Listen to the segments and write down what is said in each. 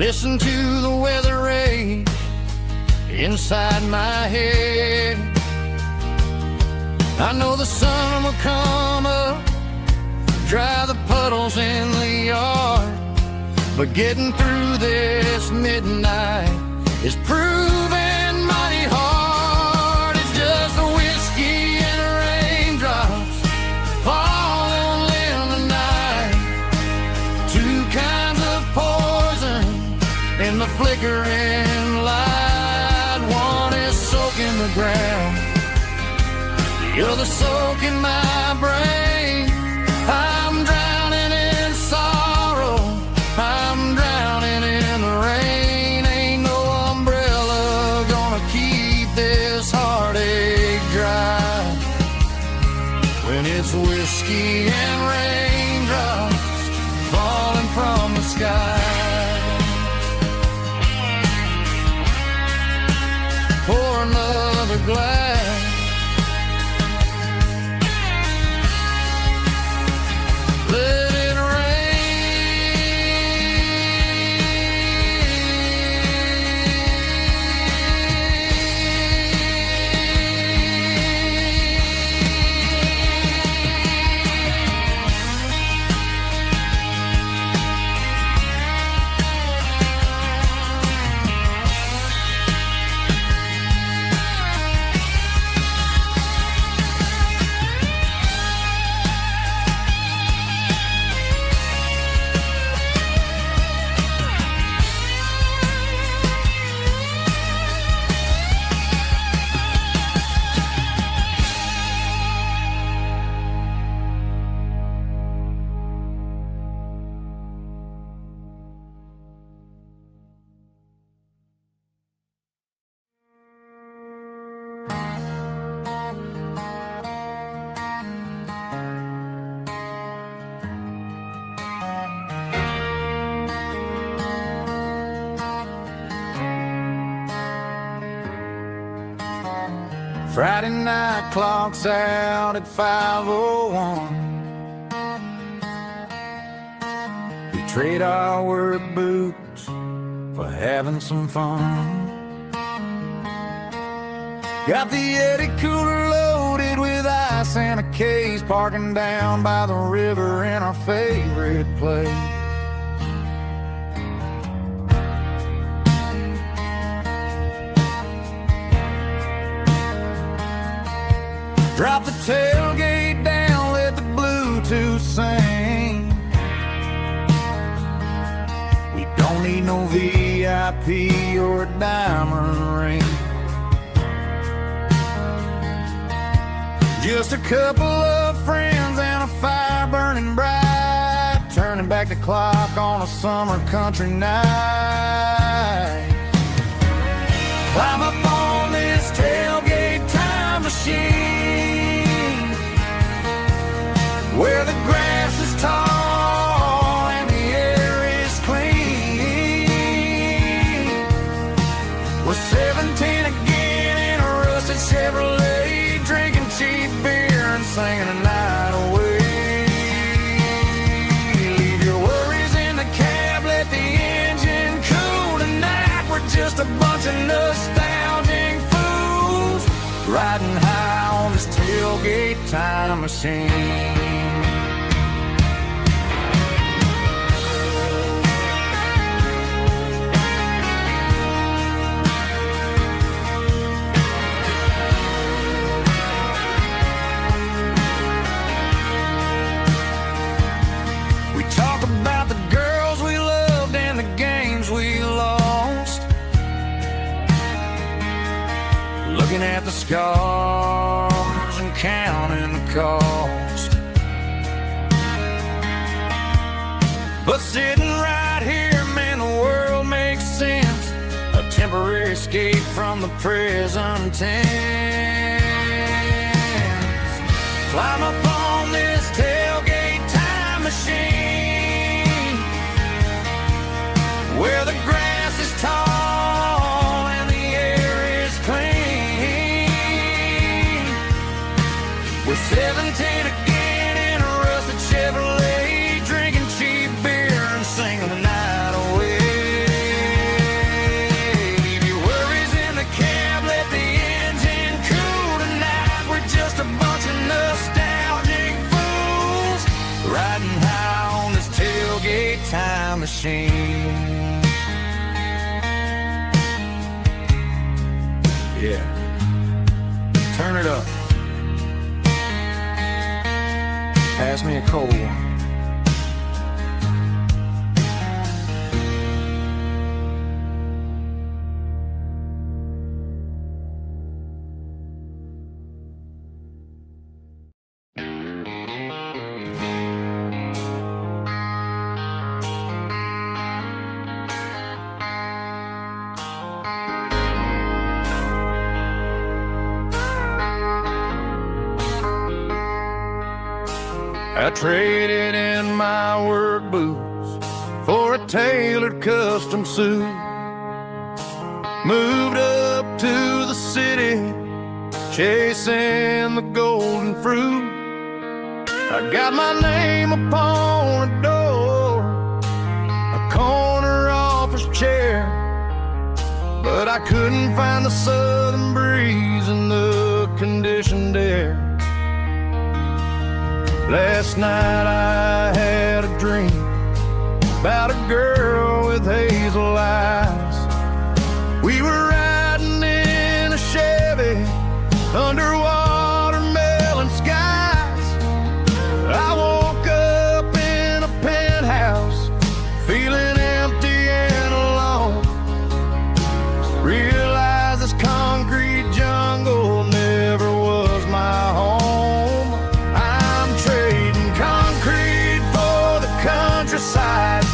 Listen to the weather rage inside my head. I know the sun will come up, dry the puddles in the yard, but getting through this midnight is proving mighty hard. It's just a whiskey and raindrops falling in the night. Two kinds of poison in the flickering light. One is soaking the ground, the other soaking my brain. I'm drowning in sorrow, I'm drowning in the rain. Ain't no umbrella gonna keep this heartache dry when it's whiskey and raindrops falling from the sky. Pour another glass. Let it Friday night clock's out at 5:01. We trade our work boots for having some fun. Got the Eddie cooler loaded with ice and a case, parking down by the river in our favorite place. Drop the tailgate down, let the Bluetooth sing. We don't need no VIP or a diamond ring. Just a couple of friends and a fire burning bright, turning back the clock on a summer country night. Climb up on this tailgate time machine, where the grass is tall and the air is clean. We're 17 again in a rusted Chevrolet, drinking cheap beer and singing a night away. Leave your worries in the cab, let the engine cool tonight. We're just a bunch of nostalgic fools riding high on this tailgate time machine. We talk about the girls we loved and the games we lost, looking at the scars and counting the cost. But sitting right here, man, the world makes sense. A temporary escape from the present tense. Climb up on this tailgate time machine, where the grass is tall and the air is clean. We're 17 again in a rusted Chevrolet, drinking cheap beer and singing the night away. machine. Yeah, turn it up. Pass me a cold one. I traded in my work boots for a tailored custom suit. Moved up to the city, chasing the golden fruit. I got my name upon a door, a corner office chair, but I couldn't find the southern breeze in the conditioned air. Last night I had a dream about a girl with hazel eyes. We were riding in a Chevy under watermelon skies. I woke up in a penthouse feeling empty and alone. Realized this concrete jungle never was my home. Countryside,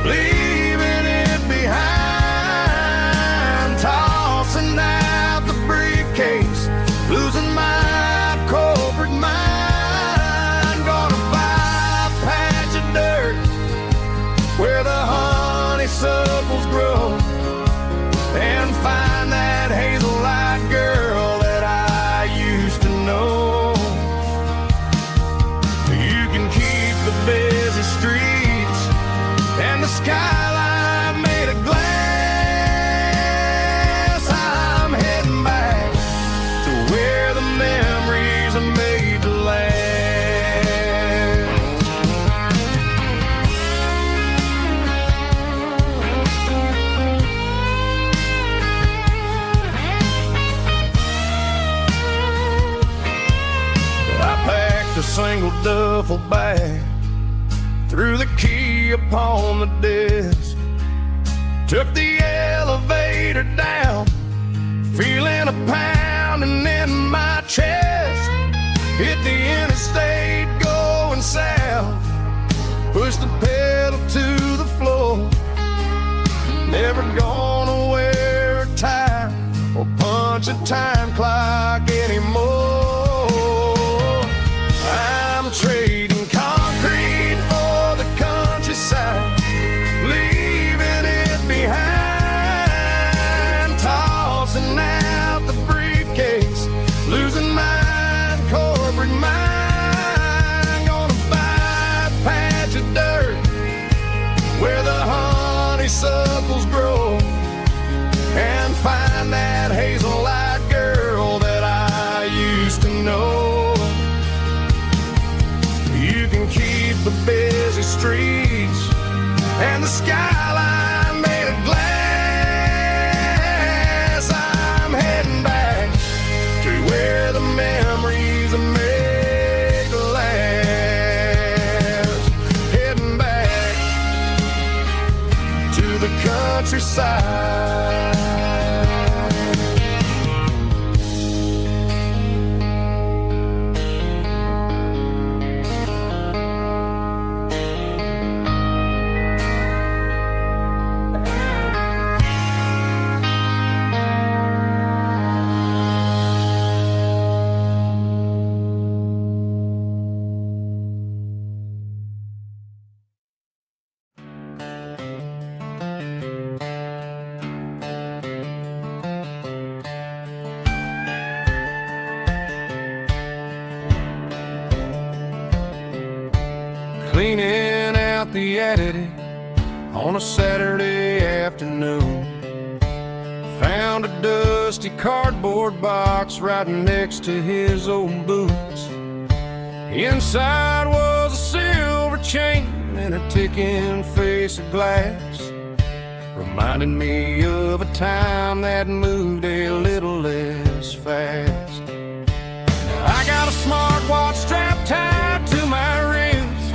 leaving it behind, tossing out the briefcase, losing my corporate mind. Gonna buy a patch of dirt where the honeysuckles grow and find that hazel-eyed girl that I used to know. You can keep the busy streets and the skyline made of glass. I'm heading back to where the memories are made to last. I packed a single duffel bag, threw the key upon the desk, took the elevator down, feeling a pounding in my chest. Hit the interstate going south, pushed the pedal to the floor. Never gonna wear a tie or punch a time clock anymore. I'm trading concrete for the countryside, leaving it behind, tossing out the briefcase, losing my corporate mind. Gonna buy a patch of dirt where the honeysuckles grow and find that hazel-eyed girl that I used to know. You can keep the busy streets and the skyline made of glass. I'm heading back to where the memories are made to last. Heading back to the countryside. Cleaning out the attic on a Saturday afternoon. Found a dusty cardboard box right next to his old boots. Inside was a silver chain and a ticking face of glass reminded me of a time that moved a little less fast. Now I got a smartwatch strapped tied to my wrist,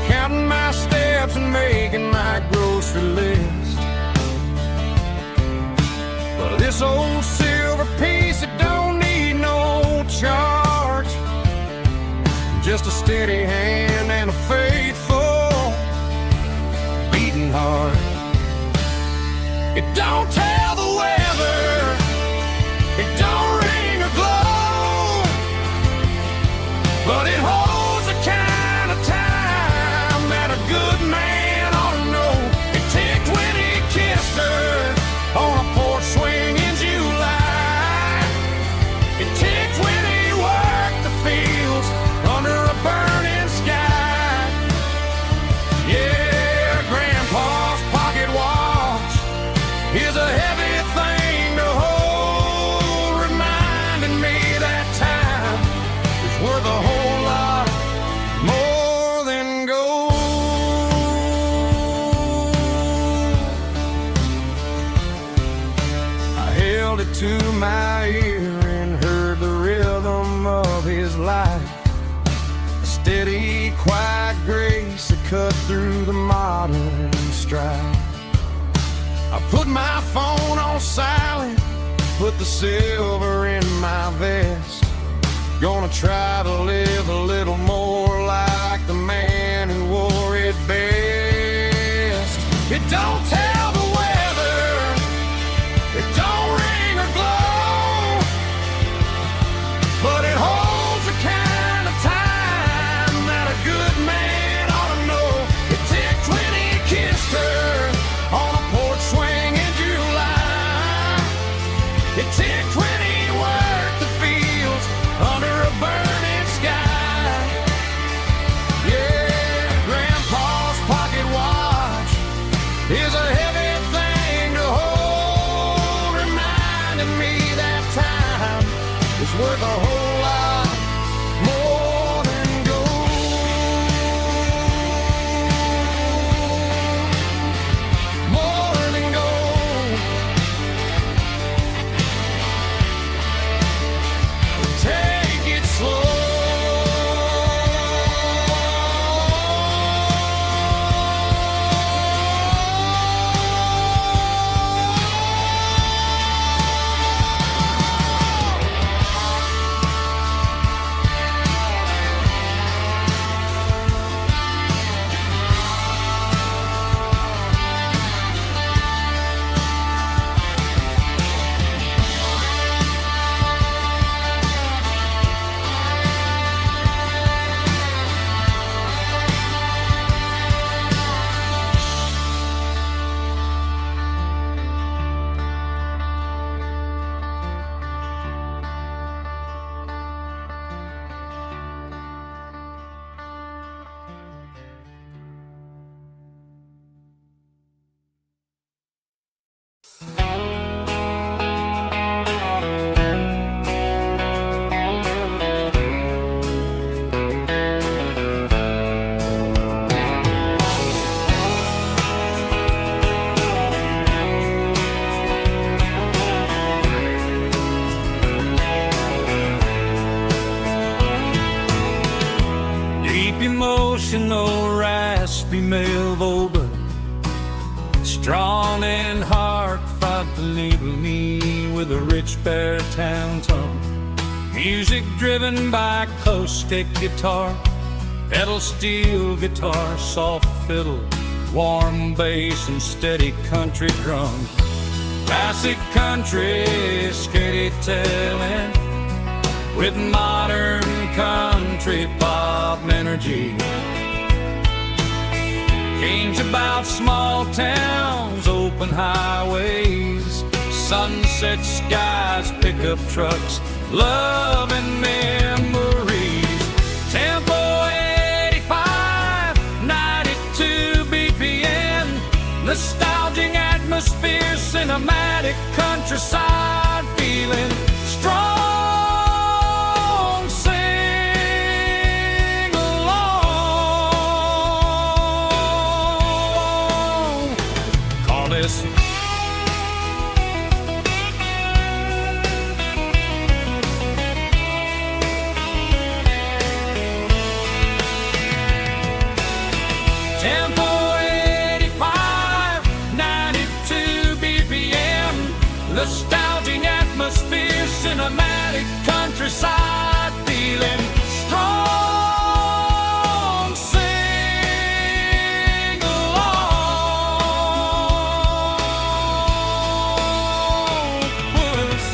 counting my steps and making my grocery list. But this old silver piece, it don't need no charge, just a steady hand and a faithful beating heart. It don't tell the weather, it don't ring or glow, but it holds the kind of time that a good man ought to know. It ticked when he kissed her on a porch swing in July. It ticked when he worked the fields under a burning sky. Yeah, Grandpa's pocket watch is a heavy thing to hold, reminding me that time is worth a whole lot more than gold. I held it to my ear and heard the rhythm of his life, a steady, quiet grace that cut through the modern strife. I put my phone on silent, put the silver in my vest. Gonna try to live a little more like the man who wore it best. It don't tell the weather, it don't ring or glow, but it holds the kind of time that a good man ought to know. It ticked when he kissed her on a porch swing in July. It ticked when he worked the fields under a burning sky. Yeah, Grandpa's pocket watch is a heavy thing to hold, reminding me that time is worth a whole lot more than gold. More than gold. Take it slow. Emotional, raspy male vocal, strong and hard, fought to label me with a rich baritone tone. Music driven by acoustic guitar, pedal steel guitar, soft fiddle, warm bass and steady country drums. Classic country, skitty telling, with modern country pop energy. Games about small towns, open highways, sunset skies, pickup trucks, love and memories. Tempo 85, 92 BPM, nostalgic atmosphere, cinematic countryside feeling strong. Sing Nostalgic atmosphere, cinematic countryside, feeling strong. Sing along, puss.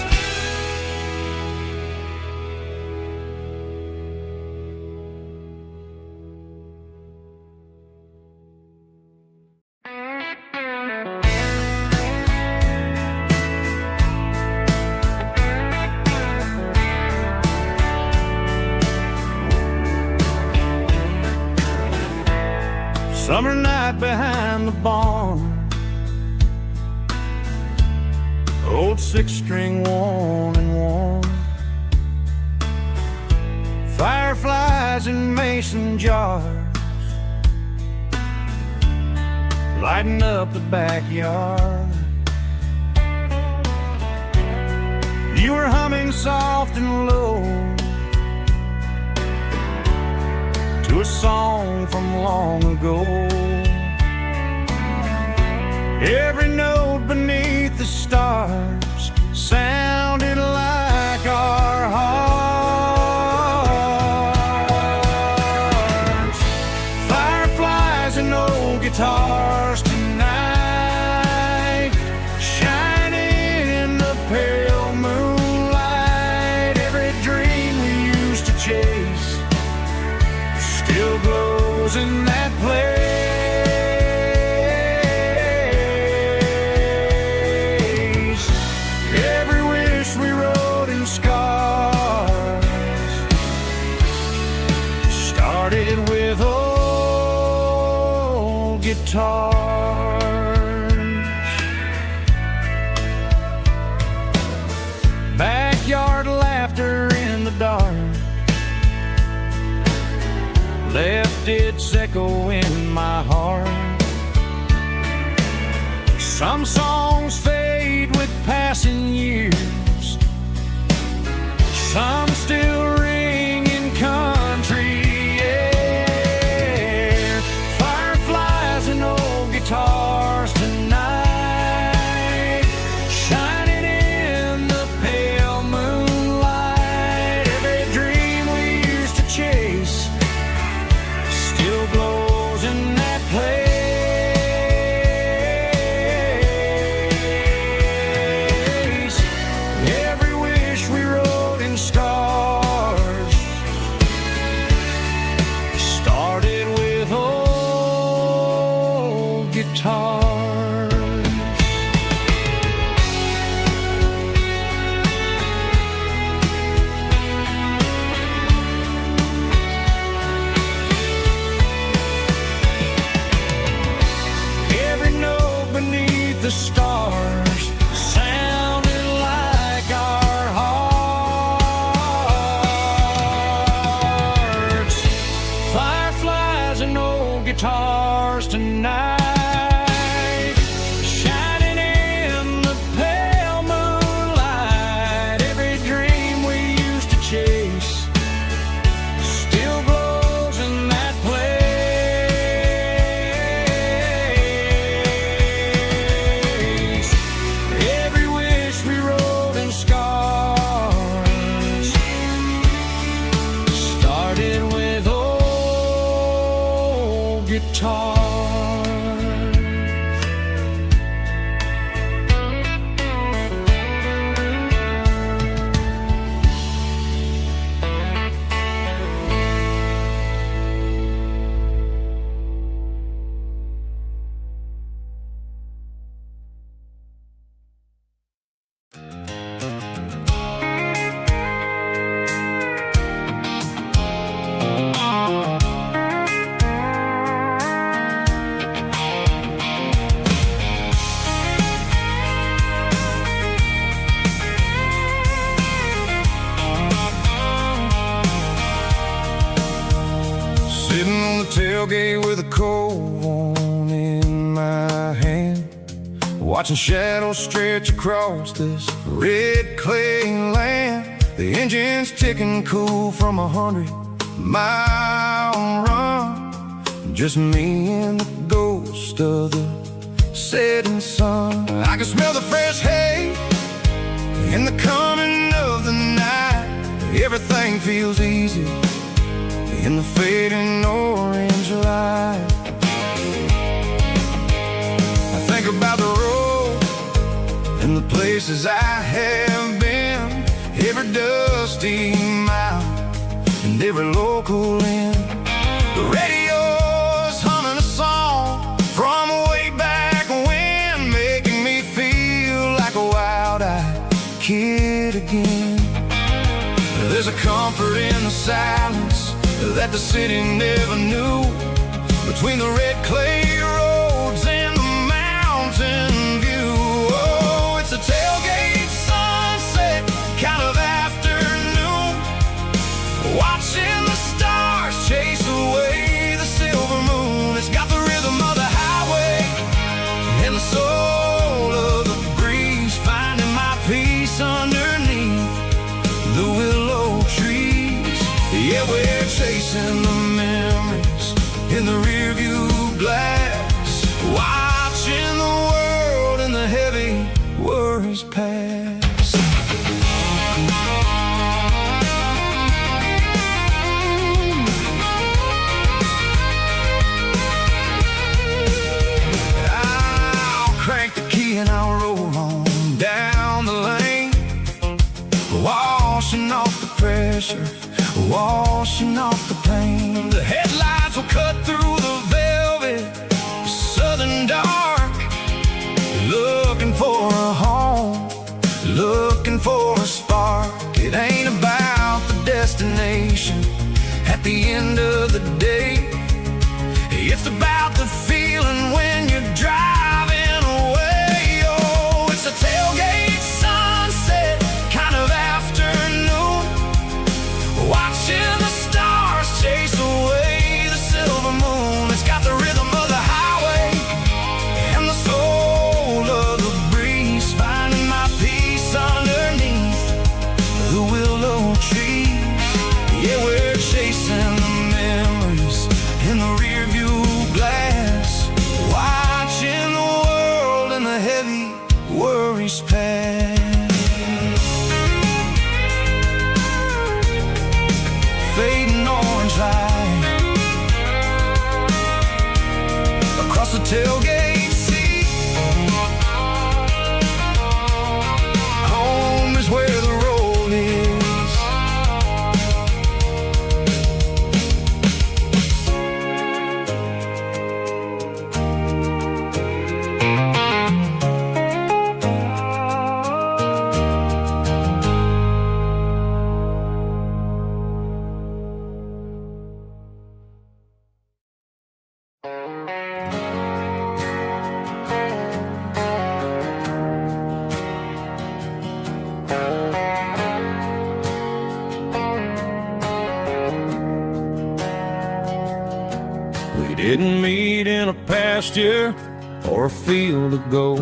Summer night behind the barn, old six-string worn and worn, fireflies in mason jars, lighting up the backyard. You were humming soft and low to a song from long ago. Every note beneath the stars sounded like our hearts. Fireflies and old guitars tonight, shining in the pale moonlight. Every dream we used to chase still glows in that place. Every wish we wrote in scars started with old guitars. Backyard laughter in the dark left its echo in my heart. Some songs fade with passing years, some still ring in country air. Fireflies and old guitars tonight, shining in the pale moonlight. Every dream we used to chase still glows in that place. Every wish we wrote in scars started with old guitars. Every note beneath the stars sounded like our hearts. Fireflies and old guitars tonight, shining in the pale moonlight. Every dream we used to chase still glows in that place. Every wish we wrote in scars started with old guitars. Sitting on the tailgate with a cold one in my hand, watching shadows stretch across this red clay land. The engine's ticking cool from 100-mile run. Just me and the ghost of the setting sun. I can smell the fresh hay In the coming of the night, everything feels easy in the fading orange light. I think about the road and the places I have been, every dusty mile and every local inn. The radio's humming a song from way back when, making me feel like a wild-eyed kid again. There's a comfort in the silence that the city never knew, between the red clay roads and the mountain view. Oh, it's a tailgate sunset kind of afternoon, watching the stars chase away the silver moon. It's got the rhythm of the highway and the soul of the breeze, finding my peace underneath the willow trees. Yeah, we're chasing the memories in the rearview glass, watching the world and the heavy worries pass. I'll crank the key and I'll roll on down the lane, washing off the pressure, washing off the pain. The headlights will cut through the velvet southern dark, looking for a home, looking for a spark. It ain't about the destination at the end of the day, it's about the feeling when you're driving away. Oh, it's a tailgate sunset kind of afternoon, watching the stars chase away the silver moon. It's got the rhythm of the highway and the soul of the breeze, finding my peace underneath the willow trees. Yeah, we're chasing the memories in the rearview glass, watching the world and the heavy worries pass. Fading orange light across the tailgate seat. Home is where the road is. We didn't meet in a pasture or a field of gold.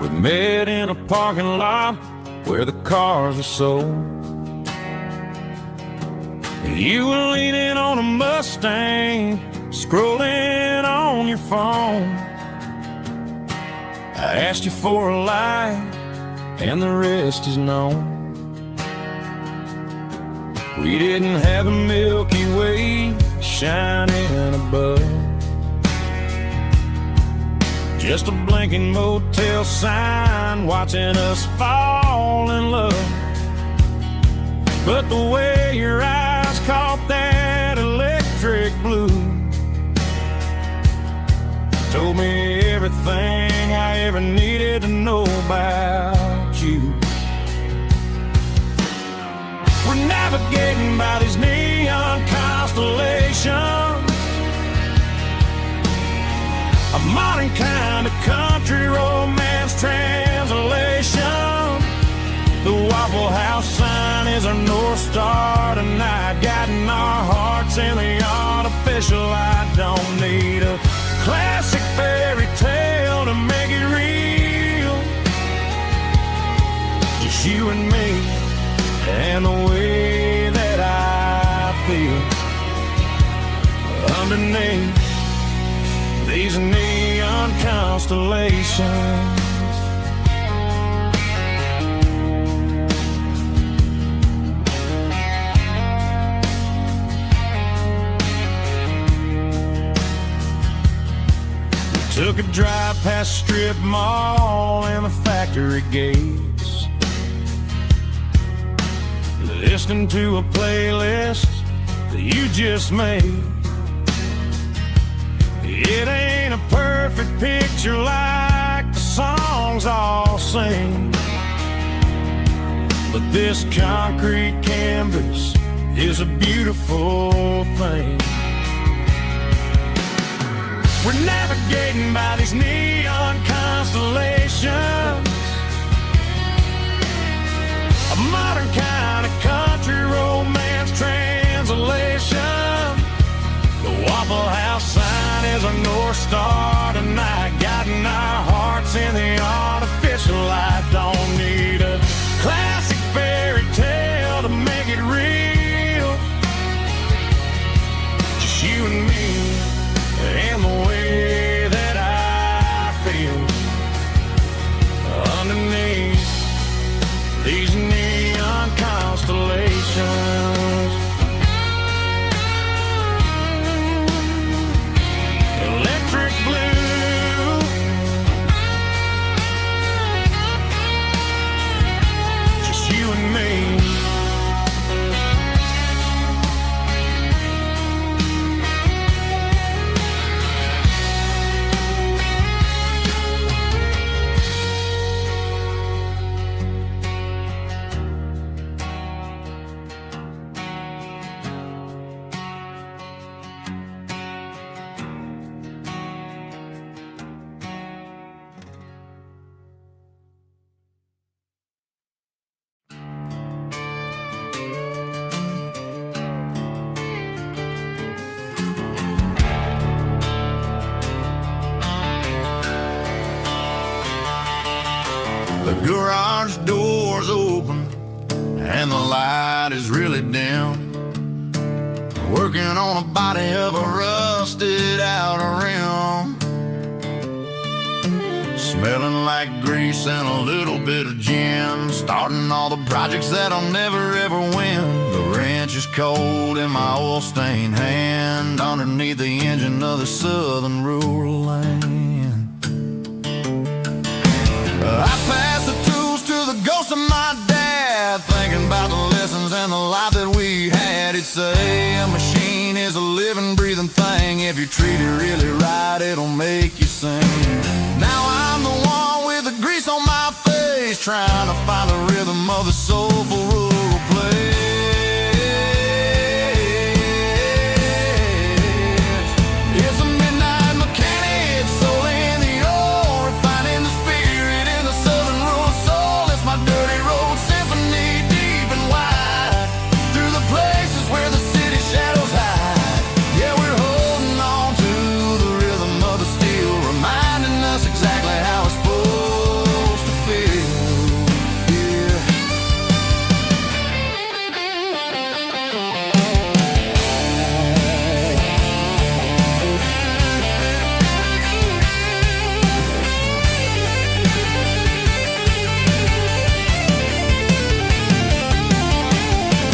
We met in a parking lot where the cars are sold. You were leaning on a Mustang, scrolling on your phone. I asked you for a light, and the rest is known. We didn't have a Milky Way shining above, just a blinking motel sign watching us fall in love. But the way your eyes caught that electric blue told me everything I ever needed to know about you. We're navigating by these neon constellations, a modern kind of country romance translation. The Waffle House sign is our North Star tonight, guiding our hearts in the artificial light. Don't need a classic fairy tale to make it real, just you and me and the way that I feel underneath these neon constellations. Took a drive past strip mall and the factory gates, listening to a playlist that you just made. It ain't a perfect picture like the songs all sing, but this concrete canvas is a beautiful thing. We're navigating by these neon constellations, a modern kind of country romance translation. The Waffle House sign is a North Star tonight, guiding our hearts in the artificial light. Don't need a classic fairy tale to make it real, just you and me and the way that I feel underneath these neon constellations. Electric blue, just you and me. The garage door's open and the light is really dim, working on a body of a rusted out rim, smelling like grease and a little bit of gin, starting all the projects that I'll never ever win. The wrench is cold in my oil-stained hand, underneath the engine of the southern rural land. I pass the tools to the ghost of my dad, thinking about the lessons and the life that we had. He'd say a machine is a living, breathing thing. If you treat it really right, it'll make you sing. Now I'm the one with the grease on my face, trying to find the rhythm of the soulful rural place. It's a midnight mechanic, soul in the ore, refining the spirit in the southern rural soul. It's my dirty road symphony, deep and wide, through the places where the city shadows hide. Yeah, we're holding on to the rhythm of the steel, reminding us exactly how it's supposed to feel. Yeah.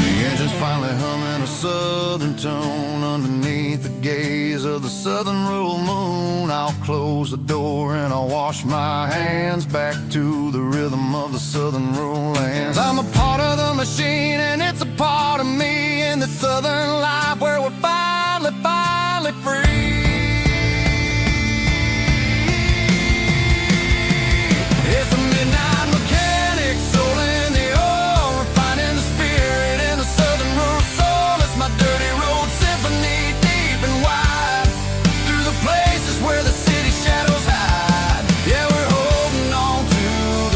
The engine's finally humming a southern tone underneath the gaze of the southern rural moon. I'll close the door and I'll wash my hands, back to the rhythm of the southern rural lands. I'm a part of the machine and it's a part of me in the southern life where we're finally free. It's a midnight mechanic, soul in the ore, refining the spirit in the southern rural soul. It's my dirty road symphony, deep and wide, through the places where the city shadows hide. Yeah, we're holding on to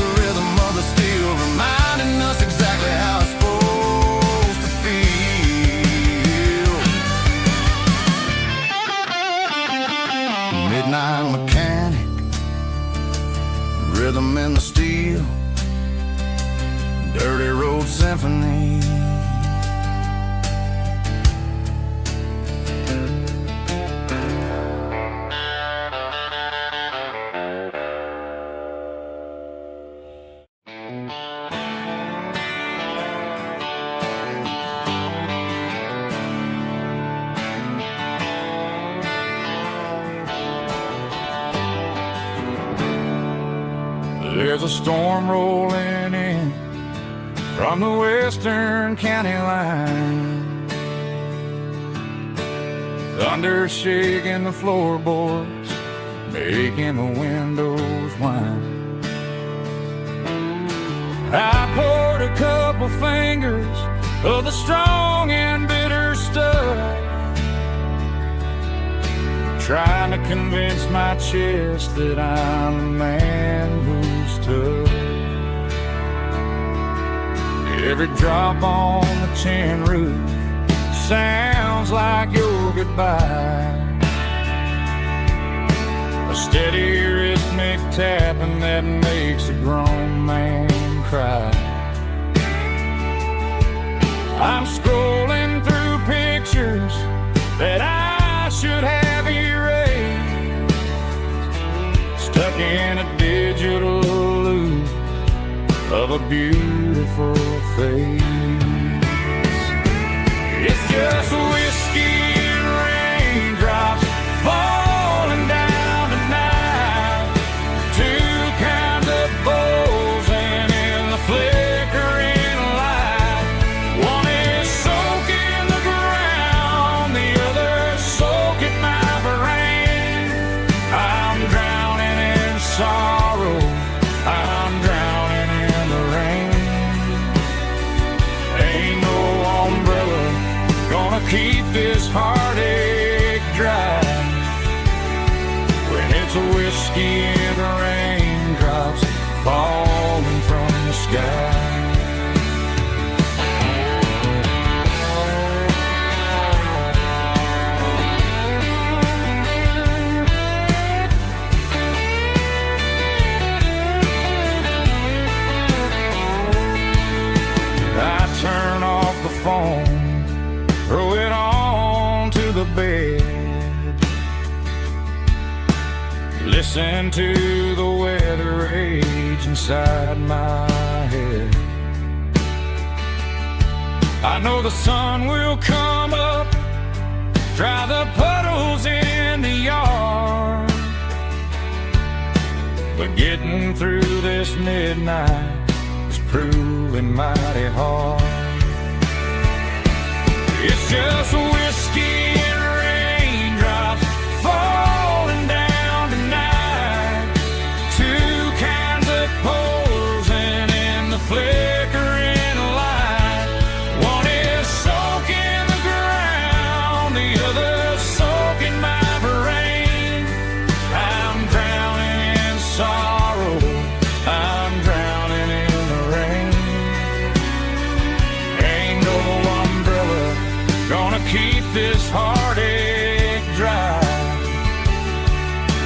the rhythm of the steel, reminding us exactly how it's supposed to feel. Midnight mechanic, rhythm in the steel, dirty road symphony. There's a storm rolling in from the western county line. Thunder shaking the floorboards, making the windows whine. I poured a couple fingers of the strong and bitter stuff, trying to convince my chest that I'm a man who's tough. Every drop on the tin roof sounds like your goodbye, a steady rhythmic tapping that makes a grown man cry. I'm scrolling through pictures that I should have erased, stuck in a digital loop of a beautiful face. It's just whiskey and raindrops falling down tonight, two kinds of bowls and in the flickering light. One is soaking the ground, the other soaking my brain. I'm drowning in sorrow, I'm drowning in the rain. Ain't no umbrella gonna keep this heartache dry when it's a whiskey and raindrops falling from the sky. I turn off the phone, throw it on to the bed, listen to the weather rage inside my head. I know the sun will come up, dry the puddles in the yard, but getting through this midnight is proving mighty hard. It's just whiskey and raindrops falling down tonight, two kinds of poles and in the flickering light. One is soaking the ground, the other soaking my brain. I'm drowning in sorrow, I'm drowning in the rain. Ain't no umbrella gonna keep this heartache dry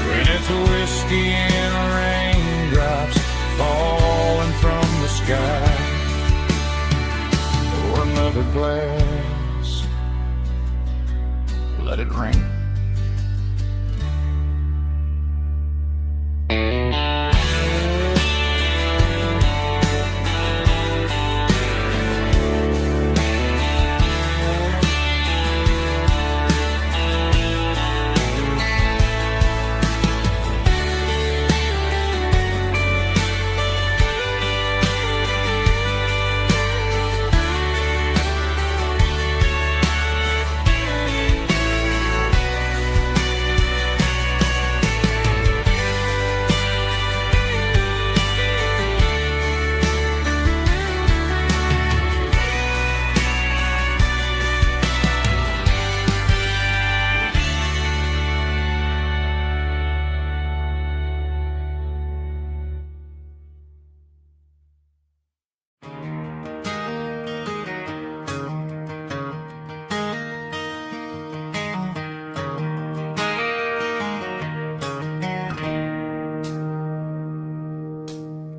when it's a whiskey and raindrops falling from the sky. Pour another glass, let it rain.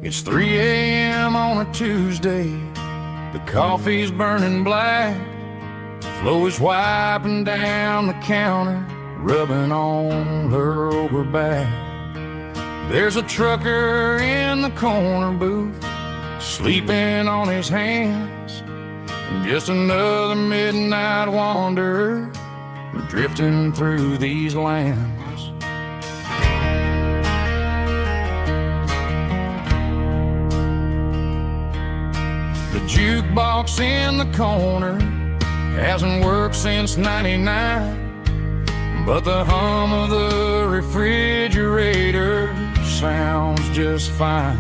It's 3 a.m. on a Tuesday, the coffee's burning black, Flo is wiping down the counter, rubbing on her over back. There's a trucker in the corner booth, sleeping on his hands, just another midnight wanderer drifting through these lands. jukebox in the corner hasn't worked since '99, but the hum of the refrigerator sounds just fine.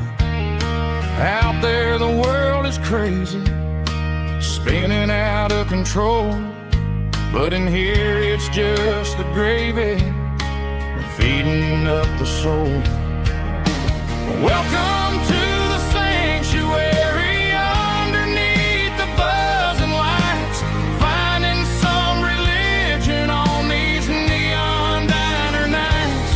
Out there the world is crazy, spinning out of control, but in here it's just the gravy feeding up the soul. Welcome to the sanctuary underneath the buzzing lights, finding some religion on these neon diner nights,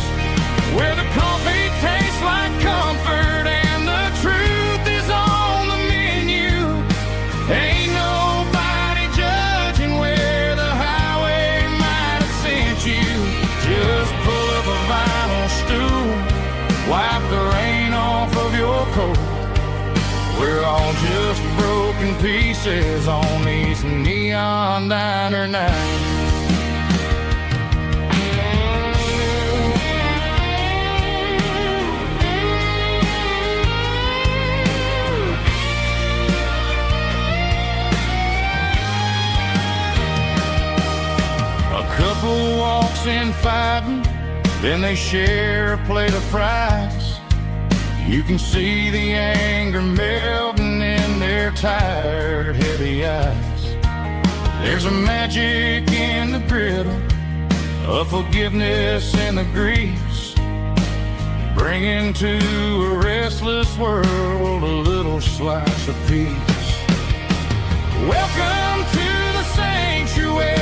where the coffee tastes like comfort and the truth is on the menu. Ain't nobody judging where the highway might have sent you. Just pull up a vinyl stool, wipe the rain off of your coat. We're all just broken pieces on these neon diner nights. A couple walks in fighting, then they share a plate of fries. You can see the anger melting in their tired, heavy eyes. There's a magic in the griddle, a forgiveness in the grease, bringing to a restless world a little slice of peace. Welcome to the sanctuary.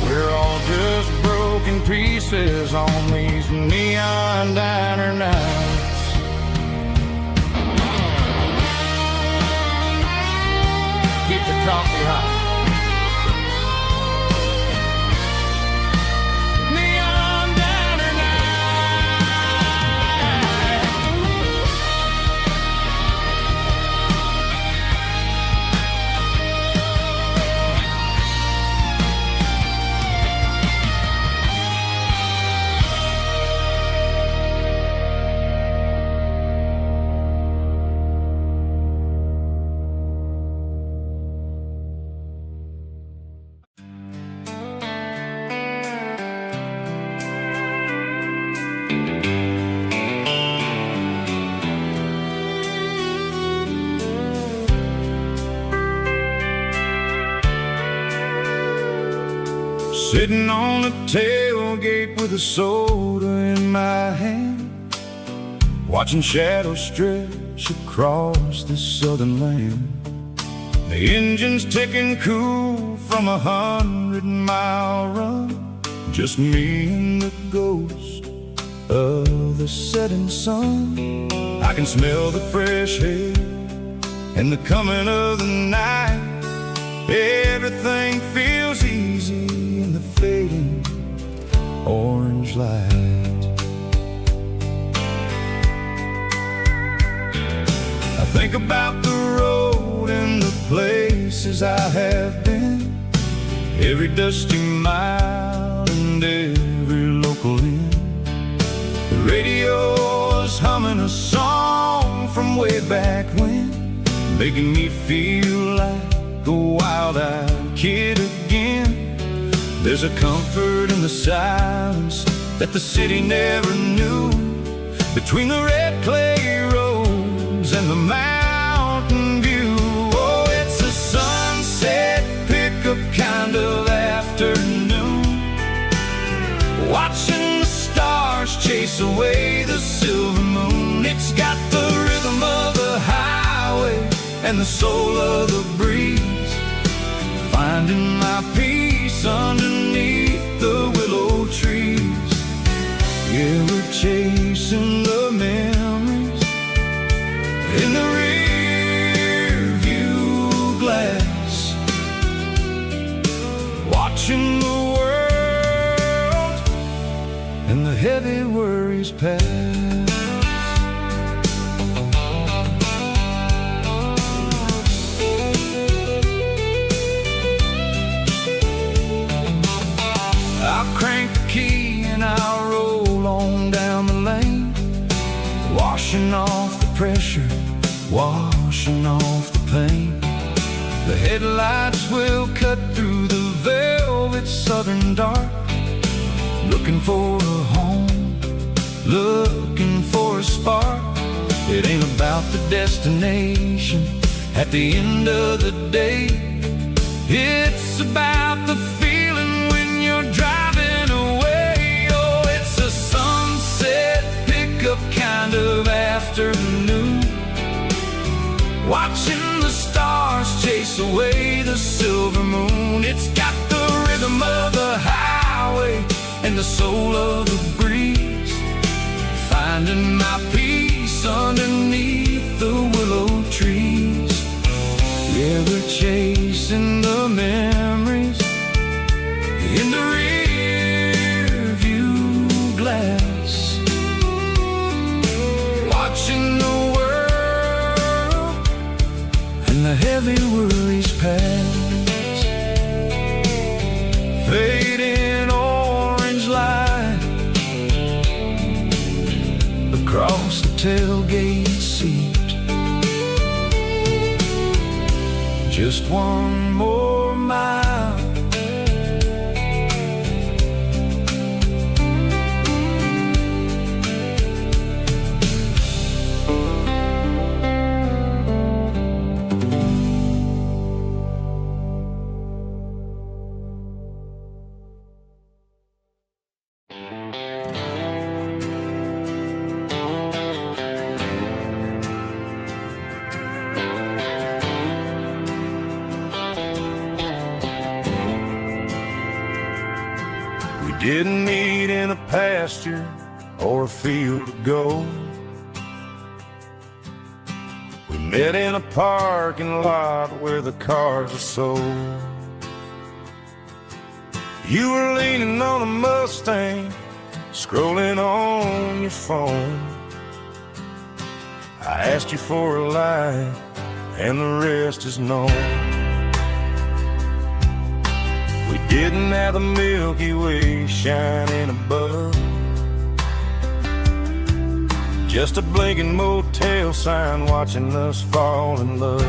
We're all just broken pieces on these neon diner nights. Keep the coffee hot. Sitting on the tailgate with a soda in my hand, watching shadows stretch across this southern land. The engine's ticking cool from 100-mile run, just me and the ghost of the setting sun. I can smell the fresh air and the coming of the night. Everything feels easy in the fading orange light. I think about the road and the places I have been, every dusty mile and every local inn. The radio is humming a song from way back when, making me feel like a wild-eyed kid again. There's a comfort in the silence that the city never knew, between the red clay roads and the mountain view. Oh, it's a sunset pickup kind of afternoon, watching the stars chase away the silver moon. It's got the rhythm of the highway and the soul of the breeze, finding my peace underneath the willow trees. Yeah, we're chasing the memories in the rear view glass. heavy worries pass. I'll crank the key and I'll roll on down the lane, washing off the pressure, washing off the pain. The headlights will cut through the velvet southern dark, looking for a home, looking for a spark. It ain't about the destination at the end of the day. It's about the feeling when you're driving away. Oh, it's a sunset pickup kind of afternoon, watching the stars chase away the silver moon. It's got the rhythm of the highway and the soul of the breeze, finding my peace underneath the willow trees. Yeah, we're chasing the memories in the rear view glass, watching the world and the heavy worries pass. Fading orange light across the tailgate seat. Just one more mile, didn't meet in a pasture or a field of gold. We met in a parking lot where the cars are sold. You were leaning on a Mustang, scrolling on your phone. I asked you for a light, and the rest is known. We didn't have the Milky Way shining above, just a blinking motel sign watching us fall in love.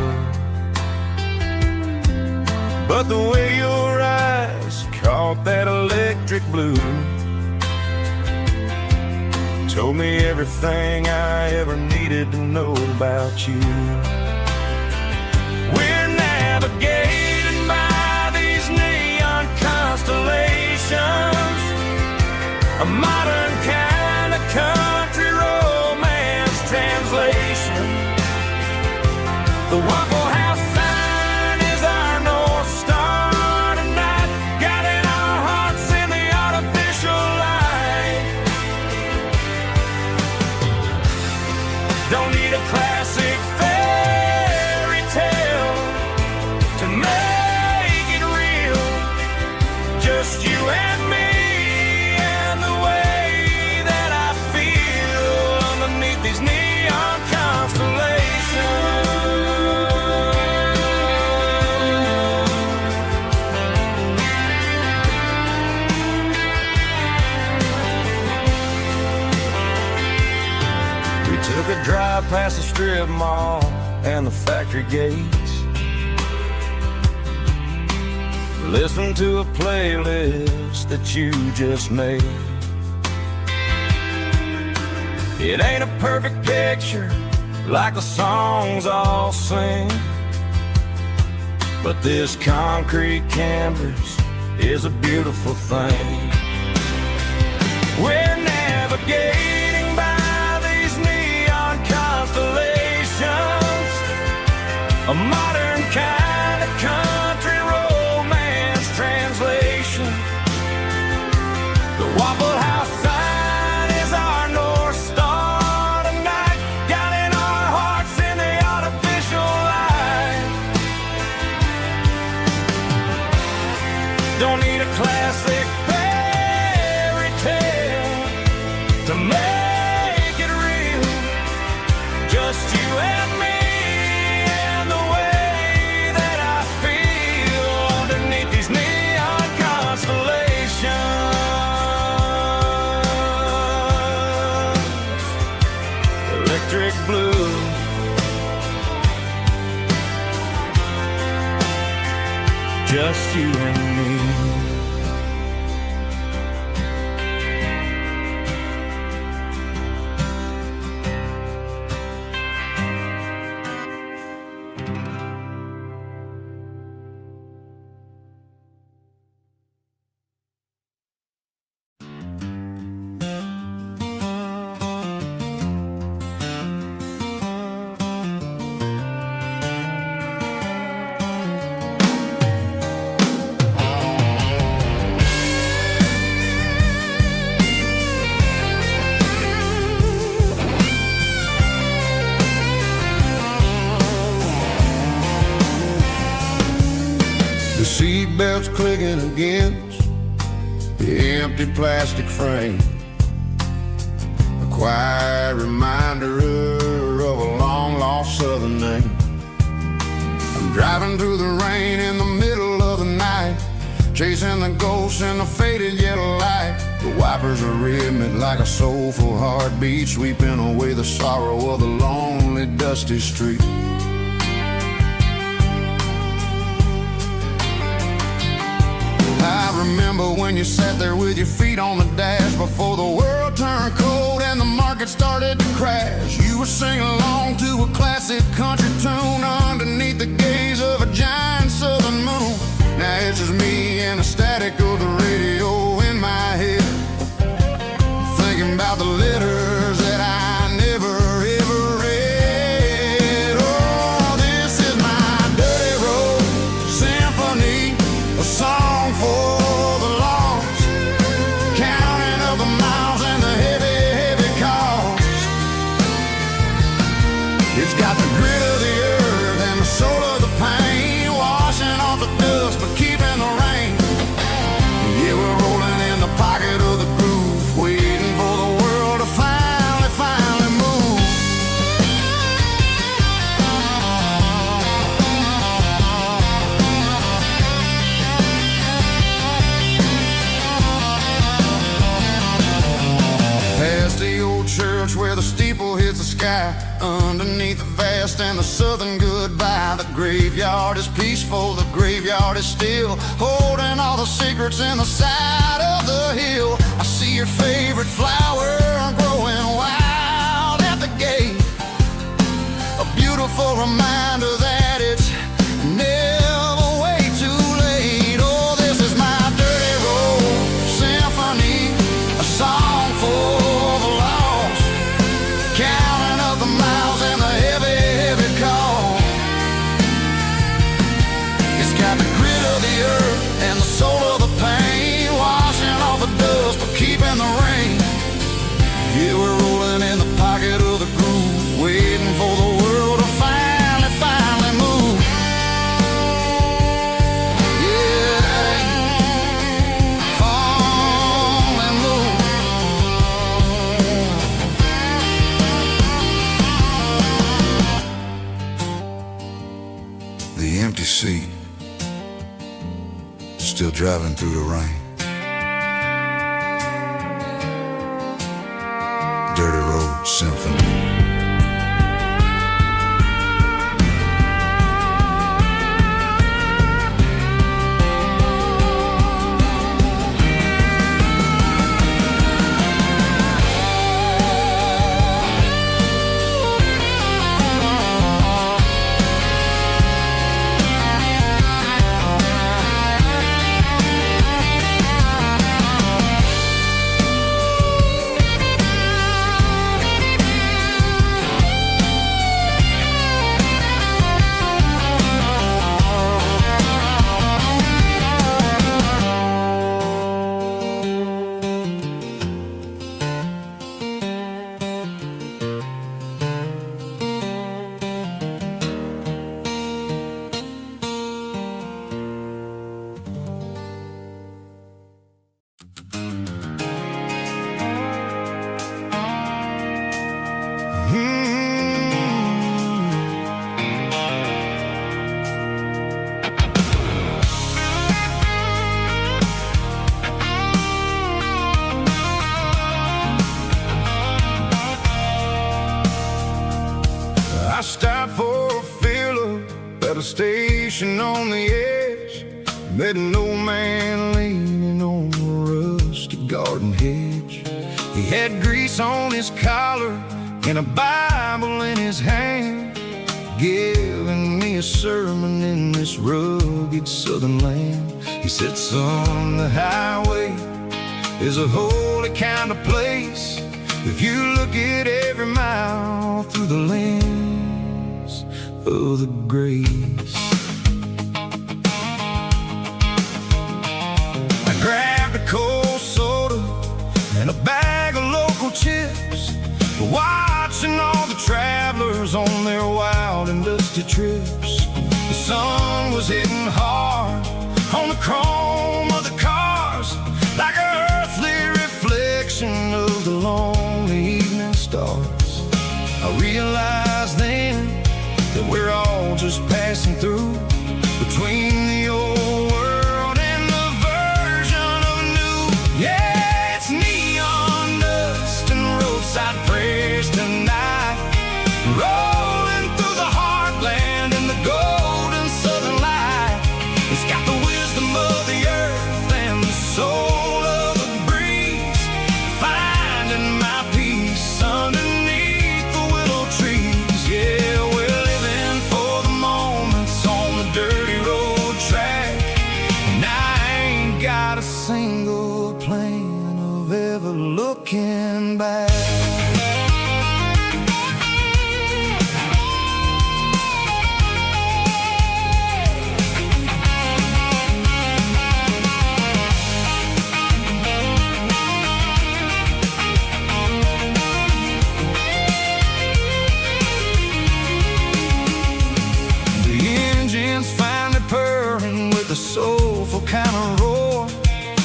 But the way your eyes caught that electric blue told me everything I ever needed to know about you. We're navigating by these neon constellations, a modern kind of country romance translation. The Waffle House sign is our North Star tonight, guiding our hearts in the artificial light. Don't need a classic fairy tale to make it real, just you and me and the way that I feel underneath these neon constellations. We took a drive past the strip mall and the factory gates, listened to a playlist that you just made. It ain't a perfect picture like the songs all sing, but this concrete canvas is a beautiful thing. We're navigating by these neon constellations, a modern kind of country romance translation. The Waffle House sign is our North Star tonight, guiding our hearts in the artificial light. Don't need a classic fairy tale just you and me, and the way that I feel underneath these neon constellations. Electric blue, just you and me. The seatbelt's clicking against the empty plastic frame, a quiet reminder of a long-lost southern name. I'm driving through the rain in the middle of the night, chasing the ghosts in the faded yellow light. The wipers are rhythmic like a soulful heartbeat, sweeping away the sorrow of the lonely, dusty street. I remember when you sat there with your feet on the dash before the world turned cold and the market started to crash. You were singing along to a classic country tune underneath the gaze of a giant southern moon. Now it's just me and the static of the radio in my head, thinking about the letters that I never ever read. Oh, this is my dirty road symphony, a song for the lost, counting up the miles and the heavy, heavy cost. It's got the grit of the earth and the soul of the pain, washing off the dust but keeping the rain. Yeah, we're rolling in the pocket of the groove, waiting for the world to finally move. Past the old church where the steeple hits the sky, underneath the vast and the southern goodbye. The graveyard is peaceful, the graveyard is still, holding all the secrets in the side of the hill. I see your favorite flower growing wild at the gate, a beautiful reminder that it's never way too late. Oh, this is my dirty road symphony, a song for the lost, counting up the miles and the heavy, heavy call. It's got the grit of the earth and the soul of the pain, washing off the dust but keeping the rain. Yeah, we're rolling in the pocket of the groove, waiting for the world to finally move. Yeah, finally move. The empty seat, still driving through the rain. Dirty Road Symphony. I stopped for a fill-up at a station on the edge. Met an old man leaning on a rusty garden hedge. He had grease on his collar and a Bible in his hand, giving me a sermon in this rugged southern land. He said, son, the highway is a holy kind of place if you look at every mile through the lens of the grace. I grabbed a cold soda and a bag of local chips, watching all the travelers on their wild and dusty trips. The sun was hitting hard on the chrome of the cars, like an earthly reflection of the lonely evening stars. I realized then that we're all just passing through between the old world and the version of new. Yeah, it's neon dust and roadside prayers tonight, rolling through the heartland in the golden southern light. It's got the wisdom of the earth and the soul of the breeze, finding my peace underneath the willow trees. Yeah, we're living for the moments on the dirty road track, and I ain't got a single plan of ever looking back. The soulful kind of roar,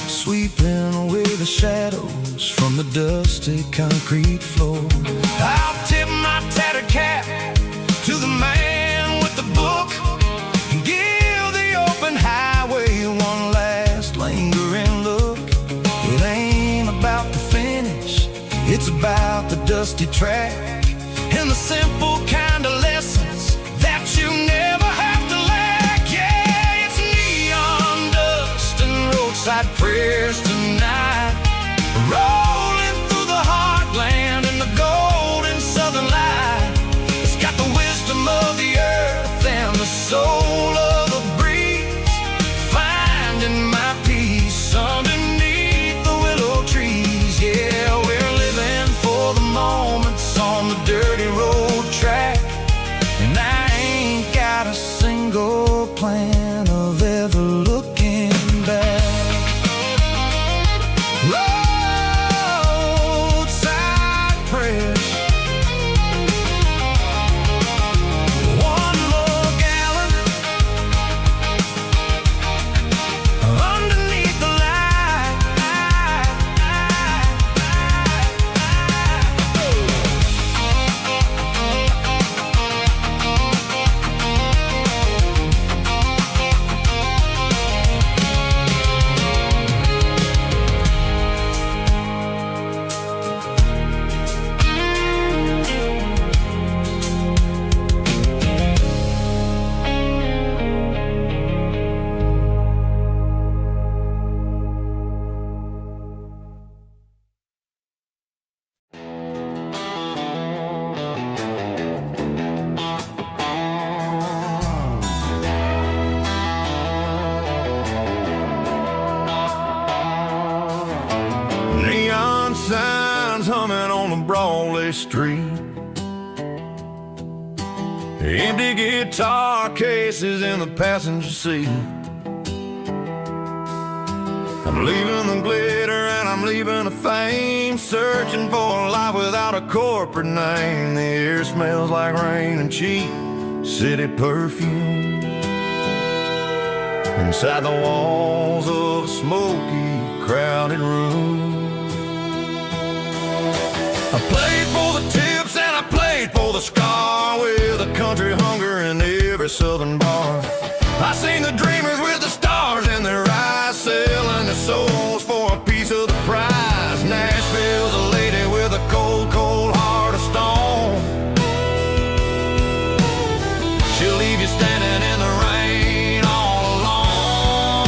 sweeping away the shadows from the dusty concrete floor. I'll tip my tattered cap to the man with the book and give the open highway one last lingering look. It ain't about the finish, it's about the dusty track and the simple kind of lessons that you never have to lack. Yeah, it's neon dust and roadside prayers tonight, rolling through the heartland in the golden southern light. It's got the wisdom of the earth and the soul of the breeze, finding my peace underneath the willow trees. Yeah, we're living for the moments on the dirty road track, and I ain't got a single plan of ever looking back. Roadside prayers, one more gallon underneath the light. Neon signs humming on the Broadway street, empty guitar cases in the passenger seat. I'm leaving the glitter and I'm leaving the fame, searching for a life without a corporate name. The air smells like rain and cheap city perfume inside the walls of a smoky, crowded room. I played for the tips and I played for the scar, with a country hunger in every southern bar. I seen the dreamers with the stars in their eyes, selling their souls for a piece of the prize. Nashville's a lady with a cold, cold heart of stone. you standing in the rain all alone.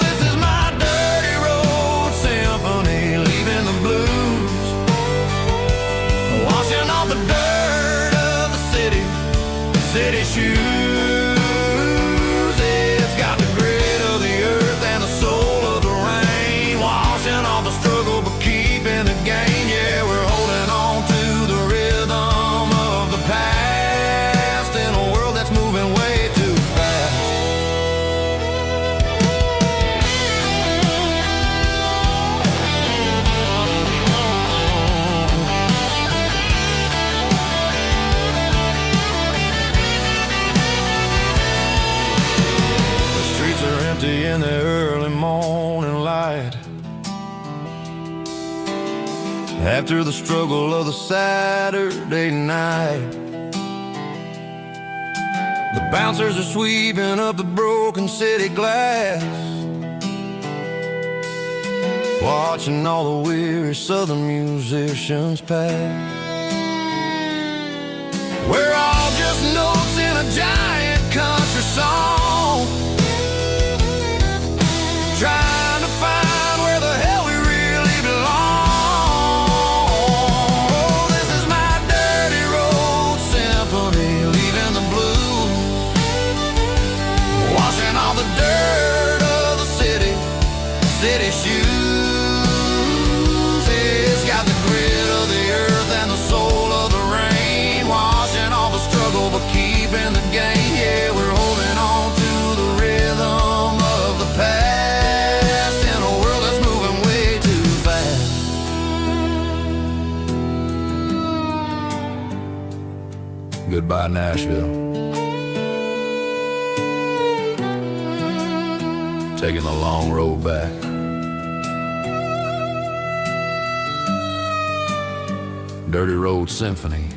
This is my dirty road symphony, leaving the blues, washing off the dirt of the city shoes. It's got the grit of the earth and the soul of the rain, washing off the struggle but keeping the gain. Yeah, we're holding on to the rhythm of the past in a world that's moving way too fast. The streets are empty in the early morning light, after the struggle of the Saturday night. The bouncers are sweeping up the broken city glass, watching all the weary southern musicians pass. We're all just notes in a giant country song, trying to find where the hell we really belong. This is my dirty road symphony, leaving the blues, washing all the dirt of the city shoes. It's got the grit of the earth and the soul of the rain, washing all the struggle but keeping the gain. Yeah, we're holding on to the rhythm of the past in a world that's moving way too fast. Goodbye, Nashville. Taking the long road back. Dirty Road Symphony.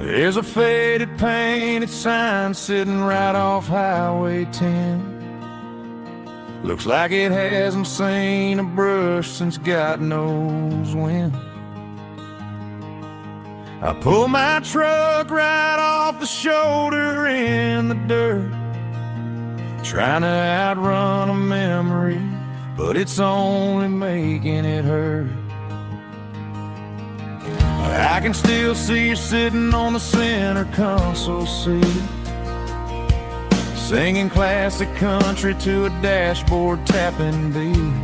There's a faded painted sign sitting right off Highway 10. Looks like it hasn't seen a brush since God knows when. I pull my truck right off the shoulder in the dirt, trying to outrun a memory, but it's only making it hurt. I can still see you sitting on the center console seat, singing classic country to a dashboard tapping beat.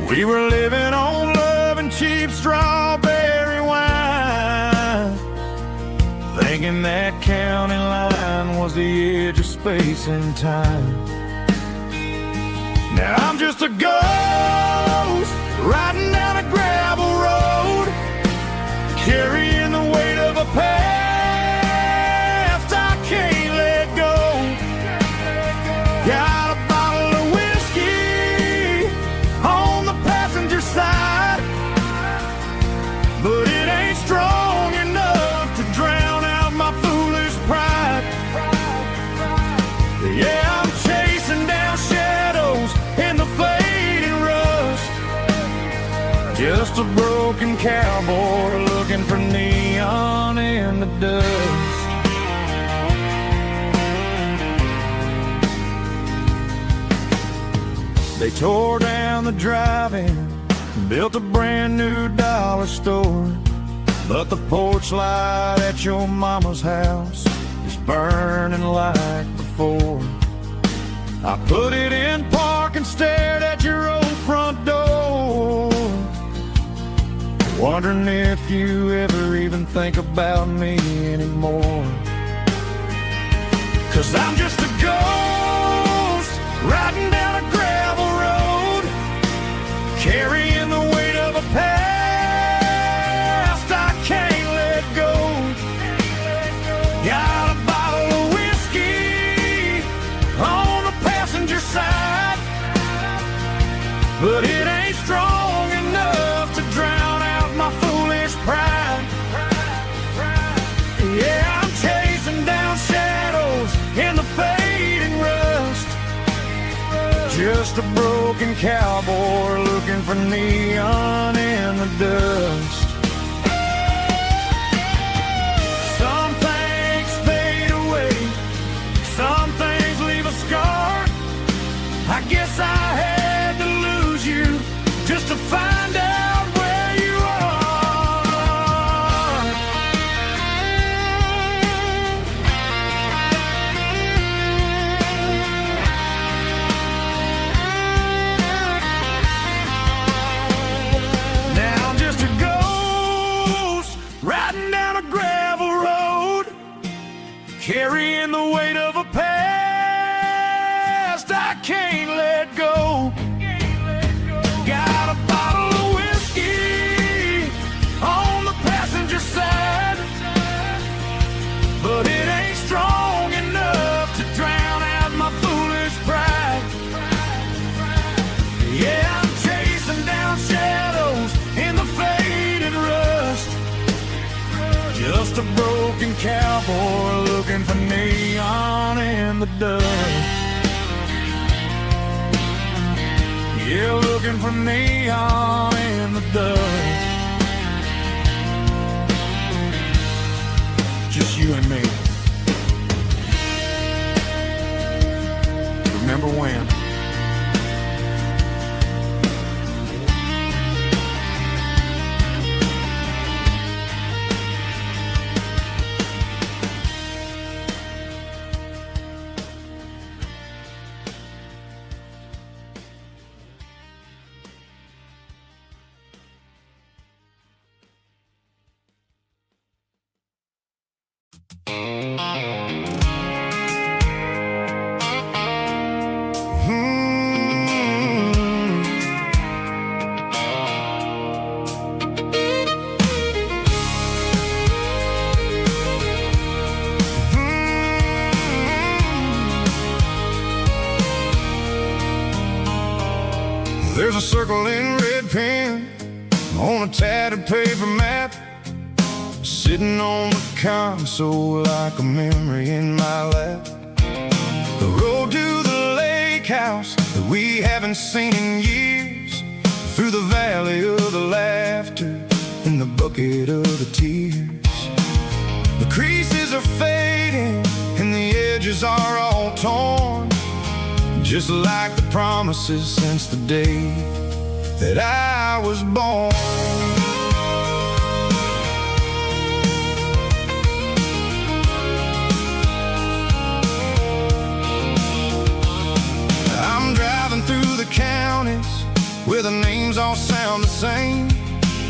We were living on love and cheap strawberry wine, thinking that county line was the edge of space and time. Now I'm just a ghost riding down a gravel road, carrying the weight of a past I can't let go. Got a bottle of whiskey on the passenger side, but it ain't strong enough to drown out my foolish pride. Yeah, I'm chasing down shadows in the fading rust, just a broken cowboy looking for neon in the dust. They tore down the drive-in, built a brand new dollar store, but the porch light at your mama's house is burning like before. I put it in park and stared at your old front door, wondering if you ever even think about me anymore. 'Cause I'm just a ghost riding down a gravel road, carrying the weight of a past I can't let go. Got a bottle of whiskey on the passenger side, but it ain't strong enough to drown out my foolish pride. Yeah, I'm chasing down shadows in the fading rust, just a broken cowboy looking for neon in the dust. Some things fade away, some things leave a scar. I guess I had to lose you just to find out where you are. Now I'm just a ghost riding down a gravel road, carrying the weight of a past I can't let go. Got a bottle of whiskey on the passenger side, but it ain't strong enough to drown out my foolish pride. Yeah, I'm chasing down shadows in the faded rust, just a broken cowboy looking for neon in the dust. Yeah, looking for neon in the dust. Just you and me. Remember when? There's a circle in red pen on a tattered paper map, sitting on the console like a memory in my lap. The road to the lake house that we haven't seen in years, through the valley of the laughter and the bucket of the tears. The creases are fading and the edges are all torn, just like the promises since the day that I was born. I'm driving through the counties where the names all sound the same,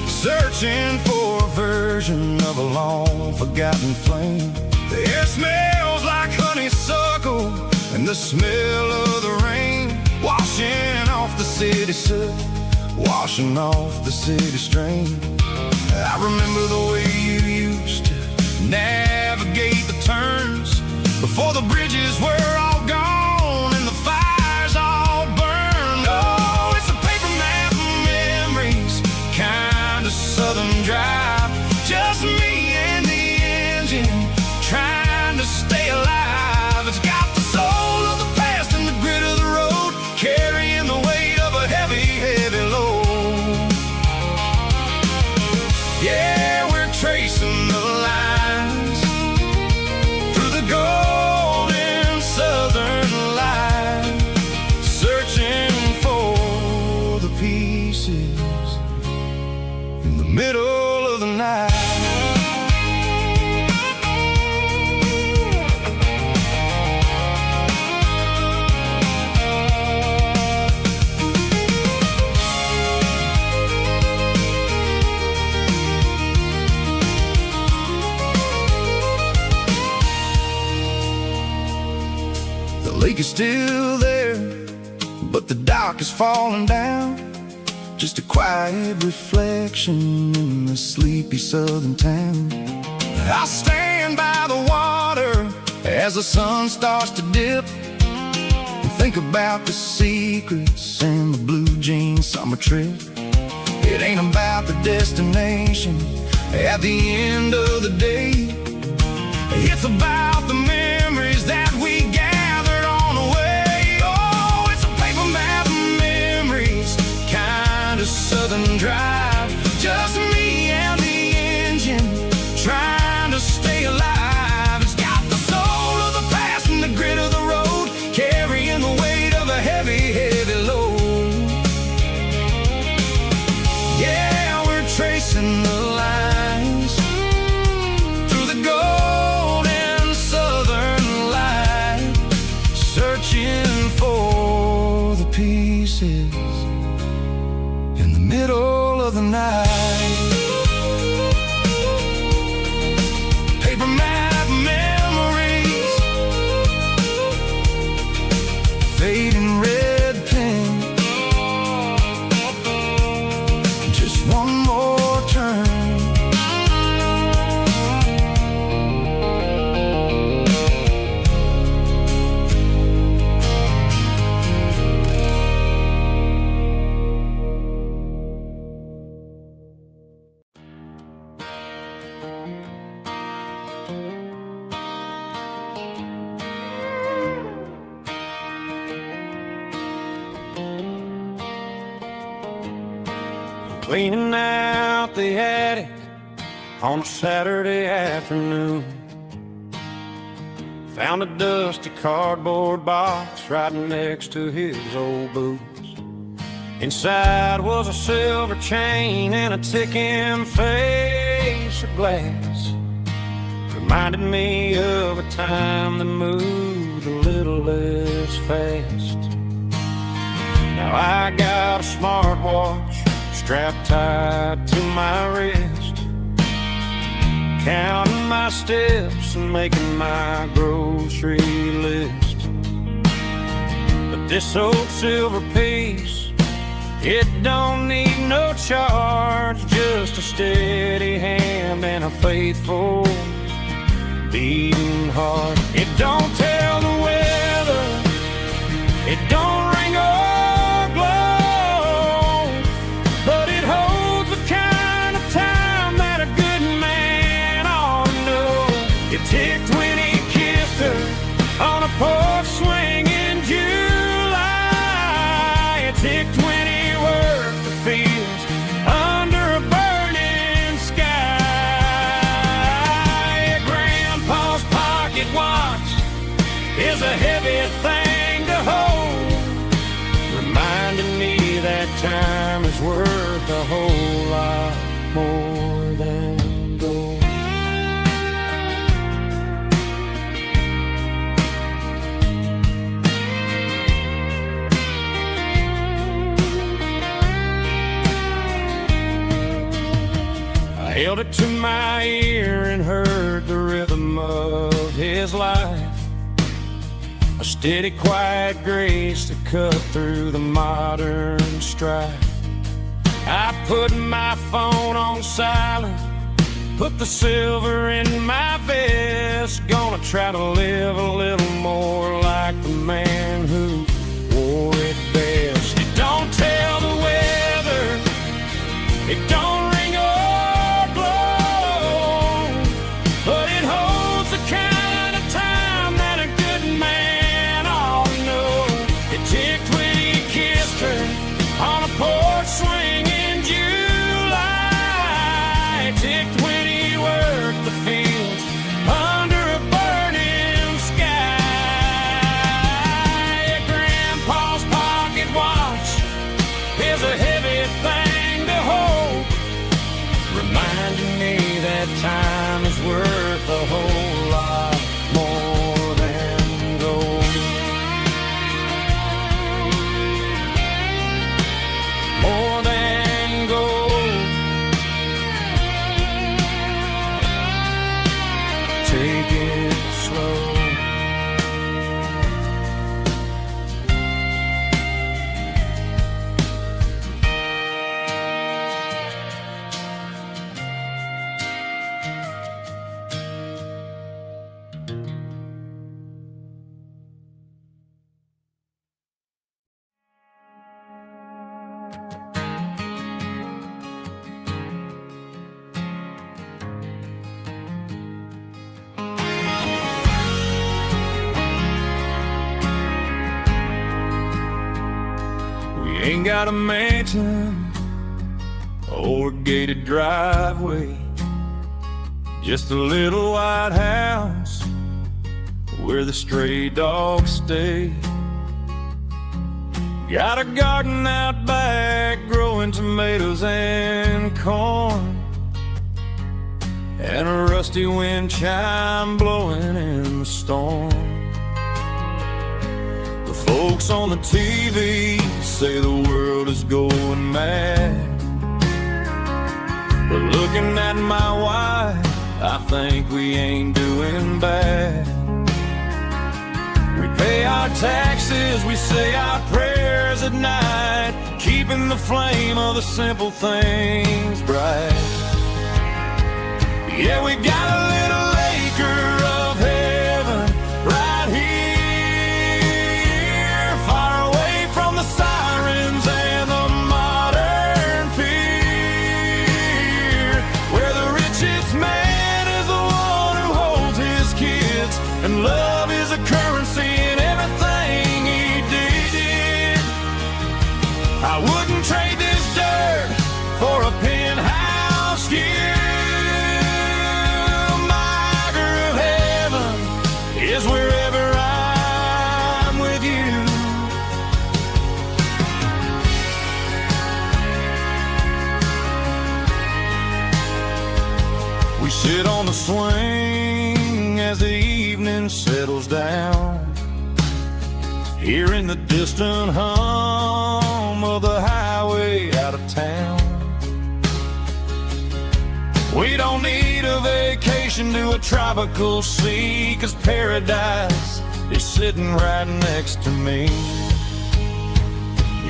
searching for a version of a long forgotten flame. The air smells like honeysuckle and the smell of the rain, washing off the city soot, washing off the city strain. I remember the way you used to navigate the turns before the bridges were all gone and the fires all burned. Oh, it's a paper map of memories, kind of southern drive, just me and the engine trying to stay alive. It's got the soul of the past and the grit of the road, carrying the weight of a heavy, heavy load. Yeah, we're peak is still there, but the dock is falling down. Just a quiet reflection in the sleepy southern town. I stand by the water as the sun starts to dip, and think about the secrets and the blue jean summer trip. It ain't about the destination at the end of the day. It's about the memories that we gathered on the way. Oh, it's a paper map of memories, kind of southern drive. Just me and the engine, trying to stay alive. It's got the soul of the past and the grit of the road, carrying the weight of a heavy, heavy load. Yeah, we're tracing the lines through the golden southern light, searching for the pieces in the middle of the night. Paper map memories, fading red pen, just one more turn. Cleaning out the attic on a Saturday afternoon. Found a dusty cardboard box right next to his old boots. Inside was a silver chain and a ticking face of glass. Reminded me of a time that moved a little less fast. Now I got a smartwatch strapped tight to my wrist, counting my steps and making my grocery list. But this old silver piece, it don't need no charge, just a steady hand and a faithful beating heart. It don't tell the weather, it don't ring or glow, but it holds the kind of time that a good man ought to know. It ticked when he kissed her on a porch swing in July. It ticked when he worked the fields under a burning sky. Grandpa's pocket watch is a heavy thing to hold, reminding me that time is worth a whole lot more than gold. I held it to my ear and heard the rhythm of his life, a steady, quiet grace that cut through the modern strife. I put my phone on silent, put the silver in my vest. Gonna try to live a little more like the man who wore it best. It don't tell the weather, it don't ring or blow, but it holds the kind of time that a good man ought to know. It ticked when he kissed her on a porch swing in July. It ticked when he worked the fields under a burning sky. Grandpa's pocket watch is a heavy thing to hold, reminding me that time is worth a whole lot more than gold. More than gold. Take it slow. ain't got a mansion or a gated driveway, just a little white house where the stray dogs stay. Got a garden out back growing tomatoes and corn, and a rusty wind chime blowing in the storm. The folks on the TV say the world is going mad, but looking at my wife, I think we ain't doing bad. We pay our taxes, we say our prayers at night, keeping the flame of the simple things bright. Yeah, we got a little acre of heaven right here, far away from the sirens and the modern fear, where the richest man is the one who holds his kids, and love is a currency in everything he did. I wouldn't trade this dirt for a penthouse view. Is wherever I'm with you. We sit on the swing as the evening settles down, hearing the distant hum of the highway out of town. We don't need a vacation to a tropical sea, 'cause paradise is sitting right next to me.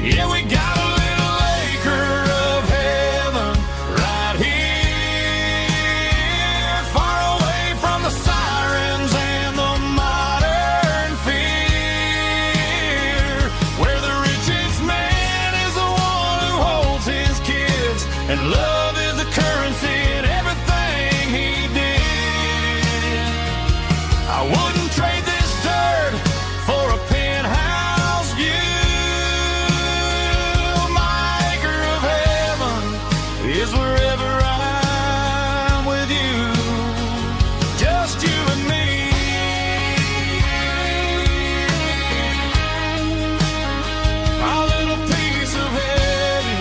Yeah, we got a little acre of heaven right here, far away from the sirens and the modern fear, where the richest man is the one who holds his kids, and love is the currency in everything he did. I wouldn't trade this dirt for a penthouse view. My acre of heaven is wherever I'm with you, just you and me. Our little piece of heaven.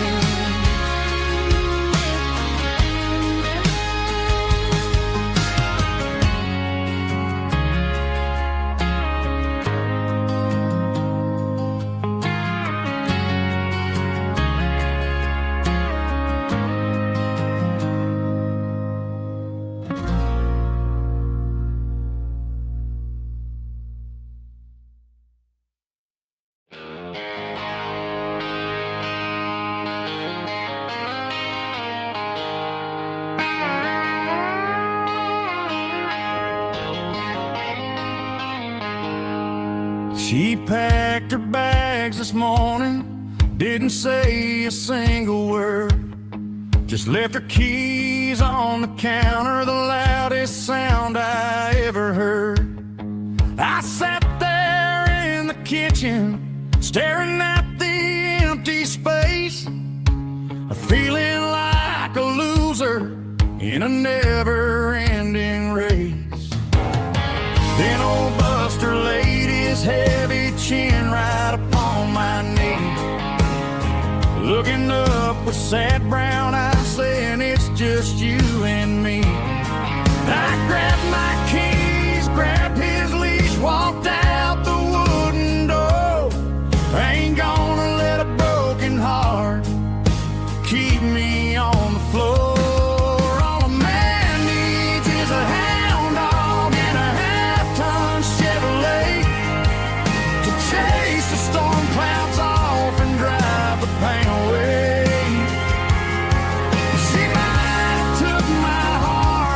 She packed her bags this morning, didn't say a single word, just left her keys on the counter, the loudest sound I ever heard. I sat there in the kitchen, staring at the empty space, feeling like a loser in a never-ending race. Then old Buster laid his heavy chin right upon my knee, looking up with sad brown eyes, saying it's just you and me. I grabbed my keys, grabbed his leash, walked out the wooden door. I ain't gonna let a broken heart keep me on the floor. All a man needs is a hound dog and a half-ton Chevrolet to chase the storm clouds off and drive the pain away. She might have took my heart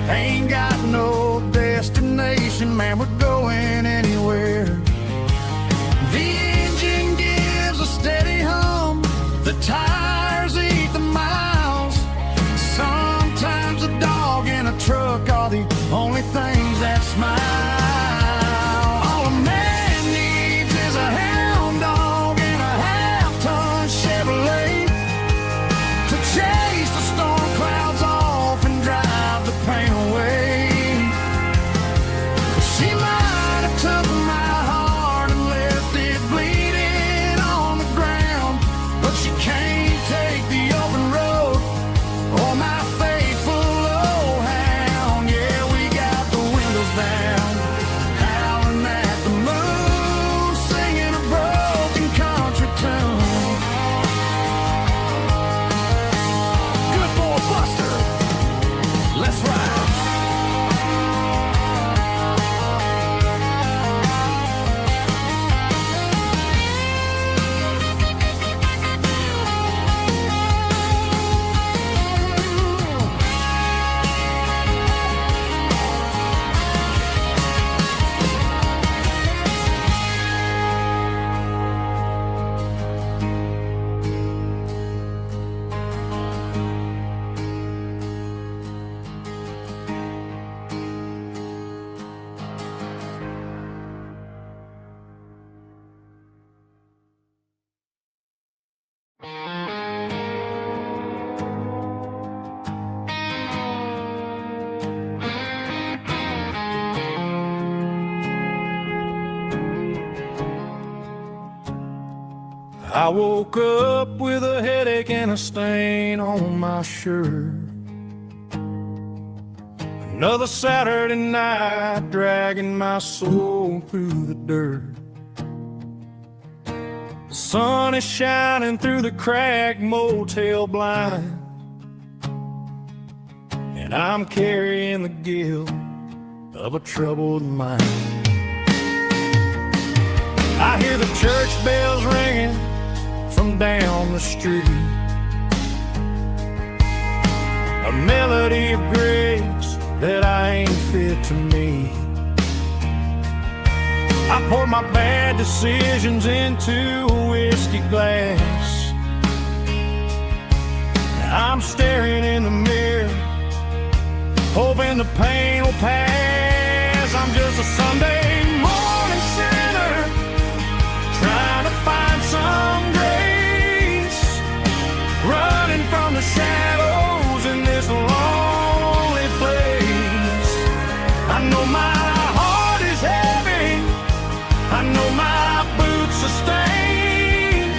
Ain't got no destination, man, we're going anywhere. The engine gives a steady hum, the tires eat the miles. Sometimes a dog in a truck are the only things that smile. All a man needs is a hound dog and a half-ton Chevrolet to chase the storm clouds off and drive the pain away. She might have took my heart and left it bleeding on the ground, but she can't take the open road or my faithful old hound. Yeah, we got the windows down, howling at the moon, singing a broken country tune. Good boy Buster, let's ride. I woke up with a headache and a stain on my shirt. Another Saturday night dragging my soul through the dirt. The sun is shining through the cracked motel blind, and I'm carrying the guilt of a troubled mind. I hear the church bells ringing from down the street, a melody of grace that I ain't fit to meet. I pour my bad decisions into a whiskey glass. I'm staring in the mirror, hoping the pain will pass. I'm just a Sunday morning sinner, trying to find some grace, running from the shadows in this lonely place. I know my heart is heavy, I know my boots are stained,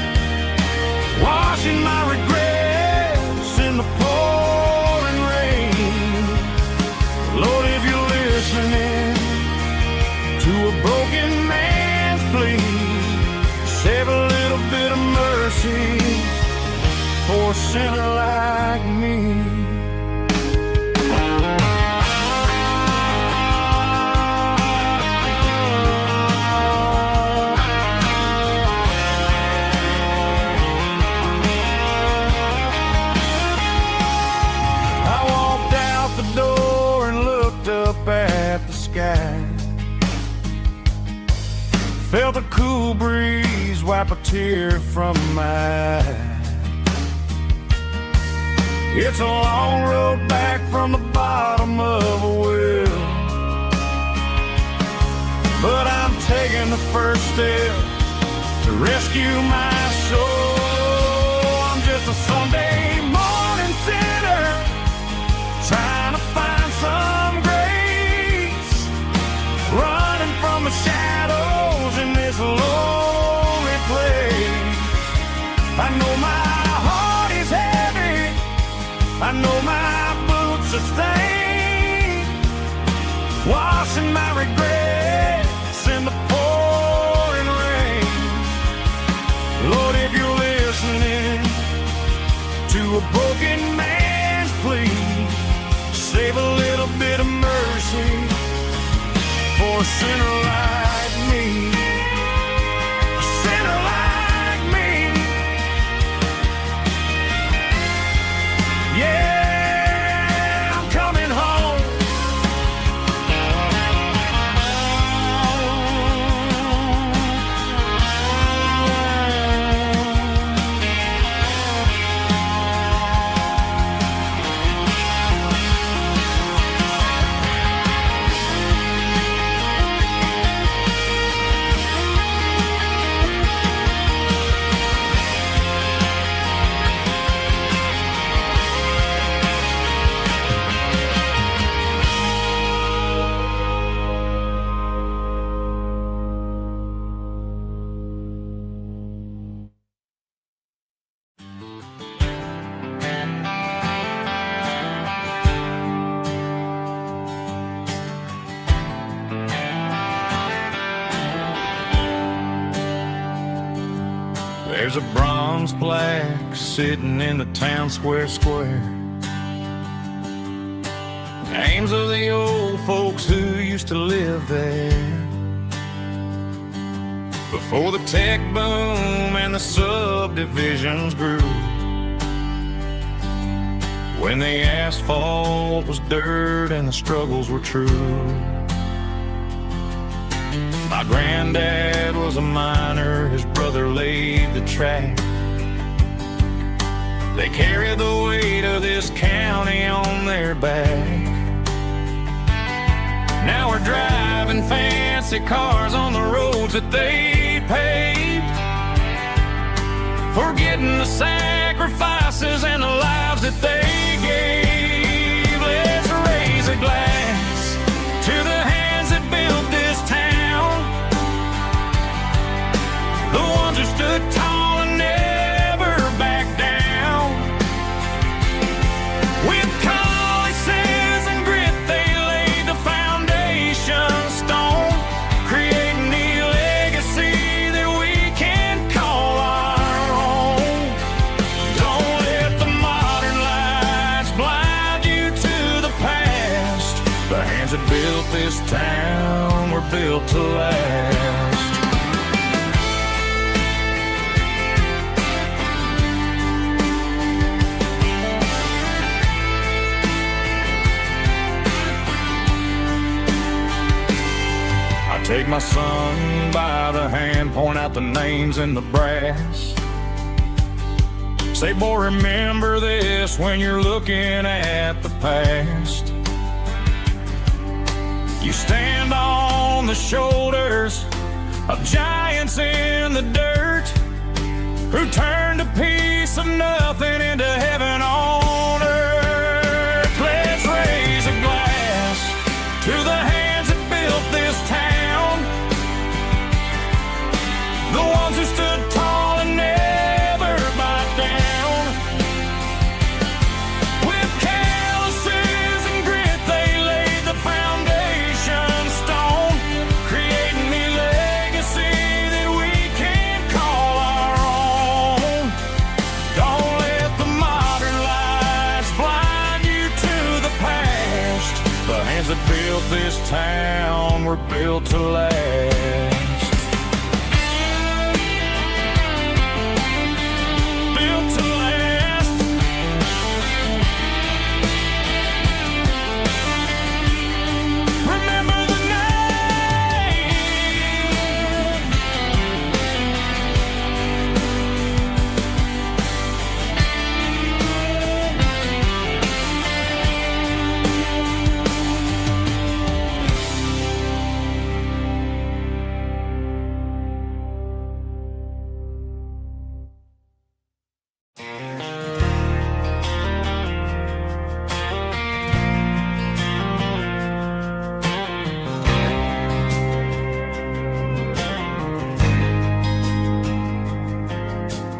washing my regrets in the pouring rain. Lord, if you're listening to a broken man's plea, save a little bit of mercy for a sinner like me. I walked out the door and looked up at the sky, felt a cool breeze wipe a tear from my eye. It's a long road back from the bottom of a well, but I'm taking the first step to rescue my soul. I'm just a Sunday morning sinner, trying to find some grace, running from the shadows in this lonely place. I know my heart is heavy, I know my boots are stained, washing my regrets in the pouring rain. Lord, if you're listening to a broken man's plea, save a little bit of mercy for a sinner like me. A sinner like me. Yeah, I'm coming home. There's a bronze plaque sitting in the town square. Names of the old folks who used to live there before the tech boom and the subdivisions grew, when the asphalt was dirt and the struggles were true. My granddad was a miner, his brother laid the track. They carried the weight of this county on their back. Now we're driving fancy cars on the roads that they paved, forgetting the sacrifices and the lives that they gave. Let's raise a glass to the hands that built this town, the ones who stood tall and never backed down. With calluses and grit they laid the foundation stone, creating the legacy that we can call our own. Don't let the modern lights blind you to the past. The hands that built this town were built to last. Take my son by the hand, point out the names in the brass. Say, boy, remember this when you're looking at the past. You stand on the shoulders of giants in the dirt, who turned a piece of nothing into heaven on earth. Let's raise a glass to the hands that built this town, the ones who stood tall and never backed down. With calluses and grit they laid the foundation stone, creating the legacy that we can call our own. Don't let the modern lights blind you to the past. The hands that built this town were built to last.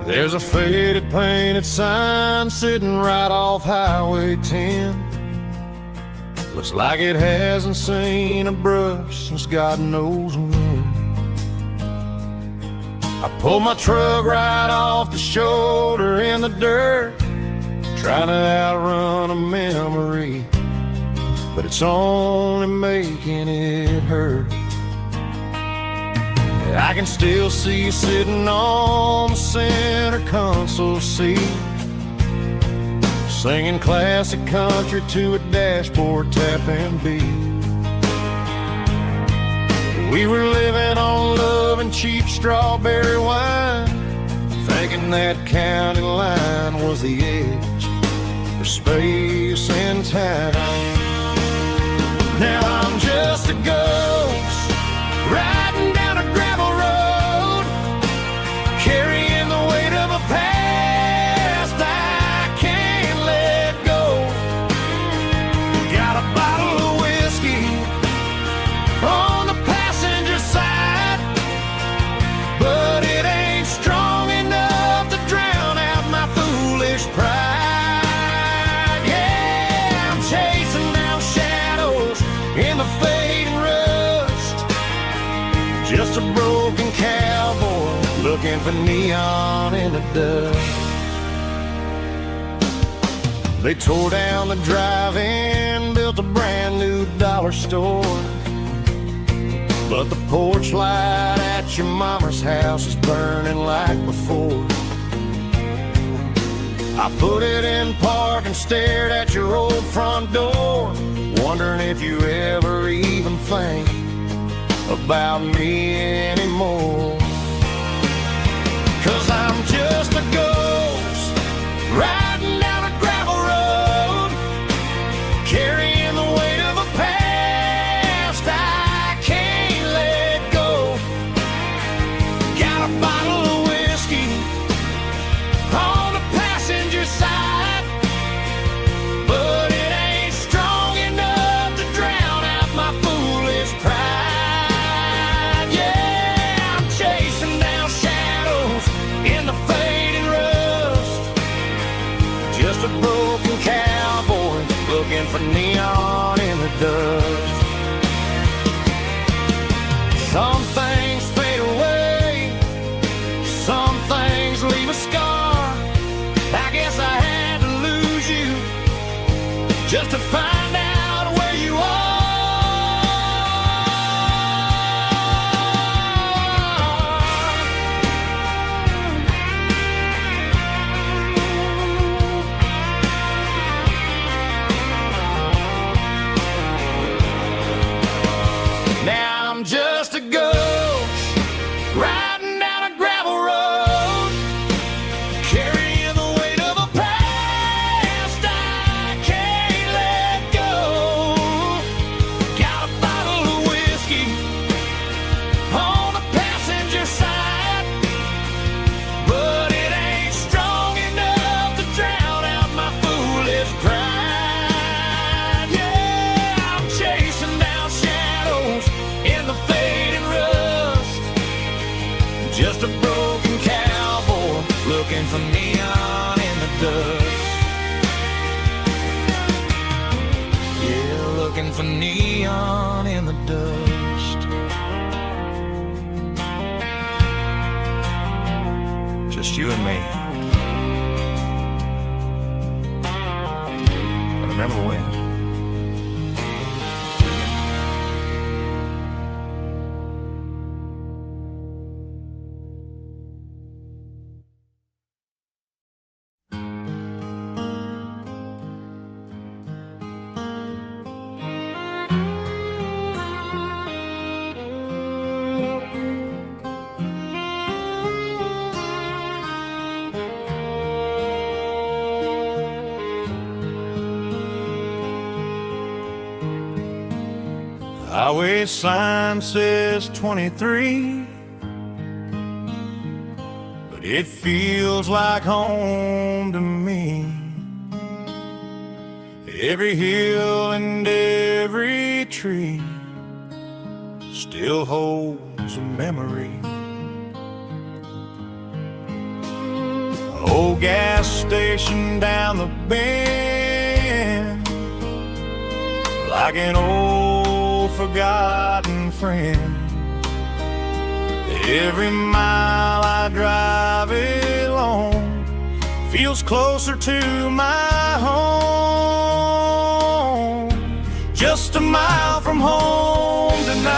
There's a faded painted sign sitting right off Highway 10. Looks like it hasn't seen a brush since God knows when. I pulled my truck right off the shoulder in the dirt, trying to outrun a memory, but it's only making it hurt. I can still see you sitting on the center console seat, singing classic country to a dashboard tapping beat. We were living on love and cheap strawberry wine, thinking that county line was the edge for space and time. Now I'm just a ghost riding down a gravel road, carrying the weight of a past I can't let go. Got a bottle of whiskey on the passenger side, but it ain't strong enough to drown out my foolish pride. Yeah, I'm chasing down shadows in the fading rust, just a broken cowboy looking for neon in the dust. They tore down the drive-in, built a brand new dollar store, but the porch light at your mama's house is burning like before. I put it in park and stared at your old front door, wondering if you ever even think about me anymore. 'Cause I'm just a ghost riding down a gravel road, carrying the weight of a past I can't let go. Got a bottle of whiskey on the passenger side, but it ain't strong enough to drown out my foolish pride. Yeah, I'm chasing down shadows in the fading rust, just a broken cowboy looking for neon in the dust. Some things fade away, some things leave a scar. I guess I had to lose you just to find out where you are. Now I'm just a ghost riding down a gravel road, carrying the weight of a past I can't let go. Got a bottle of whiskey on the passenger side, but it ain't strong enough to drown out my foolish pride. Yeah, I'm chasing down shadows in the fading rust, just a broken cowboy looking for neon in the dust. Yeah, looking for neon in the dust. Just you and me. I remember when. Highway sign says 23, but it feels like home to me. Every hill and every tree still holds a memory. Old gas station down the bend, like an old forgotten friend. Every mile I drive it along feels closer to my home. Just a mile from home tonight,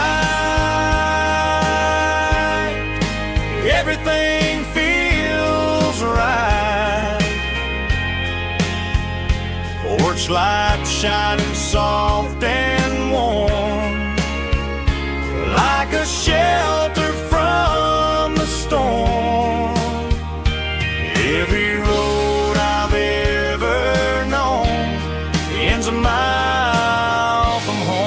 everything feels right. Porch light shining soft and warm, like a shelter from the storm. Every road I've ever known ends a mile from home.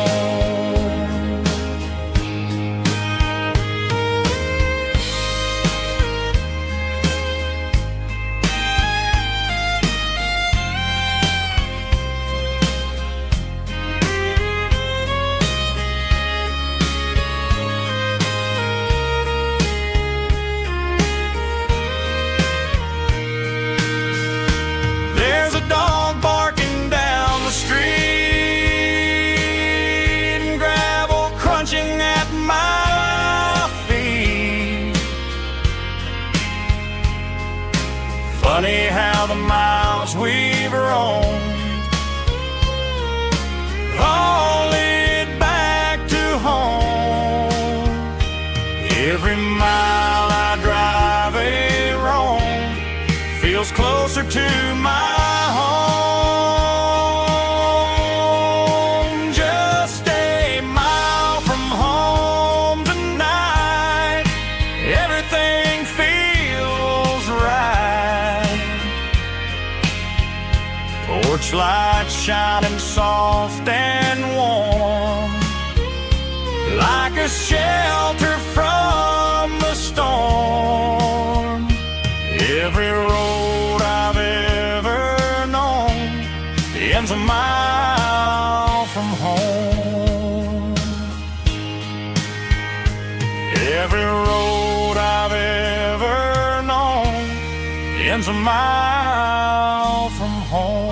a shelter from the storm. Every road I've ever known ends a mile from home. Every road I've ever known ends a mile from home.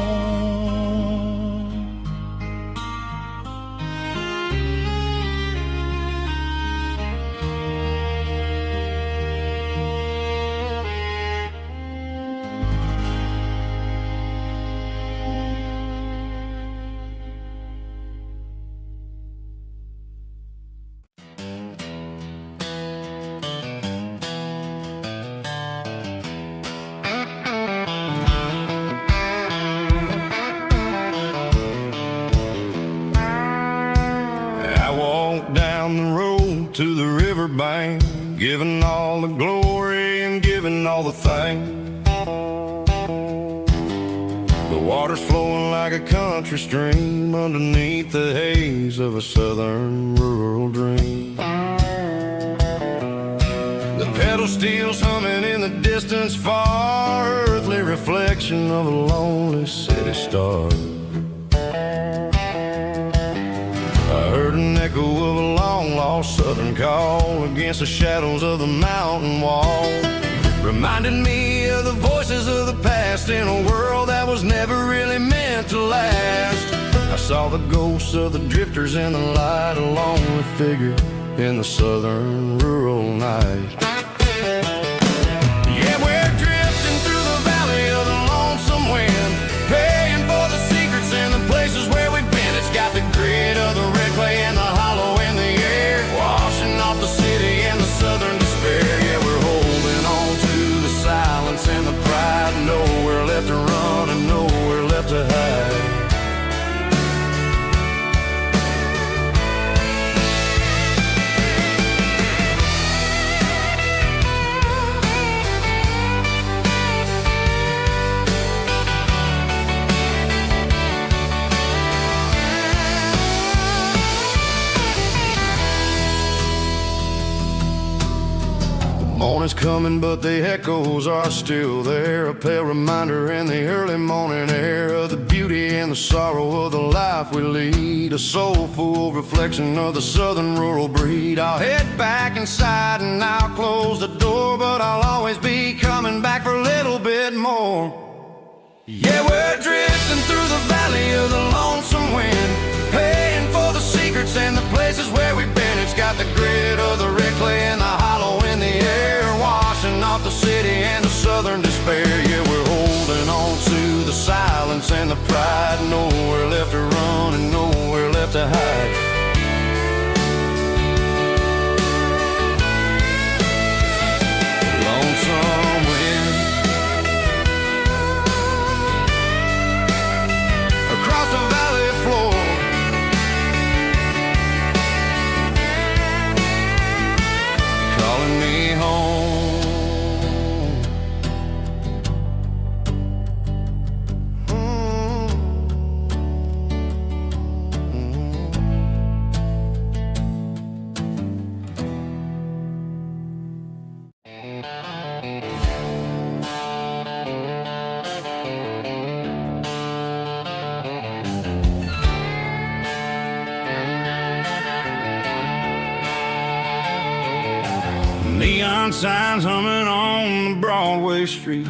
Down the road to the riverbank, giving all the glory and giving all the thanks. The water's flowing like a country stream underneath the haze of a southern rural dream. The pedal steel's humming in the distance far, earthly reflection of a lonely city star. I heard an echo of a long-lost southern call against the shadows of the mountain wall, reminded me of the voices of the past in a world that was never really meant to last. I saw the ghosts of the drifters in the light, a lonely figure in the southern rural night. Yeah, we're drifting through the valley of the lonesome wind, paying for the secrets and the places where we've been. It's got the grit of the red clay and the hollow in the air, washing off the city and the southern despair. Yeah, we're holding on to the silence and the pride, nowhere left to run and nowhere left to hide. Morning's coming, but the echoes are still there, a pale reminder in the early morning air of the beauty and the sorrow of the life we lead, a soulful reflection of the southern rural breed. I'll head back inside and I'll close the door, but I'll always be coming back for a little bit more. Yeah, we're drifting through the valley of the lonesome wind, paying for the secrets and the places where we've been. It's got the grit of the red clay and the hollow in the air, washing off the city and the southern despair. Yeah, we're holding on to the silence and the pride, nowhere left to run and nowhere left to hide. Lonesome wind across the valley floor, calling me home. Neon signs humming on the Broadway street,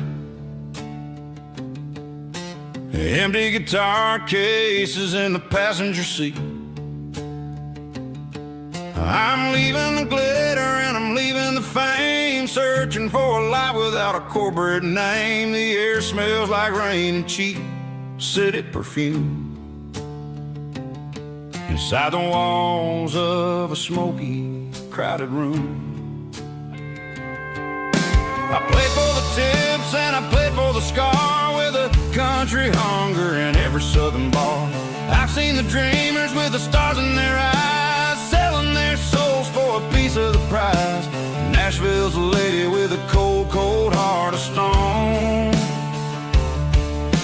empty guitar cases in the passenger seat. I'm leaving the glitter and I'm leaving the fame, searching for a life without a corporate name. The air smells like rain and cheap city perfume inside the walls of a smoky, crowded room. I played for the tips and I played for the scar, with a country hunger in every southern bar. I've seen the dreamers with the stars in their eyes, selling their souls for a piece of the prize. Nashville's a lady with a cold, cold heart of stone.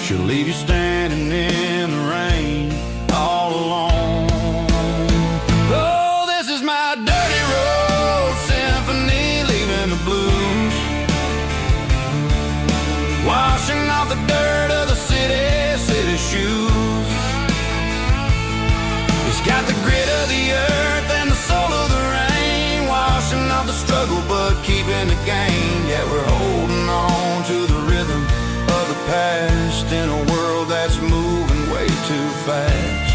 She'll leave you standing in the rain all alone. Oh, this is my dirty keeping the game. Yeah, we're holding on to the rhythm of the past in a world that's moving way too fast.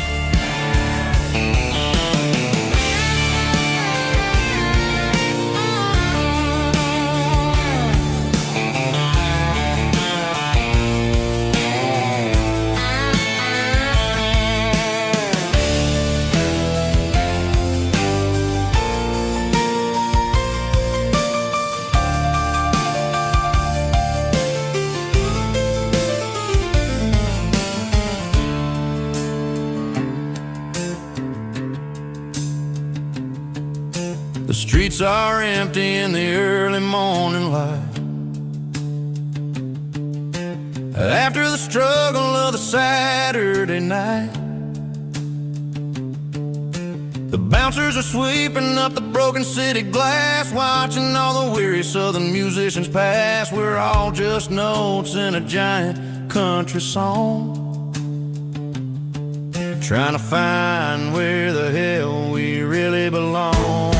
The streets are empty in the early morning light. After the struggle of the Saturday night, the bouncers are sweeping up the broken city glass, watching all the weary southern musicians pass. We're all just notes in a giant country song, trying to find where the hell we really belong.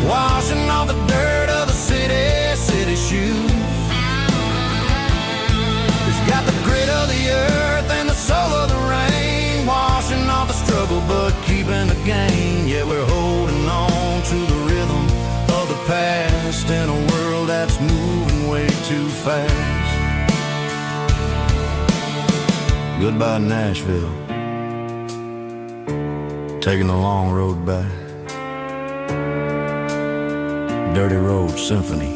Washing off the dirt of the city shoes. It's got the grit of the earth and the soul of the rain, washing off the struggle but keeping the gain. Yeah, we're holding on to the rhythm of the past in a world that's moving way too fast. Goodbye Nashville, taking the long road back. Dirty Road Symphony.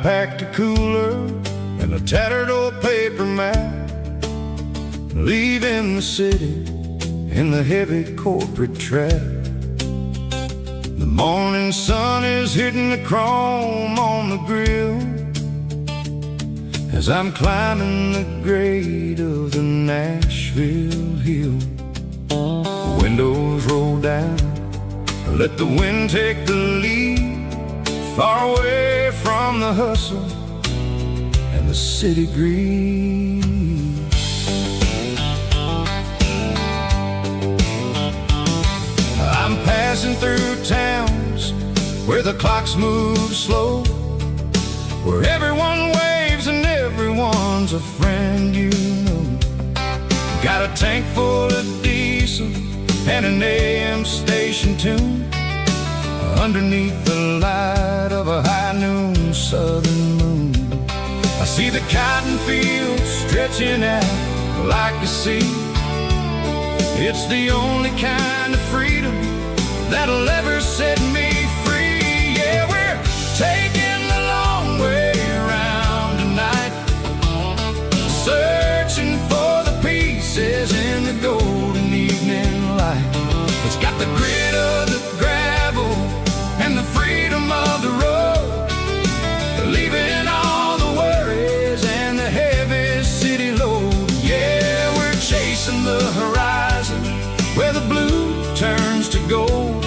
Packed a cooler and a tattered old paper map, leaving the city in the heavy corporate trap. The morning sun is hitting the chrome on the grill as I'm climbing the grade of the Nashville hill. Windows roll down, let the wind take the lead, far away from the hustle and the city greed. I'm passing through towns where the clocks move slow, where everyone waves and everyone's a friend you know. Got a tank full of diesel and an AM station tune underneath the light of a high noon southern moon. I see the cotton fields stretching out like a sea. It's the only kind of freedom that'll ever set me free. Yeah, we're taking the long way around tonight, searching for the pieces in the golden evening light. It's got the grit of the gravel and the freedom of the road, leaving all the worries and the heavy city load. Yeah, we're chasing the horizon where the blue turns to gold,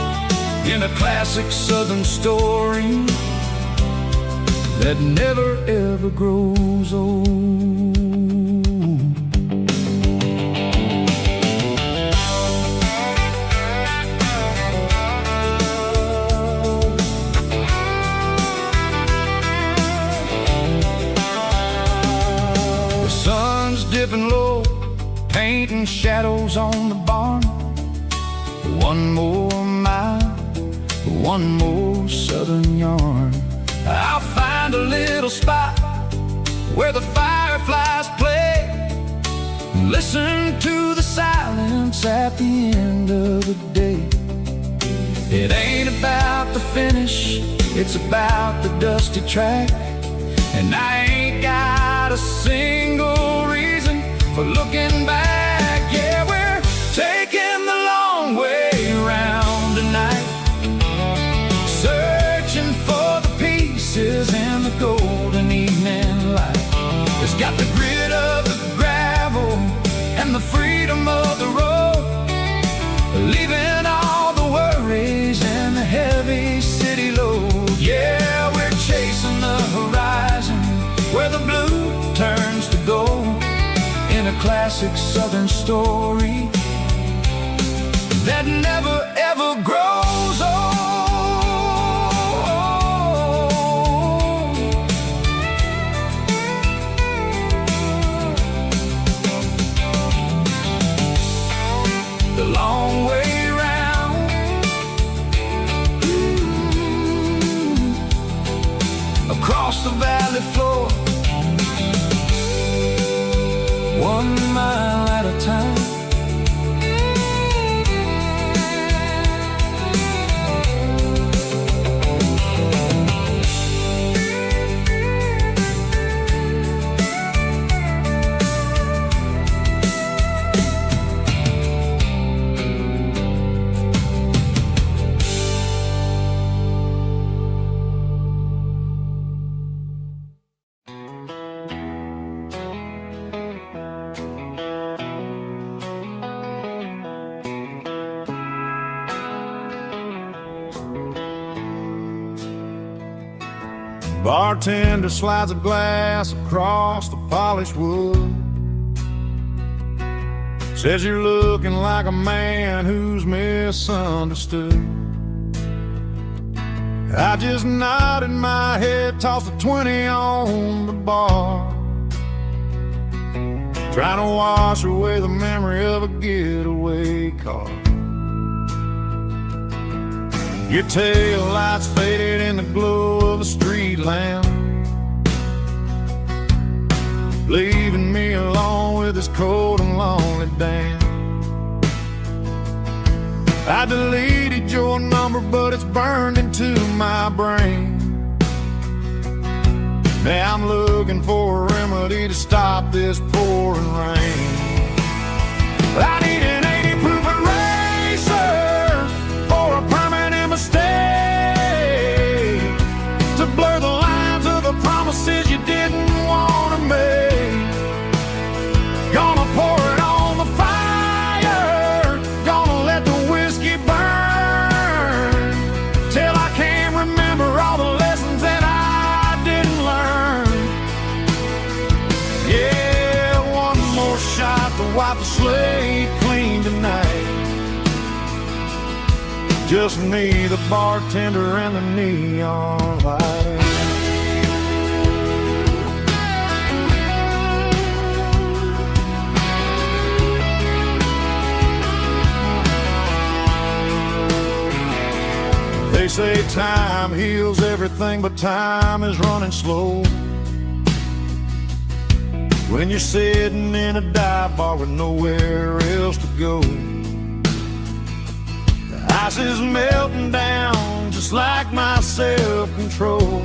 in a classic southern story that never ever grows old. The sun's dipping low, painting shadows on the barn. One more mile, one more southern yarn. I'll find a little spot where the fireflies play, listen to the silence at the end of the day. It ain't about the finish, it's about the dusty track. And I ain't got a single reason for looking back. Yeah, we're taking the long way around tonight, searching for the pieces in the golden evening light. It's got the grit of the gravel and the freedom of the road, leaving all the worries and the heavy city load. Yeah, we're chasing the horizon where the blue turns to gold, in a classic southern story that never ever grows old. The long way round, across the valley floor, 1 mile at a time. Bartender slides a glass across the polished wood, says you're looking like a man who's misunderstood. I just nodded my head, tossed a 20 on the bar, trying to wash away the memory of a getaway car. Your tail lights faded in the glow of a street lamp, leaving me alone with this cold and lonely damn. I deleted your number, but it's burned into my brain. Now I'm looking for a remedy to stop this pouring rain. I need an 80 proof eraser for a permanent mistake, to blur the lines of the promises you didn't want to make. Gonna pour it on the fire, gonna let the whiskey burn, till I can't remember all the lessons that I didn't learn. Yeah, one more shot to wipe the slate clean tonight. Just me, the bartender, and the neon light. They say time heals everything, but time is running slow when you're sitting in a dive bar with nowhere else to go. The ice is melting down just like my self-control.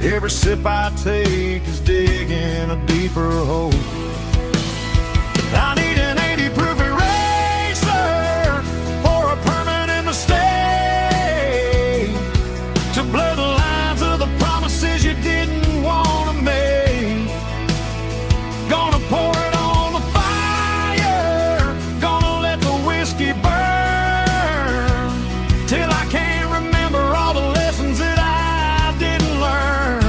Every sip I take is digging a deeper hole. I need an 80 proof eraser for a permanent mistake, to blur the lines of the promises you didn't want to make. Gonna pour it on the fire, gonna let the whiskey burn, till I can't remember all the lessons that I didn't learn.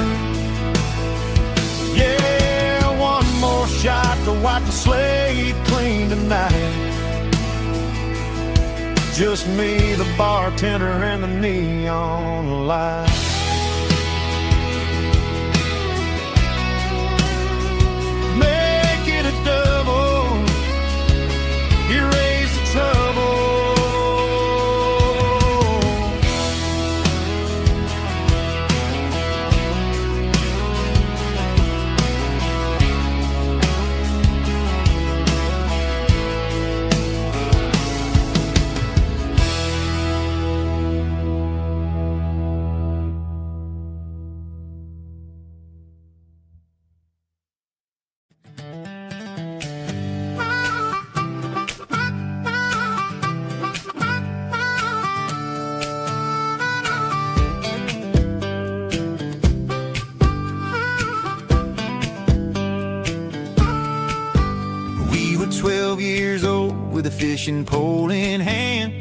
Yeah, one more shot to wipe the slate clean tonight. Just me, the bartender, and the neon light. Make it a double, erase the trouble. with a fishing pole in hand.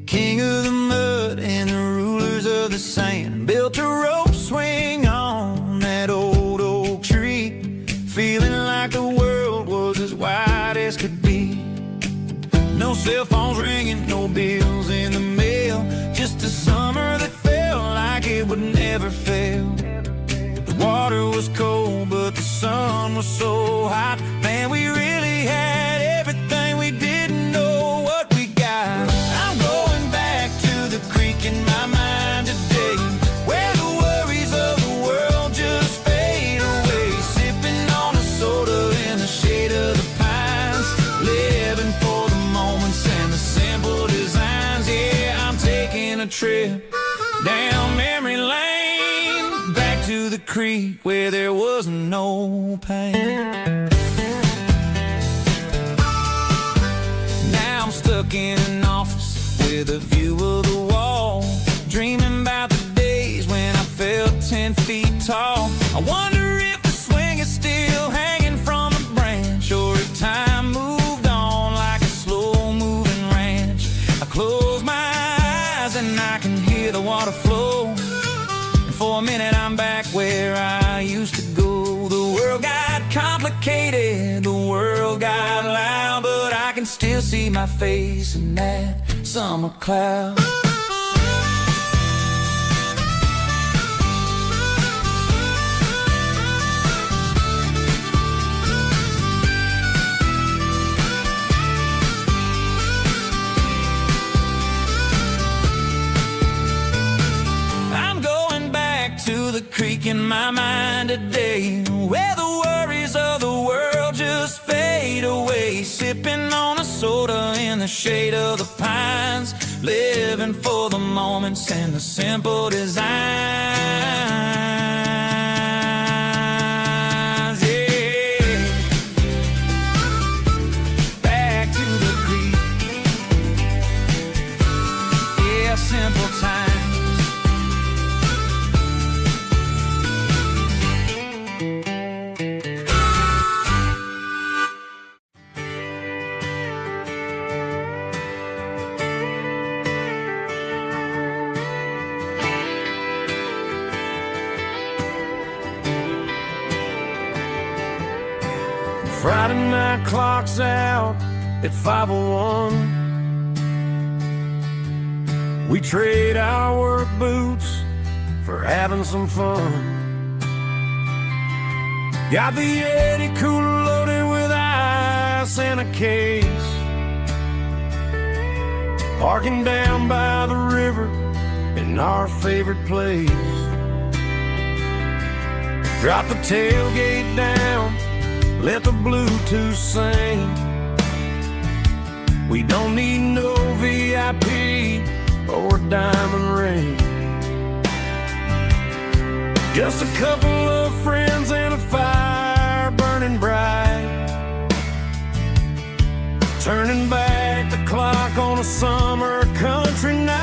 King of the mud and the rulers of the sand. Built a rope swing on that old oak tree, feeling like the world was as wide as could be. No cell phones ringing, no bills in the mail, just a summer that felt like it would never fail. The water was cold, but the sun was so hot. Man, we really had everything, we didn't know what we got. I'm going back to the creek in my mind today, where the worries of the world just fade away. Sipping on a soda in the shade of the pines, living for the moments and the simple designs. Yeah, I'm taking a trip down memory lane, back to the creek where there was no pain. Now I'm stuck in an office with a view of the wall, dreaming about the days when I felt 10 feet tall. I wonder if the swing is still hanging from a branch, or if time moved on like a slow-moving ranch. I close my eyes and I can hear the water flow, and for a minute I'm back where I used to go. The world got complicated, the world got loud, but I can still see my face in that summer cloud. To the creek in my mind today, where the worries of the world just fade away. Sipping on a soda in the shade of the pines, living for the moments and the simple designs. Yeah, back to the creek. Yeah, simple times. Friday night clock's out at 5:01. We trade our work boots for having some fun. Got the Yeti cooler loaded with ice and a case, parking down by the river in our favorite place. Drop the tailgate down, let the Bluetooth sing. We don't need no VIP or a diamond ring. Just a couple of friends and a fire burning bright, turning back the clock on a summer country night.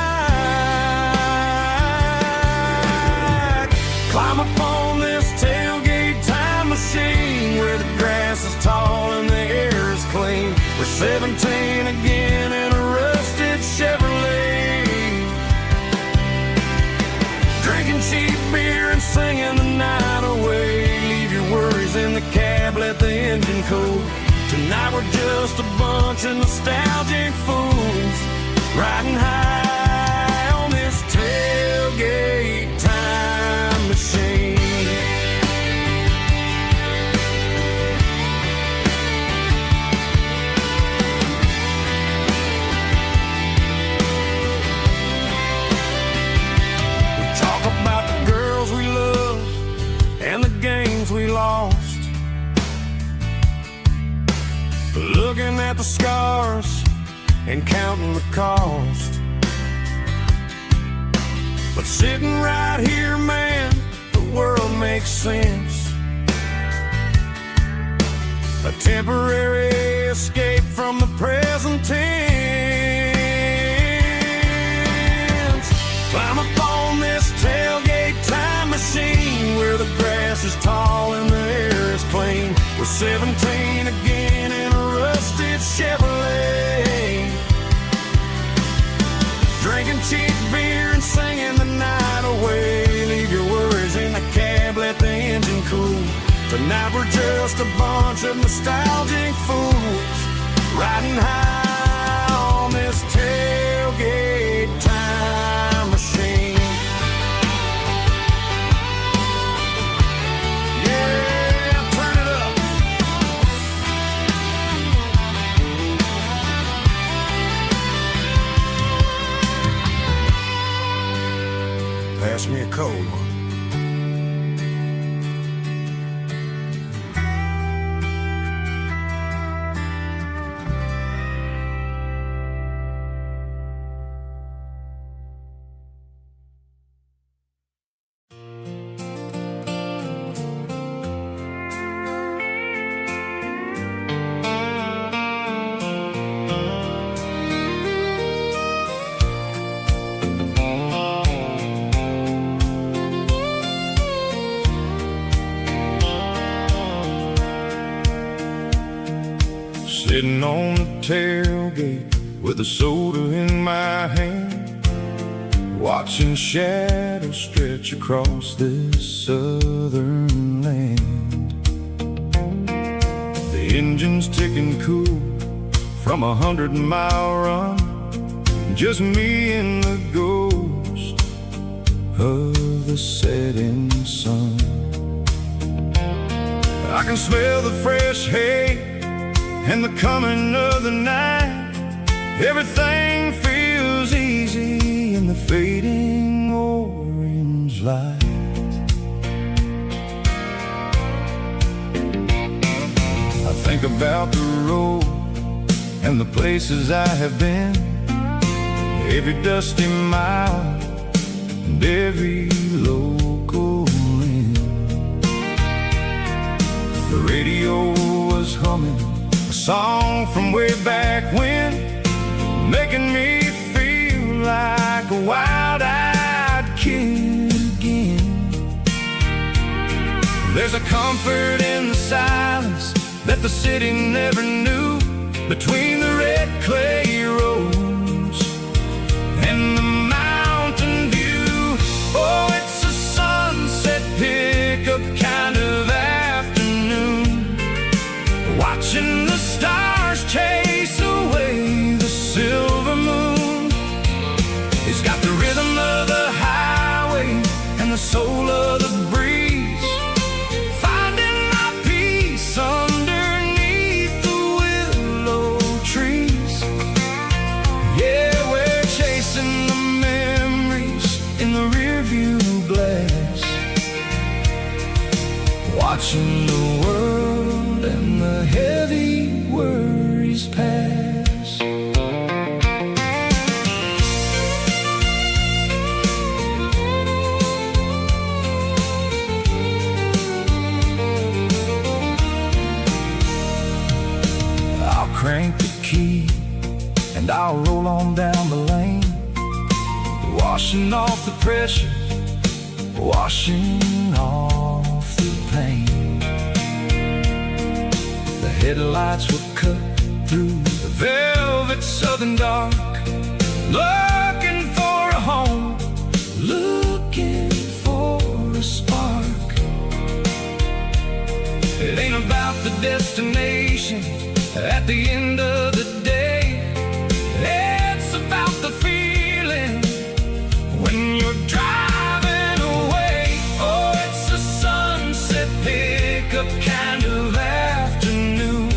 Climb up on this tailgate time machine, where the grass is tall and the air is clean. We're 17 again in a rusted Chevrolet, drinking cheap beer and singing the night away. Leave your worries in the cab, let the engine cool. Tonight we're just a bunch of nostalgic fools, riding high on this tailgate time machine. We lost, looking at the scars and counting the cost. But sitting right here, man, the world makes sense. A temporary escape from the present tense. Climb up on this tailgate time machine, where the grass is tall and the air is clean. We're 17 again in a rusted Chevrolet, cheap beer and singing the night away. Leave your worries in the cab, let the engine cool. Tonight we're just a bunch of nostalgic fools riding high on this tailgate time machine. Yeah, turn it up. Pass me a cold one. Sitting on the tailgate with a soda in my hand, watching shadows stretch across this southern land. The engine's ticking cool from 100-mile run, just me and the ghost of the setting sun. I can smell the fresh hay and the coming of the night. Everything feels easy in the fading orange light. I think about the road and the places I have been, every dusty mile and every local inn. The radio was humming a song from way back when, making me feel like a wild-eyed kid again. There's a comfort in the silence that the city never knew, between the red clay roads and the mountain view. Oh, it's a sunset pickup kind of afternoon, watching the stars chase away the silver moon. It's got the rhythm of the highway and the soul of the breeze, finding my peace underneath the willow trees. Yeah, we're chasing the memories in the rearview glass, watching the world and the heavy worries pass. I'll crank the key and I'll roll on down the lane, washing off the pressure, washing off the pain. The headlights will cut through the velvet southern dark, looking for a home, looking for a spark. It ain't about the destination at the end of the day, it's about the feeling when you're driving away. Oh, it's a sunset pickup kind of afternoon,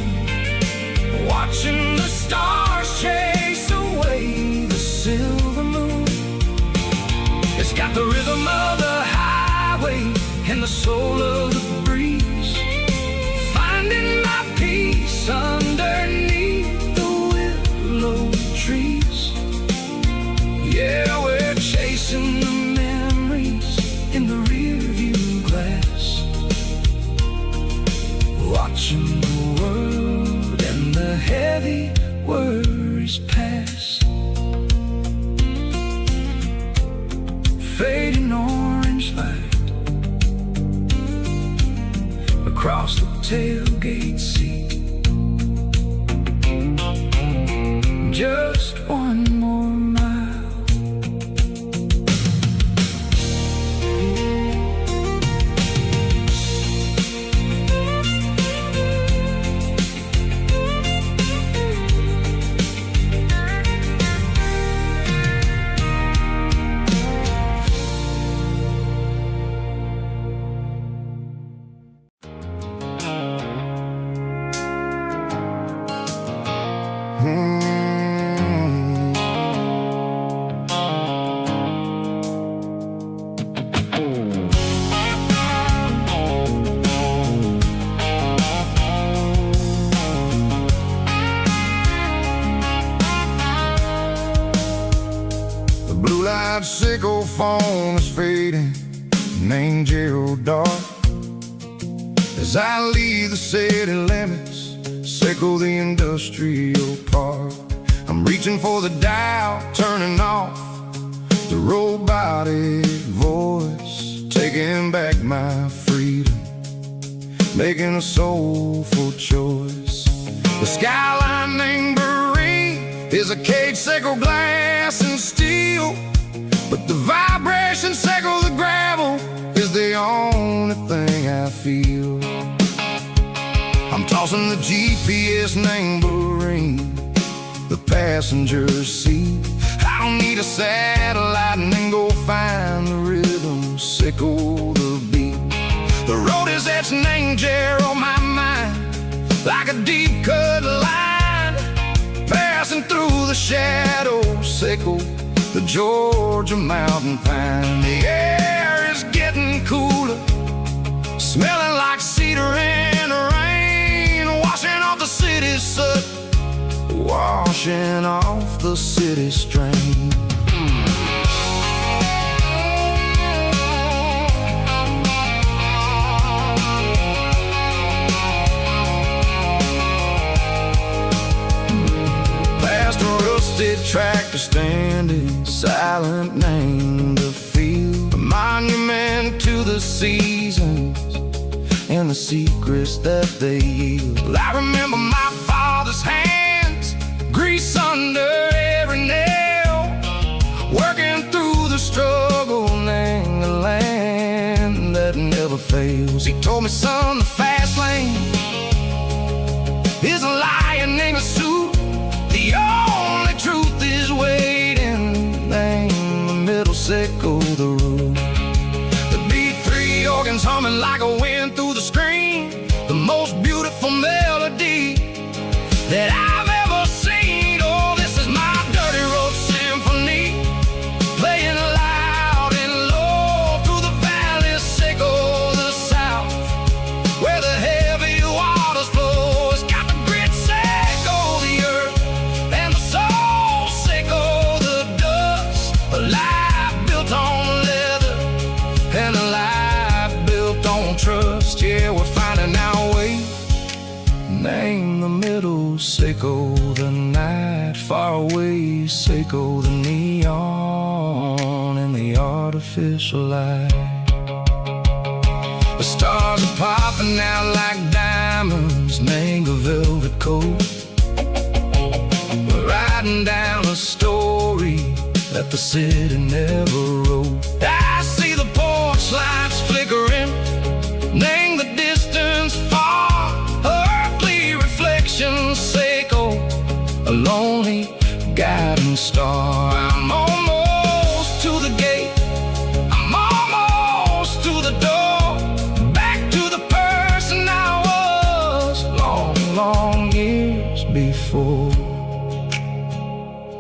watching the stars chase away the silver moon. It's got the rhythm of the highway and the soul of the breeze, finding my peace underneath the willow trees. Yeah, we're chasing the memories in the rearview glass, watching the world and the heavy worries pass. Fading orange light across the tailgate seat. Just one more mile The blue-light sickle foam is fading, named Gerald Dark. As I leave the city limits, sickle the industrial park. I'm reaching for the dial, turning off the robotic voice, taking back my freedom, making a soulful choice. The skyline named Marine is a cage sickle, glass and steel, but the vibration sickle, the gravel, is the only thing I feel. I'm tossing the GPS named Marine, the passenger seat. I don't need a satellite and then go find the rhythm, sickle the beat. The road is etched named Gerald, my mind, like a deep cut line, passing through the shadows, sickle the Georgia mountain pine. The air is getting cooler, smelling like cedar in the rain, washing off the city's soot, washing off the city strain. Past a rusted tractor standing silent, named the field, a monument to the seasons and the secrets that they yield. I remember my father's hands, grease under every nail, working through the struggle, named the land that never fails. He told me, son, the fast lane is a lion in a suit, the only truth is waiting, name the middle, sickle the root. The B3 organs humming like a wind through the screen, the most beautiful melody that I've ever seen. Oh, this is my dirty road symphony, playing loud and low through the valleys, sickle the south, where the heavy waters flow. It's got the grit, sickle the earth, and the soul, sickle the dust. A life built on leather and a life built on trust. Yeah, we're finding our way, name the middle, sickle the night, far away, sickle the neon and the artificial light. The stars are popping out like diamonds, name the velvet coat. We're riding down a story that the city never wrote. I see the porch lights flickering, name the distance far, earthly reflections, sickle a lonely guiding star. I'm almost to the gate, I'm almost to the door, back to the person I was long, long years before.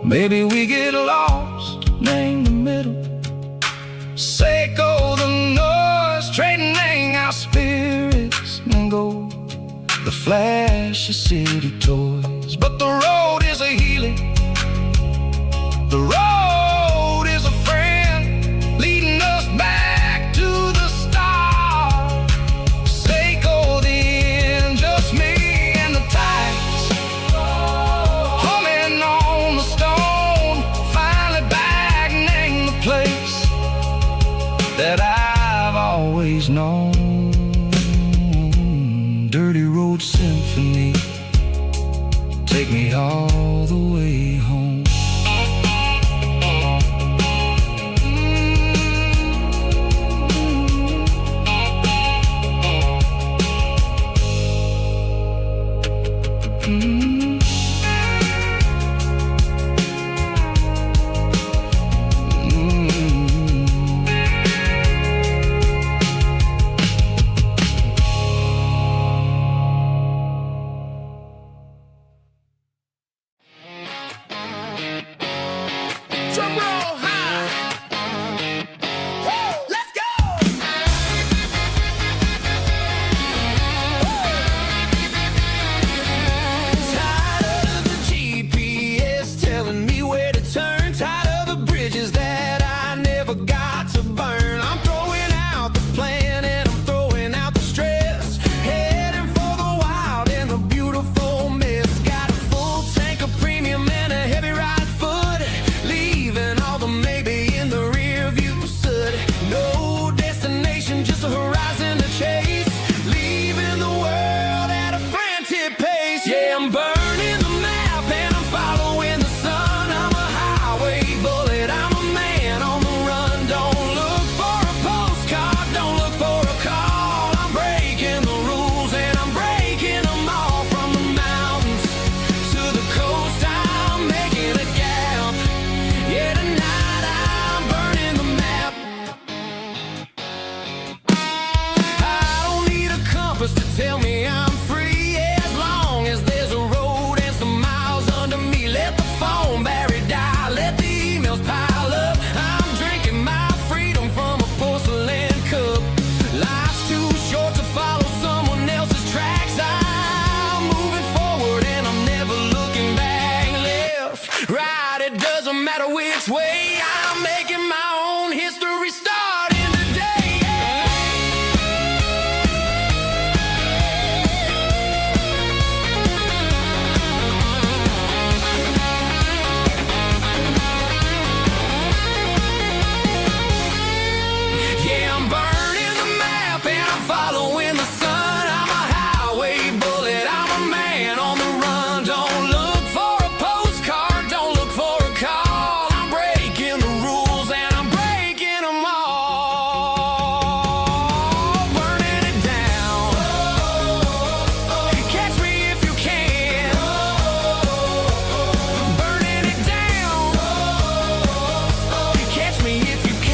Maybe we get lost, name the middle, sickle the noise, trading our spirits and go the flash of city toys. But the road is a healing, the road is a friend, leading us back to the start. Sickle the end, just me and the tides, humming on the stone, finally back, name the place that I've always known. Dirty road symphony, take me all the way home. right, it doesn't matter which way. I'm making my own history starting today. Yeah, I'm burning the map and I'm following the sun. I'm a highway bullet, I'm a man on the run. Don't look for a postcard, don't look for a call. I'm breaking the rules and I'm breaking them all. Burning it down. Catch me if you can. Burning it down. Catch me if you can.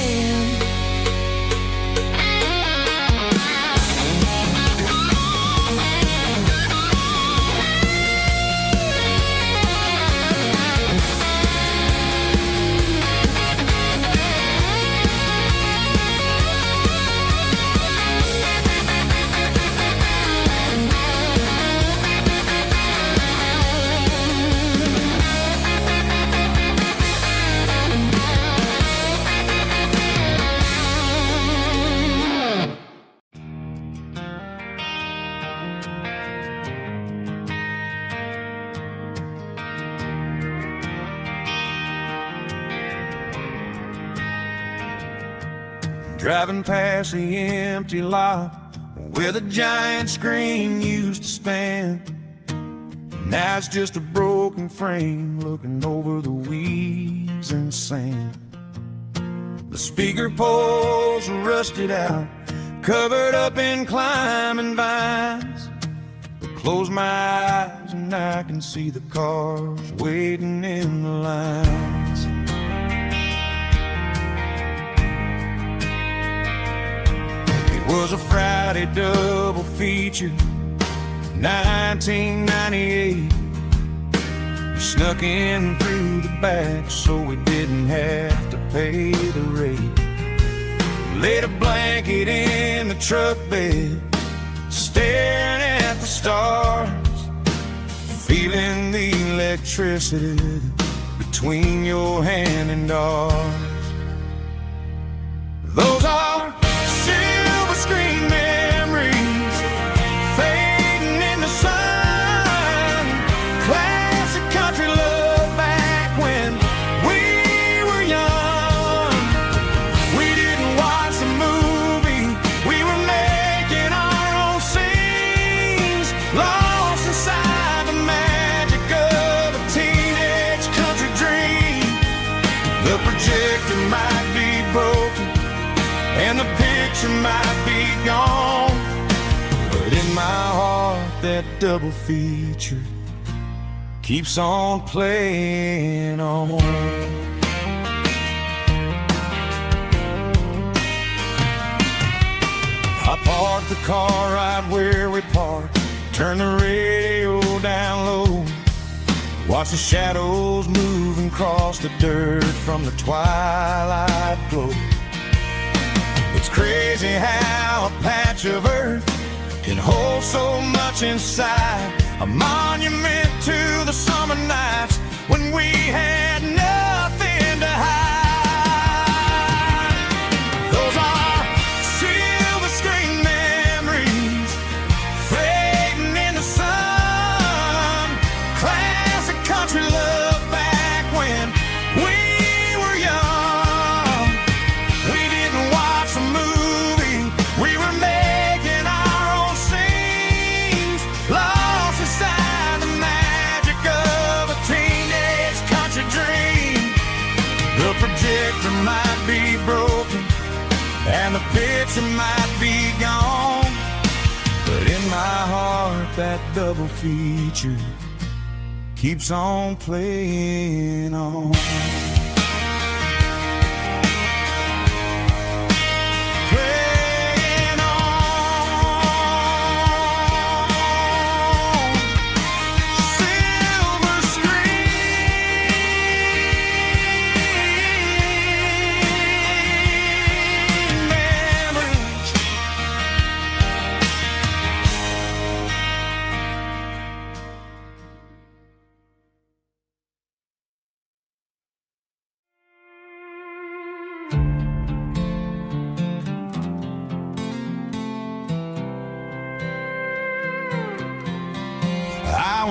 Driving past the empty lot where the giant screen used to stand. Now it's just a broken frame looking over the weeds and sand. The speaker poles are rusted out, covered up in climbing vines. But close my eyes and I can see the cars waiting in the lines. It was a Friday double feature, 1998. We snuck in through the back so we didn't have to pay the rate. Laid a blanket in the truck bed, staring at the stars, feeling the electricity between your hand and ours. Those are silver screen memories fading in the sun. Classic country love back when we were young. We didn't watch the movie, we were making our own scenes, lost inside the magic of a teenage country dream. The projector might be broken and the picture might be gone, but in my heart that double feature keeps on playing on. I parked the car right where we parked, turned the radio down low, watch the shadows moving across the dirt from the twilight glow. It's crazy how a patch of earth can hold so much inside, a monument to the summer nights when we had nothing to hide. Those are silver screen memories fading in the sun. Classic country love back when we were young. We didn't watch the movie, we were making our own scenes, lost inside the magic of a teenage country dream. The projector might be broken and the picture might be gone, but in my heart that double feature keeps on playing on.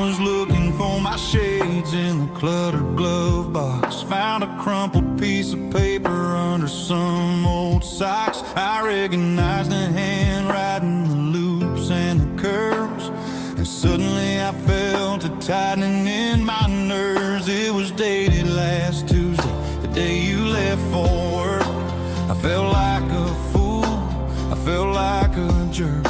was looking for my shades in the cluttered glove box. Found a crumpled piece of paper under some old socks. I recognized the handwriting, the loops and the curves, and suddenly I felt a tightening in my nerves. It was dated last Tuesday, the day you left for work. I felt like a fool, I felt like a jerk.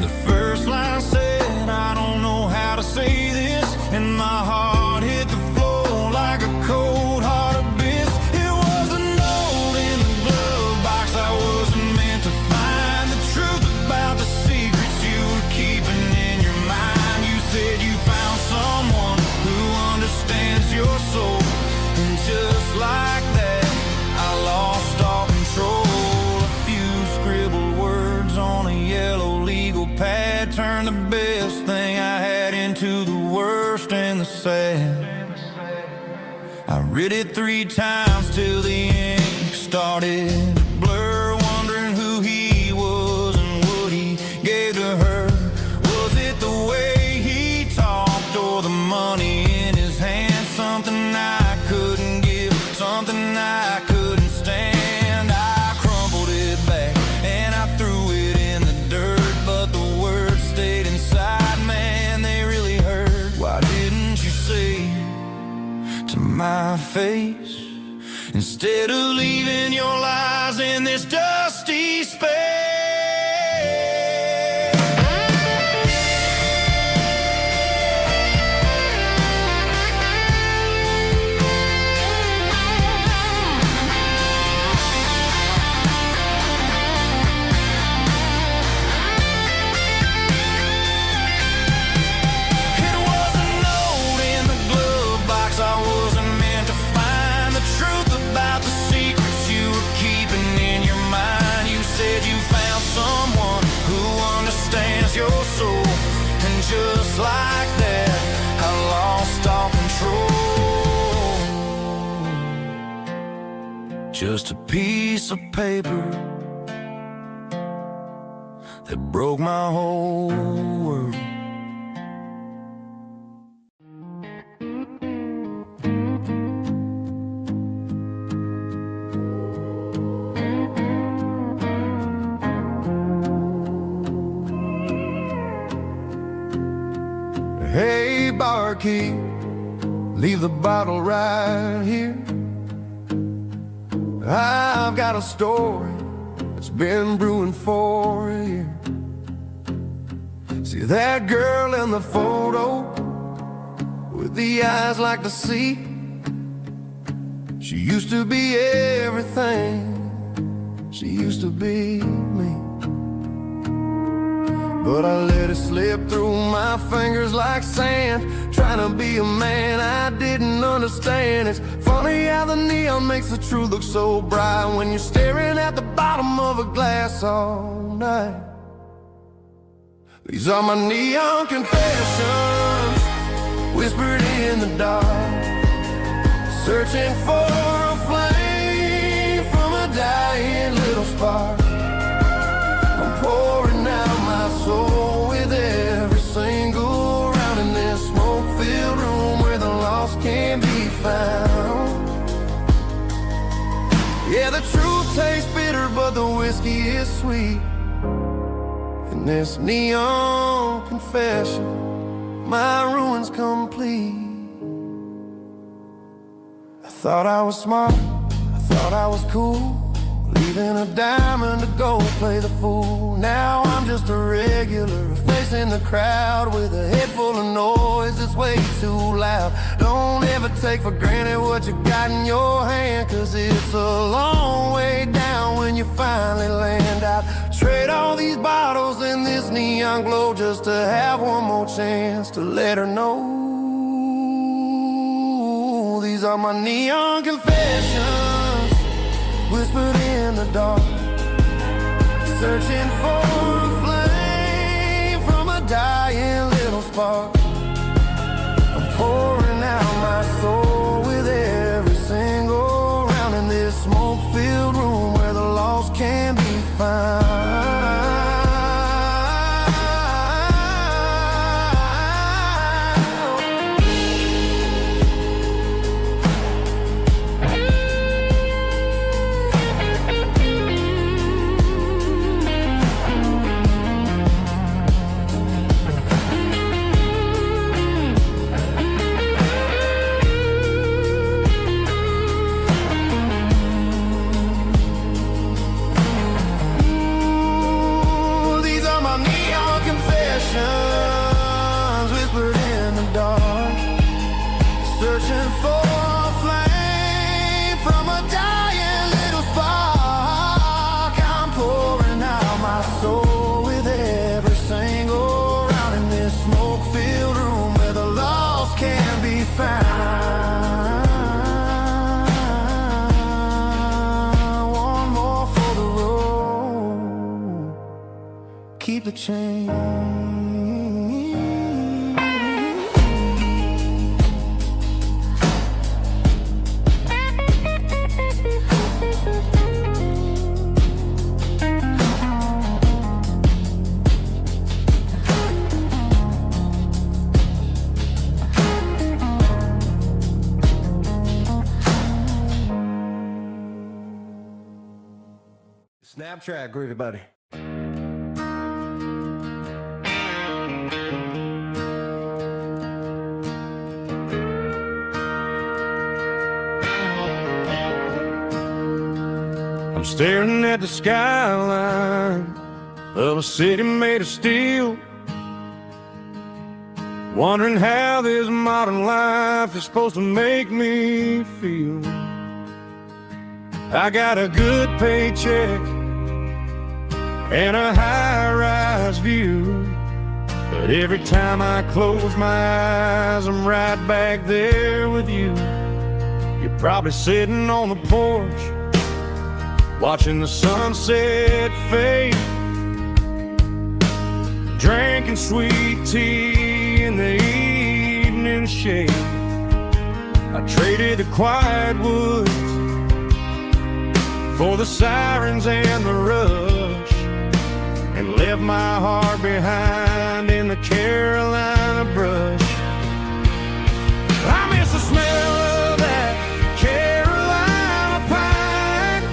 The first line said, I don't know how to say this, and my heart hit the floor like a cold hard abyss. It was a note in the glove box I wasn't meant to find. The truth about the secrets you were keeping in your mind. You said you found someone who understands your soul, and just like that I lost all control. A few scribbled words on a yellow legal pad turned the best thing I had into the worst and the sad. I read it 3 times till the ink started to blur, wondering who he was and what he gave to her. Was it the way he talked or the money in his hand? Something I couldn't give, something I couldn't stand. I crumpled it back and I threw it in the dirt, but the words stayed inside, man, they really hurt. Why didn't you say to my face, instead of leaving your lies in this dusty space? Your soul, and just like that I lost all control. Just a piece of paper that broke my whole world. Hey, barkeep, leave the bottle right here. I've got a story that's been brewing for a year. See that girl in the photo with the eyes like the sea? She used to be everything, she used to be me. But I let it slip through my fingers like sand, trying to be a man I didn't understand. It's funny how the neon makes the truth look so bright when you're staring at the bottom of a glass all night. These are my neon confessions, whispered in the dark, searching for a flame from a dying little spark. I'm pouring out my soul with every single round in this smoke-filled room where the lost can be found. Yeah, the truth tastes bitter, but the whiskey is sweet. In this neon confession, my ruin's complete. I thought I was smart, I thought I was cool, leaving a diamond to go play the fool. Now I'm just a regular, facing the crowd with a head full of noise that's way too loud. Don't ever take for granted what you got in your hand, cause it's a long way down when you finally land out. Trade all these bottles in this neon glow just to have one more chance to let her know. These are my neon confessions, whispered in the dark, searching for a flame from a dying little spark. I'm pouring out my soul with every single round in this smoke-filled room where the lost can be found. keep the change. Snapchat, groovy buddy. I'm staring at the skyline of a city made of steel, wondering how this modern life is supposed to make me feel. I got a good paycheck and a high-rise view, but every time I close my eyes, I'm right back there with you. You're probably sitting on the porch, watching the sunset fade, drinking sweet tea in the evening shade. I traded the quiet woods for the sirens and the rush, and left my heart behind in the Carolina brush. I miss the smell of that Carolina pine.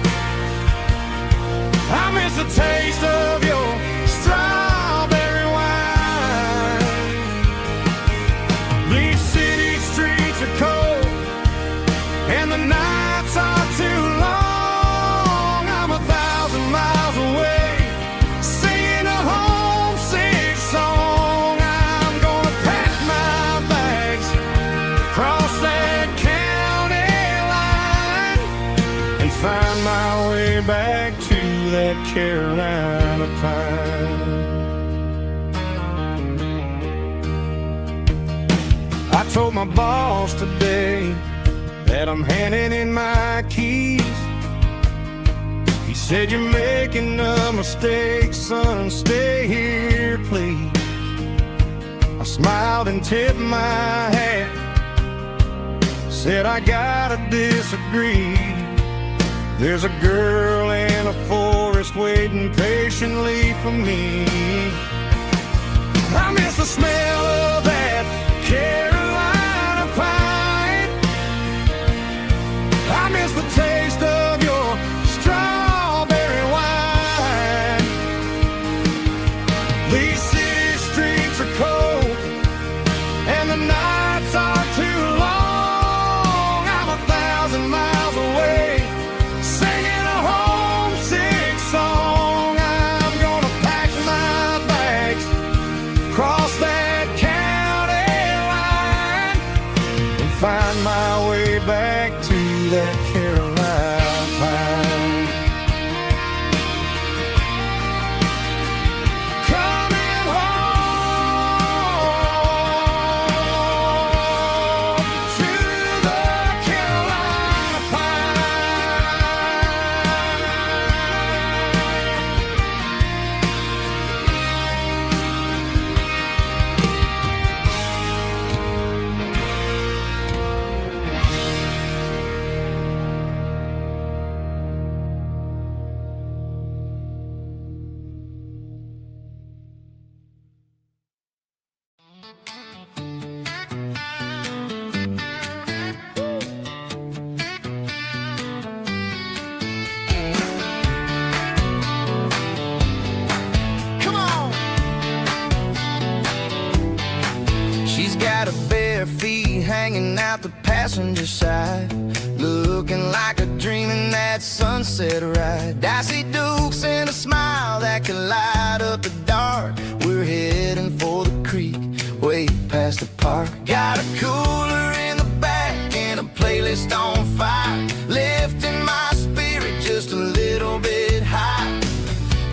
I miss the taste of your strawberry wine. These city streets are cold and the nights are too long. I'm 1,000 miles away, singing a homesick song. I'm gonna pack my bags, cross that county line, and find my way back to that Carolina pine. I told my boss today that I'm handing in my keys. He said, "You're making a mistake, son, stay here, please." I smiled and tipped my hat, said, "I gotta disagree. There's a girl in a forest waiting patiently for me." I miss the smell of that Carolina pine. I miss the taste of your strawberry wine. These city streets are cold and the nights are too long. I'm 1,000 miles away, singing a homesick song. I'm gonna pack my bags, cross that county line, and find my way back to that Carolina pine. Coming home to the Carolina Come on. She's got her bare feet hanging out the passenger side, looking like a dream in that sunset ride. Dicey dukes and a smile that can light up the dark. We're heading for the creek, way past the park. Got a cooler in the back and a playlist on fire, lifting my spirit just a little bit high.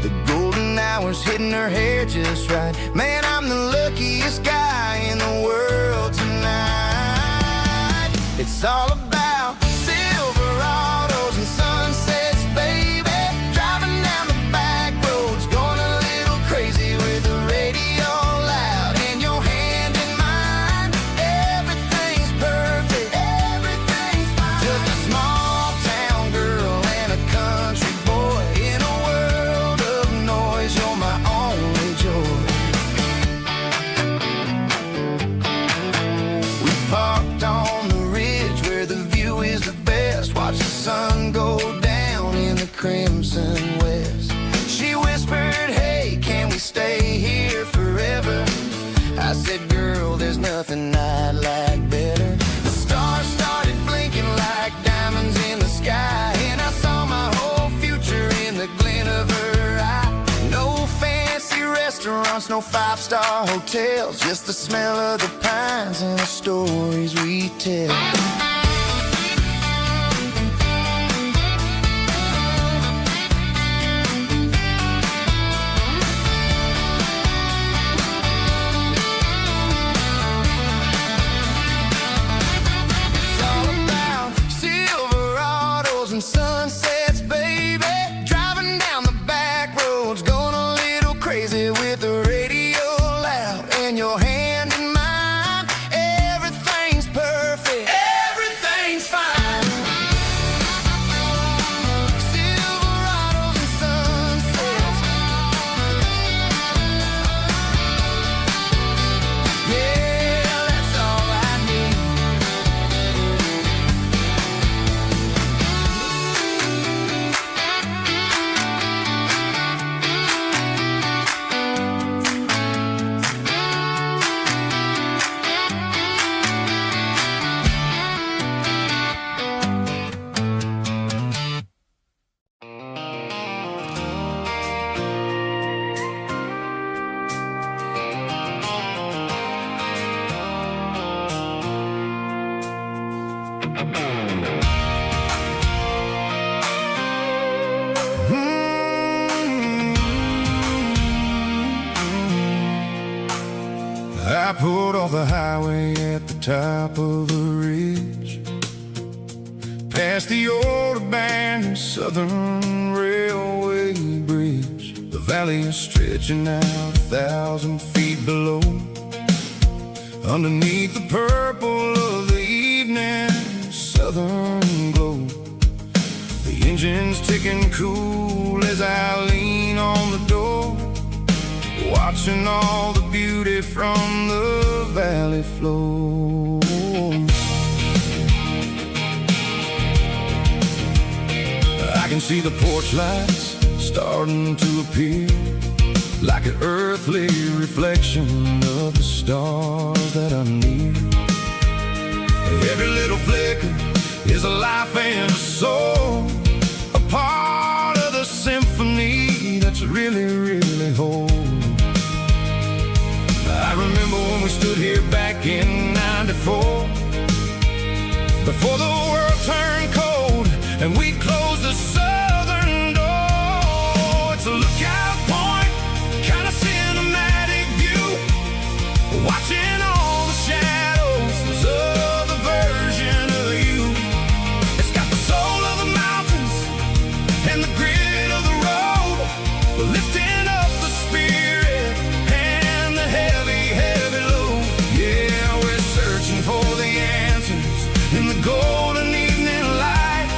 The golden hours hitting her hair just right. Man, I'm the luckiest guy in the world tonight. It's all about Silverados and sunsets, baby. Driving down the back roads, going a little crazy with restaurants, no five-star hotels, just the smell of the pines and the stories we tell. And sunsets, baby, driving down the back roads, going a little crazy with the radio loud and your hand in mine. Everything's perfect, everything's fine. Silverados and sunsets, yeah, that's all I need. I pulled off the highway at the top of a ridge, past the old abandoned Southern Railway bridge. The valley is stretching out 1,000 feet below, underneath the purple of the evening southern glow. The engine's ticking cool as I lean on the door, watching all the beauty from the valley flow. I can see the porch lights starting to appear, like an earthly reflection of the stars that are near. Every little flicker is a life and a soul, a part of the symphony that's really, really whole. I remember when we stood here back in '94, before the world turned cold and we closed the southern door. It's a lookout point, kind of cinematic view, watching all the shadows of the version of you. It's got the soul of the mountains and the grit of the road, lifting up the spirit and the heavy, heavy load. Yeah, we're searching for the answers in the golden evening light,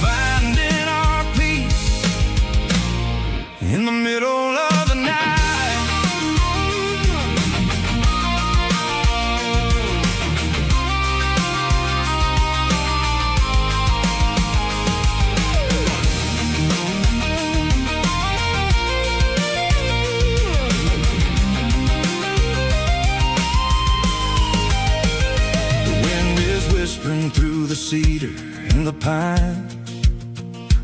finding our peace in the middle of the night. Whispering through the cedar and the pine,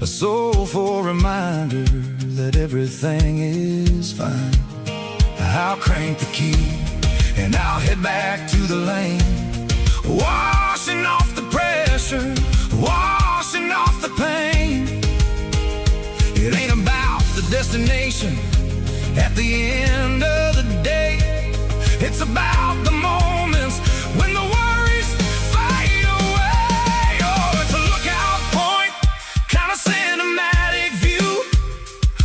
a soulful reminder that everything is fine. I'll crank the key and I'll head back to the lane, washing off the pressure, washing off the pain. It ain't about the destination at the end of the day, it's about the moments when the worries fade away. Oh, it's a lookout point, kind of cinematic view,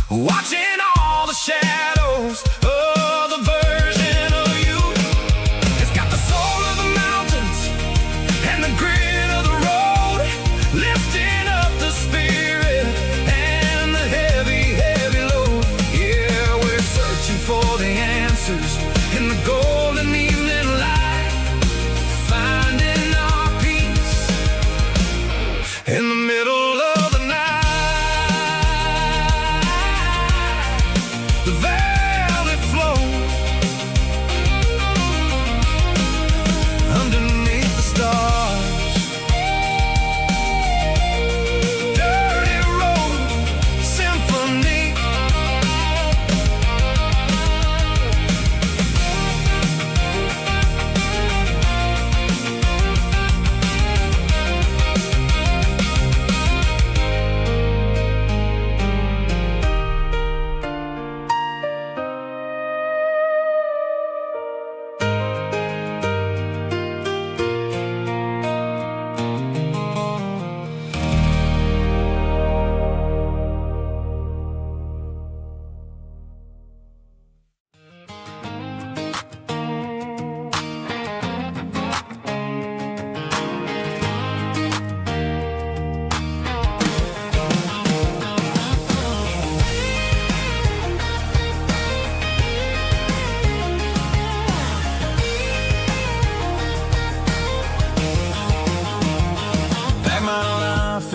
watching all the shadows of the version of you. It's got the soul of the mountains and the grit of the road, lifting up the spirit and the heavy, heavy load. Yeah, we're searching for the answers in the golden evening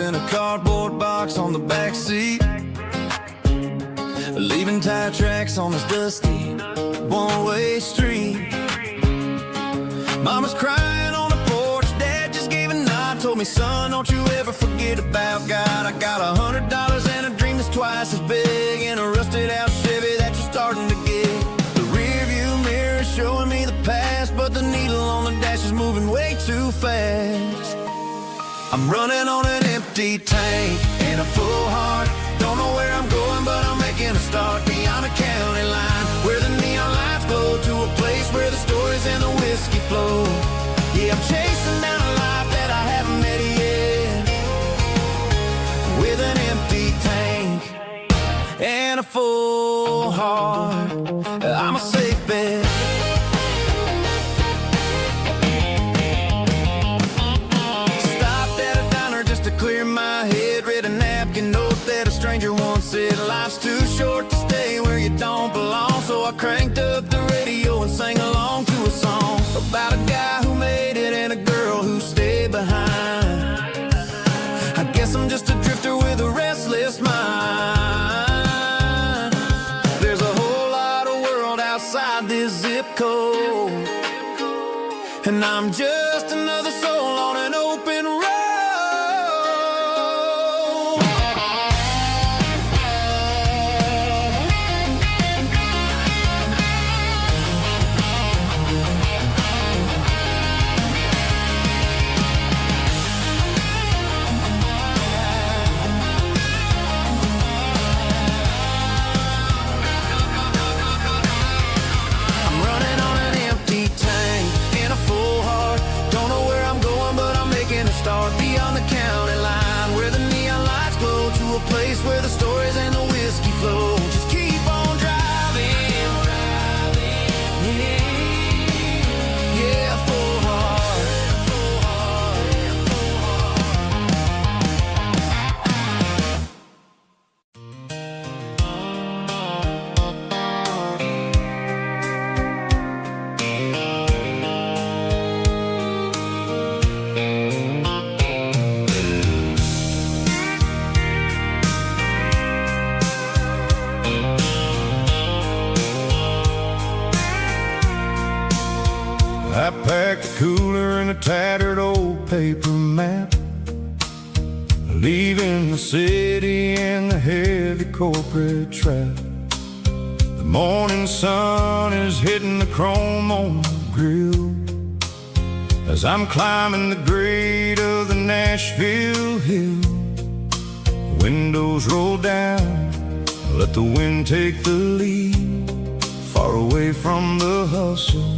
in a cardboard box on the back seat, leaving tire tracks on this dusty one-way street. Mama's crying on the porch, Dad just gave a nod, told me, son, don't you ever forget about God. I got $100 and a dream that's twice as big, and a rusted out Chevy that you're starting to get. The rear view mirror is showing me the past, but the needle on the dash is moving way too fast. I'm running on an empty tank and a full heart. Don't know where I'm going, but I'm making a start beyond the county line, where the neon lights glow, to a place where the stories and the whiskey flow. Yeah, I'm chasing down a life that I haven't met yet, with an empty tank and a full heart. I'm a safe bet. Clear my head, read a napkin note that a stranger once said, life's too short to stay where you don't belong. So I cranked up the radio and sang along to a song about a guy who made it and a girl who stayed behind. I guess I'm just a drifter with a restless mind. There's a whole lot of world outside this zip code, and I'm just another soul on an open road. Start beyond the county line, where the neon lights glow, to a place where the stories and the whiskey flow. Just keep on driving, yeah, full heart, full heart, full I packed a cooler and a tattered old paper map, leaving the city and the heavy corporate trap. The morning sun is hitting the chrome on the grill as I'm climbing the grade of the Nashville hill. The windows roll down, let the wind take the lead, far away from the hustle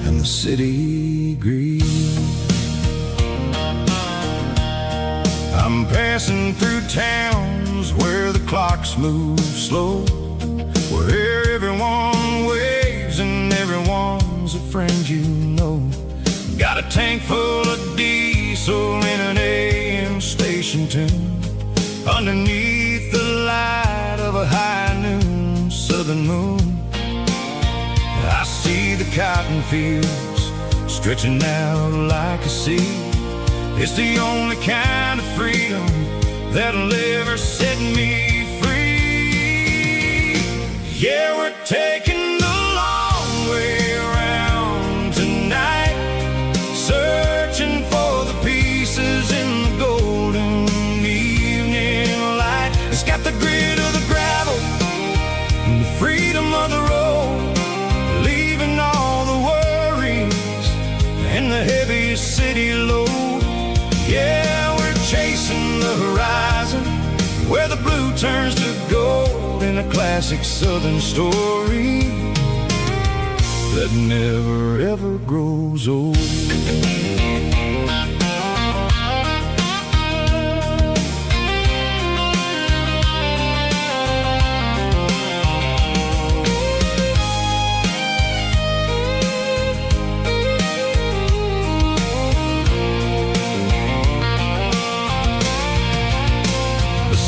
and the city greed. I'm passing through towns where the clocks move slow, where everyone waves and everyone's a friend you know. Got a tank full of diesel in an AM station tune, underneath the light of a high noon southern moon. I see the cotton fields stretching out like a sea. It's the only kind of freedom that'll ever set me free. Yeah, we're taking the long way around tonight, searching for the pieces in the golden evening light. It's got the grit of the gravel and the freedom of the road, leaving all the worries and the heavy city load. Yeah, we're chasing the horizon, where the blue turns to gold, in a classic southern story that never ever grows old.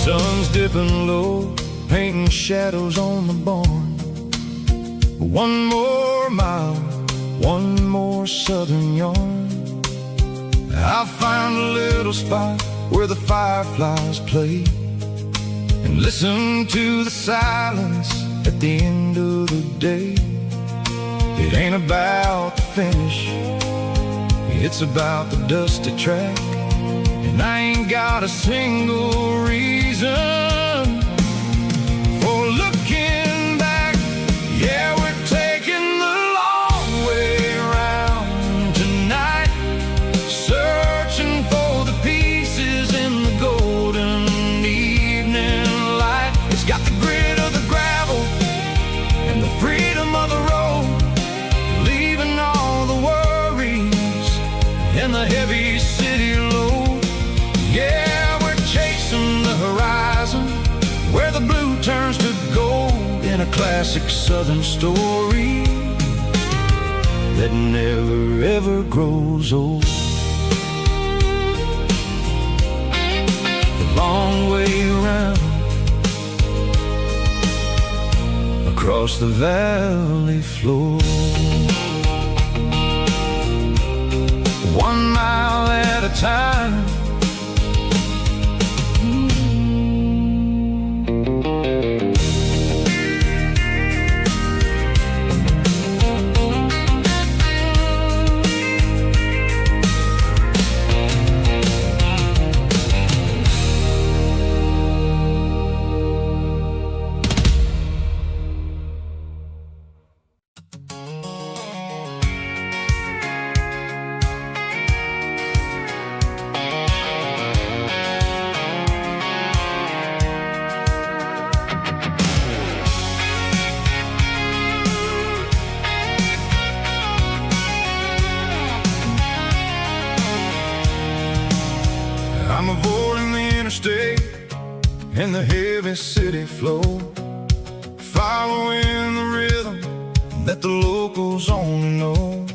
Sun's dipping low, painting shadows on the barn. One more mile, one more southern yarn, I'll find a little spot where the fireflies play and listen to the silence at the end of the day. It ain't about the finish, it's about the dusty track. And I ain't got a single reason for looking back. Yeah, we're taking the long way around tonight, searching for the pieces in the golden evening light. It's got the grit of the gravel and the freedom of the road, leaving all the worries and the heavy city load. Yeah, we're chasing the horizon where the blue turns to gold in a classic southern story that never ever grows old. The long way around across the valley floor, 1 mile at a time. I'm avoiding the interstate and the heavy city flow, following the rhythm that the locals only know.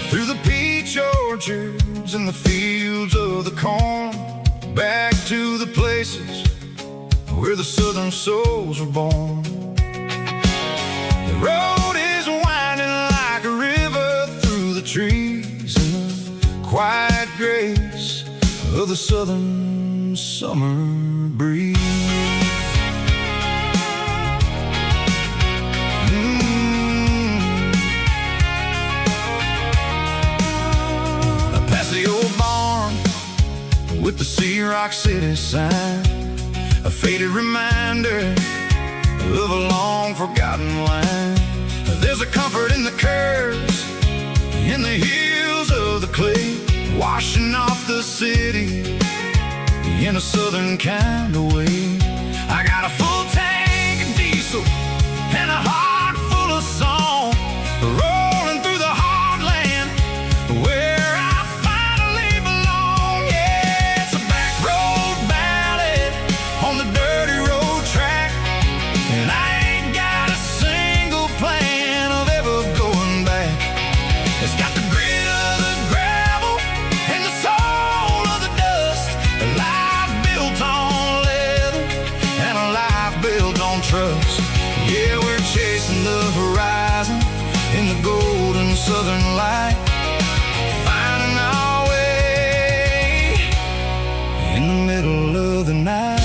Through the peach orchards and the fields of the corn, back to the places where the southern souls were born. The road is winding like a river through the trees in the quiet grace of the southern summer breeze. Past the old barn with the Sea Rock City sign, a faded reminder of a long forgotten line. There's a comfort in the curves, in the hills of the clay, washing off the city in a southern kind of way. I got a full tank of diesel and a heart full of song, rolling through the heartland where I finally belong. Yeah, it's a back road ballad on the dirty road track, and I ain't got a single plan of ever going back. It's got the grit of the gravel and the soul of the dust, a life built on leather and a life built on trust. Yeah, we're chasing the horizon in the golden southern light, finding our way in the middle of the night.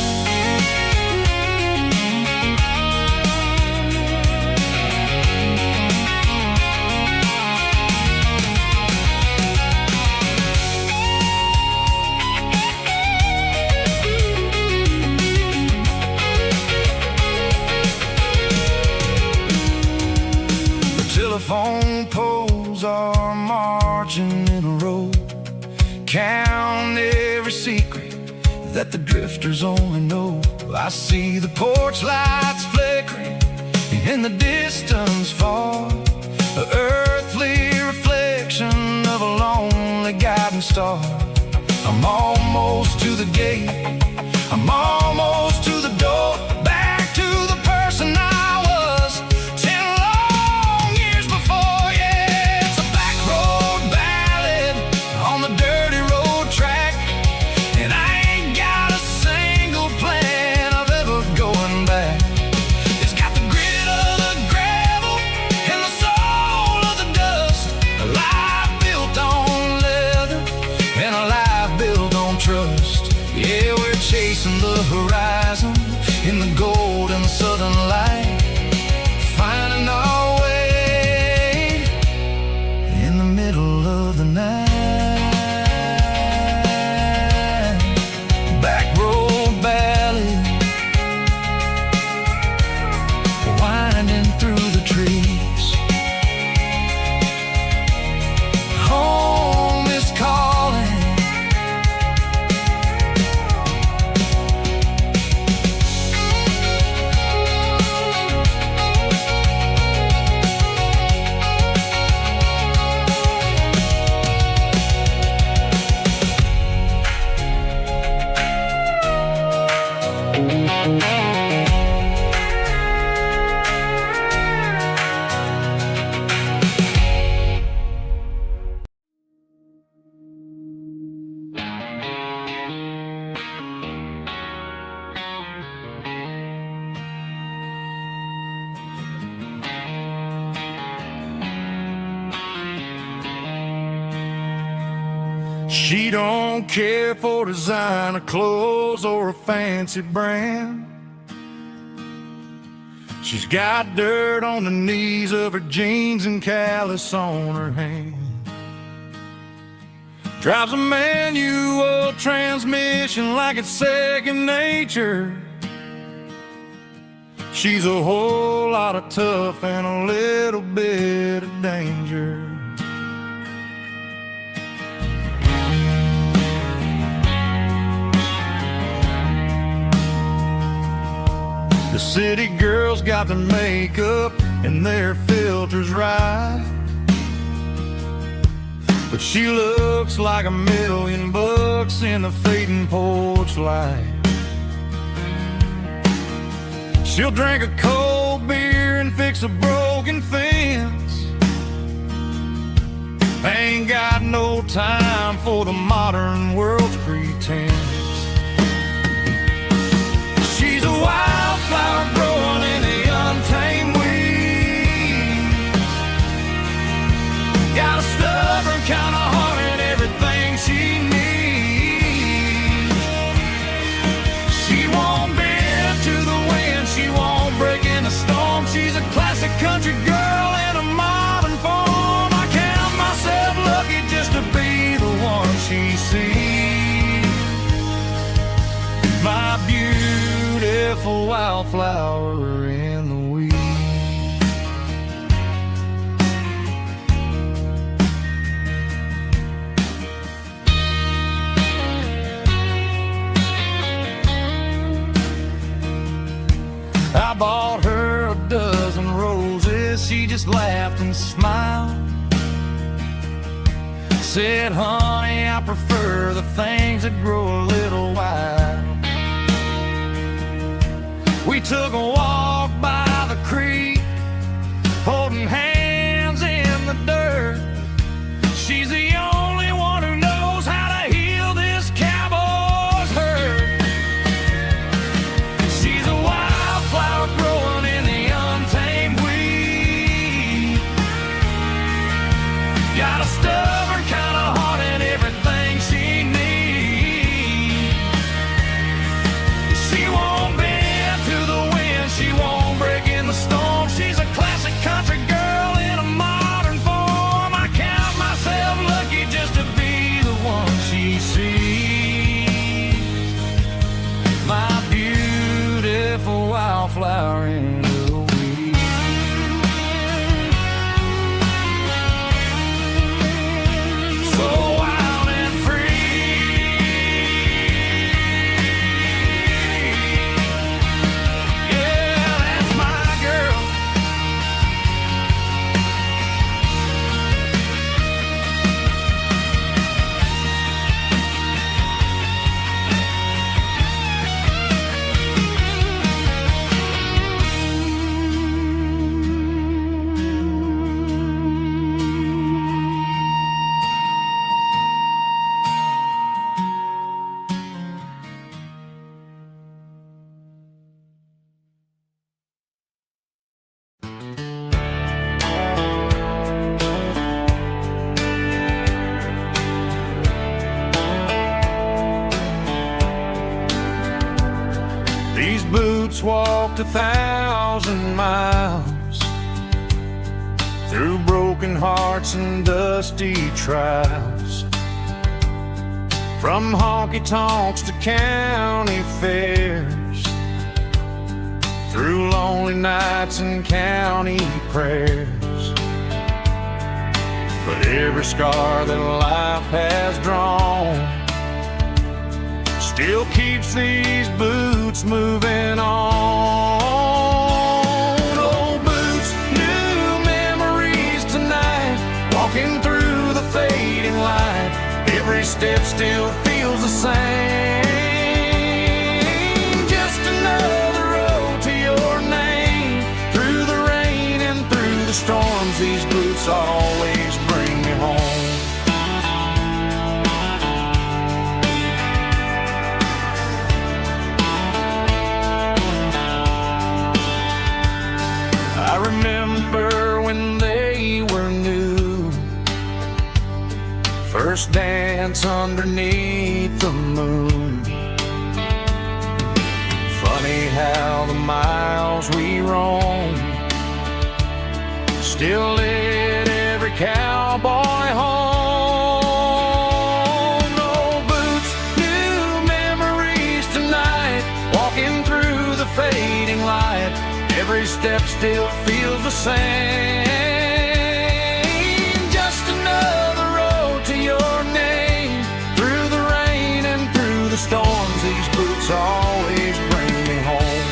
Telephone poles are marching in a row, count every secret that the drifters only know. I see the porch lights flickering in the distance far, an earthly reflection of a lonely guiding star. I'm almost to the gate, I'm almost to the door, back to the person I was 10 long years before. Yeah, it's a back road ballad on the dirty road track, and I ain't got a single plan of ever going back. It's got the grit of the gravel and the soul of the dust, a life built on leather chasing the horizon in the golden southern light, finding our way in the middle of the night. Back road ballad, winding through the trees. Home is calling. She don't care for designer clothes or a fancy brand. She's got dirt on the knees of her jeans and callus on her hand. Drives a manual transmission like it's second nature. She's a whole lot of tough and a little bit of danger. The city girls got their makeup and their filters right, but she looks like $1,000,000 in the fading porch light. She'll drink a cold beer and fix a broken fence. Ain't got no time for the modern world's pretense. She's a wildflower growing in the untamed weeds. Got a stubborn kind of heart and everything she needs. She won't bend to the wind, she won't break in the storm. She's a classic country girl in a modern form. I count myself lucky just to be the one she sees. My beautiful wildflower in the weeds. I bought her a dozen roses, she just laughed and smiled. Said, honey, I prefer the things that grow a little wild. We took a walk by the creek, holding hands in the dirt. She's the only one who knows how to heal this cowboy's hurt. She's a wildflower growing in the untamed weed. Got a stubborn kind of heart and everything she needs. She won't bend to the wind, she won't walked 1,000 miles through broken hearts and dusty trials, from honky-tonks to county fairs, through lonely nights and county prayers. But every scar that life has drawn still keeps these boots moving on. Old boots, new memories tonight, walking through the fading light. Every step still feels the same. Just another road to your name. Through the rain and through the storms, these boots always bring me home. I remember when they were new, first dance underneath the moon. Funny how the miles we roam still lit every cowboy home. Old boots, new memories tonight, walking through the fading light. Every step still feels the same. Just another road to your name. Through the rain and through the storms, these boots always bring me home.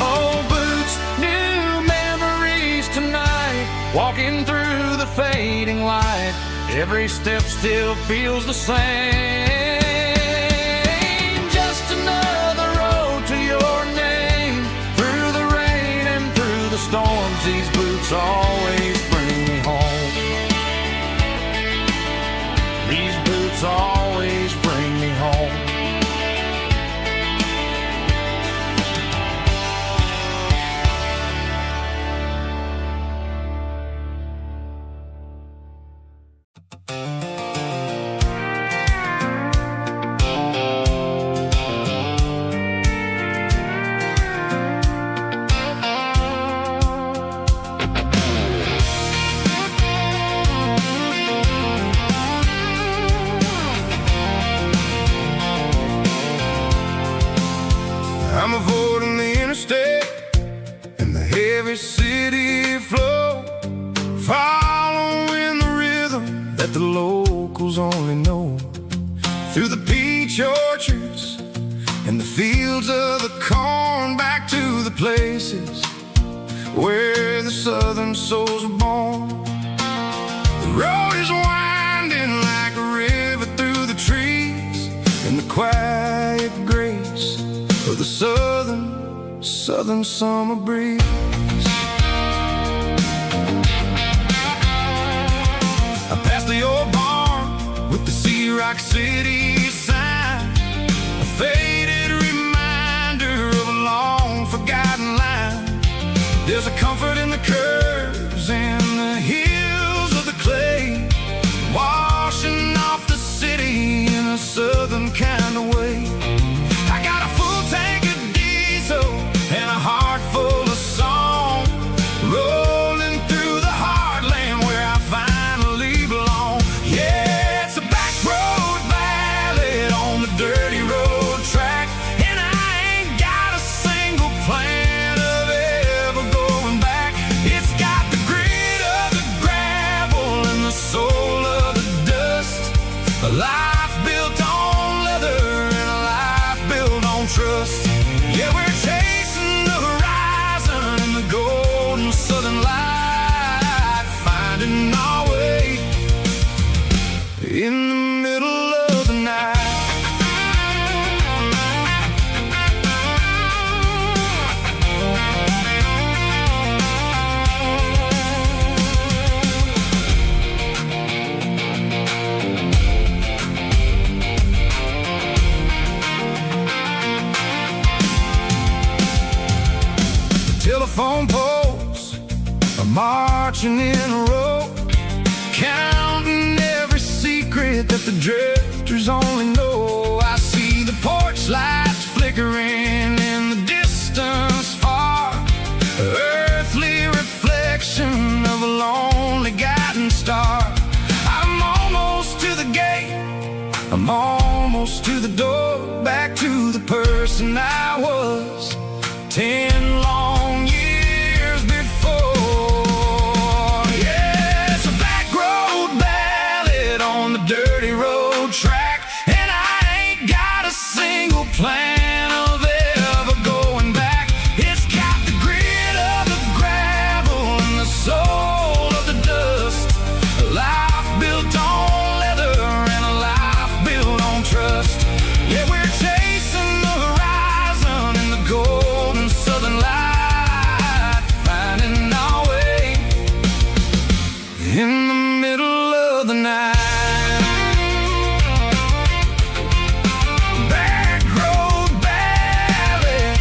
Old boots, new memories tonight, walking through the fading light. Every step still feels the same. Just another road to your name. Through the rain and through the storms, these boots always bring me home. These boots always bring me home. I'm avoiding the interstate and the heavy city flow, following the rhythm that the locals only know. Through the peach orchards and the fields of the corn, back to the places where the southern souls are born. The road is winding like a river through the trees, in the quiet grace of the southern summer breeze. I passed the old barn with the Sea Rock City sign, a faded reminder of a long forgotten line. There's a comfort in the curves and the hills of the clay, washing off the city in a southern kind of way. I got a full tank of diesel and a heart full of song, rolling through the heartland where I finally belong. Yeah, it's a back road ballad on the dirty road track, and I ain't got a single plan of ever going back. It's got the grit of the gravel and the soul of the dust, a life built on leather and a life built on trust. Yeah, we're chasing the horizon and the golden southern light, finding our way in the middle of the night. Telephone poles are marching in a row, counting every secret that the drifters only know. I see the porch lights flickering in the distance far, earthly reflection of a lonely guiding star. I'm almost to the gate, I'm almost to the door, back to the person I was 10 long years before. Yeah, it's a back road ballad on the dirty road track, and I ain't got a single plan of ever going back. It's got the grit of the gravel and the soul of the dust, a life built on leather and a life built on trust. Yeah, we're chasing the horizon in the golden southern light, finding our way in the middle of the night. Back road ballad,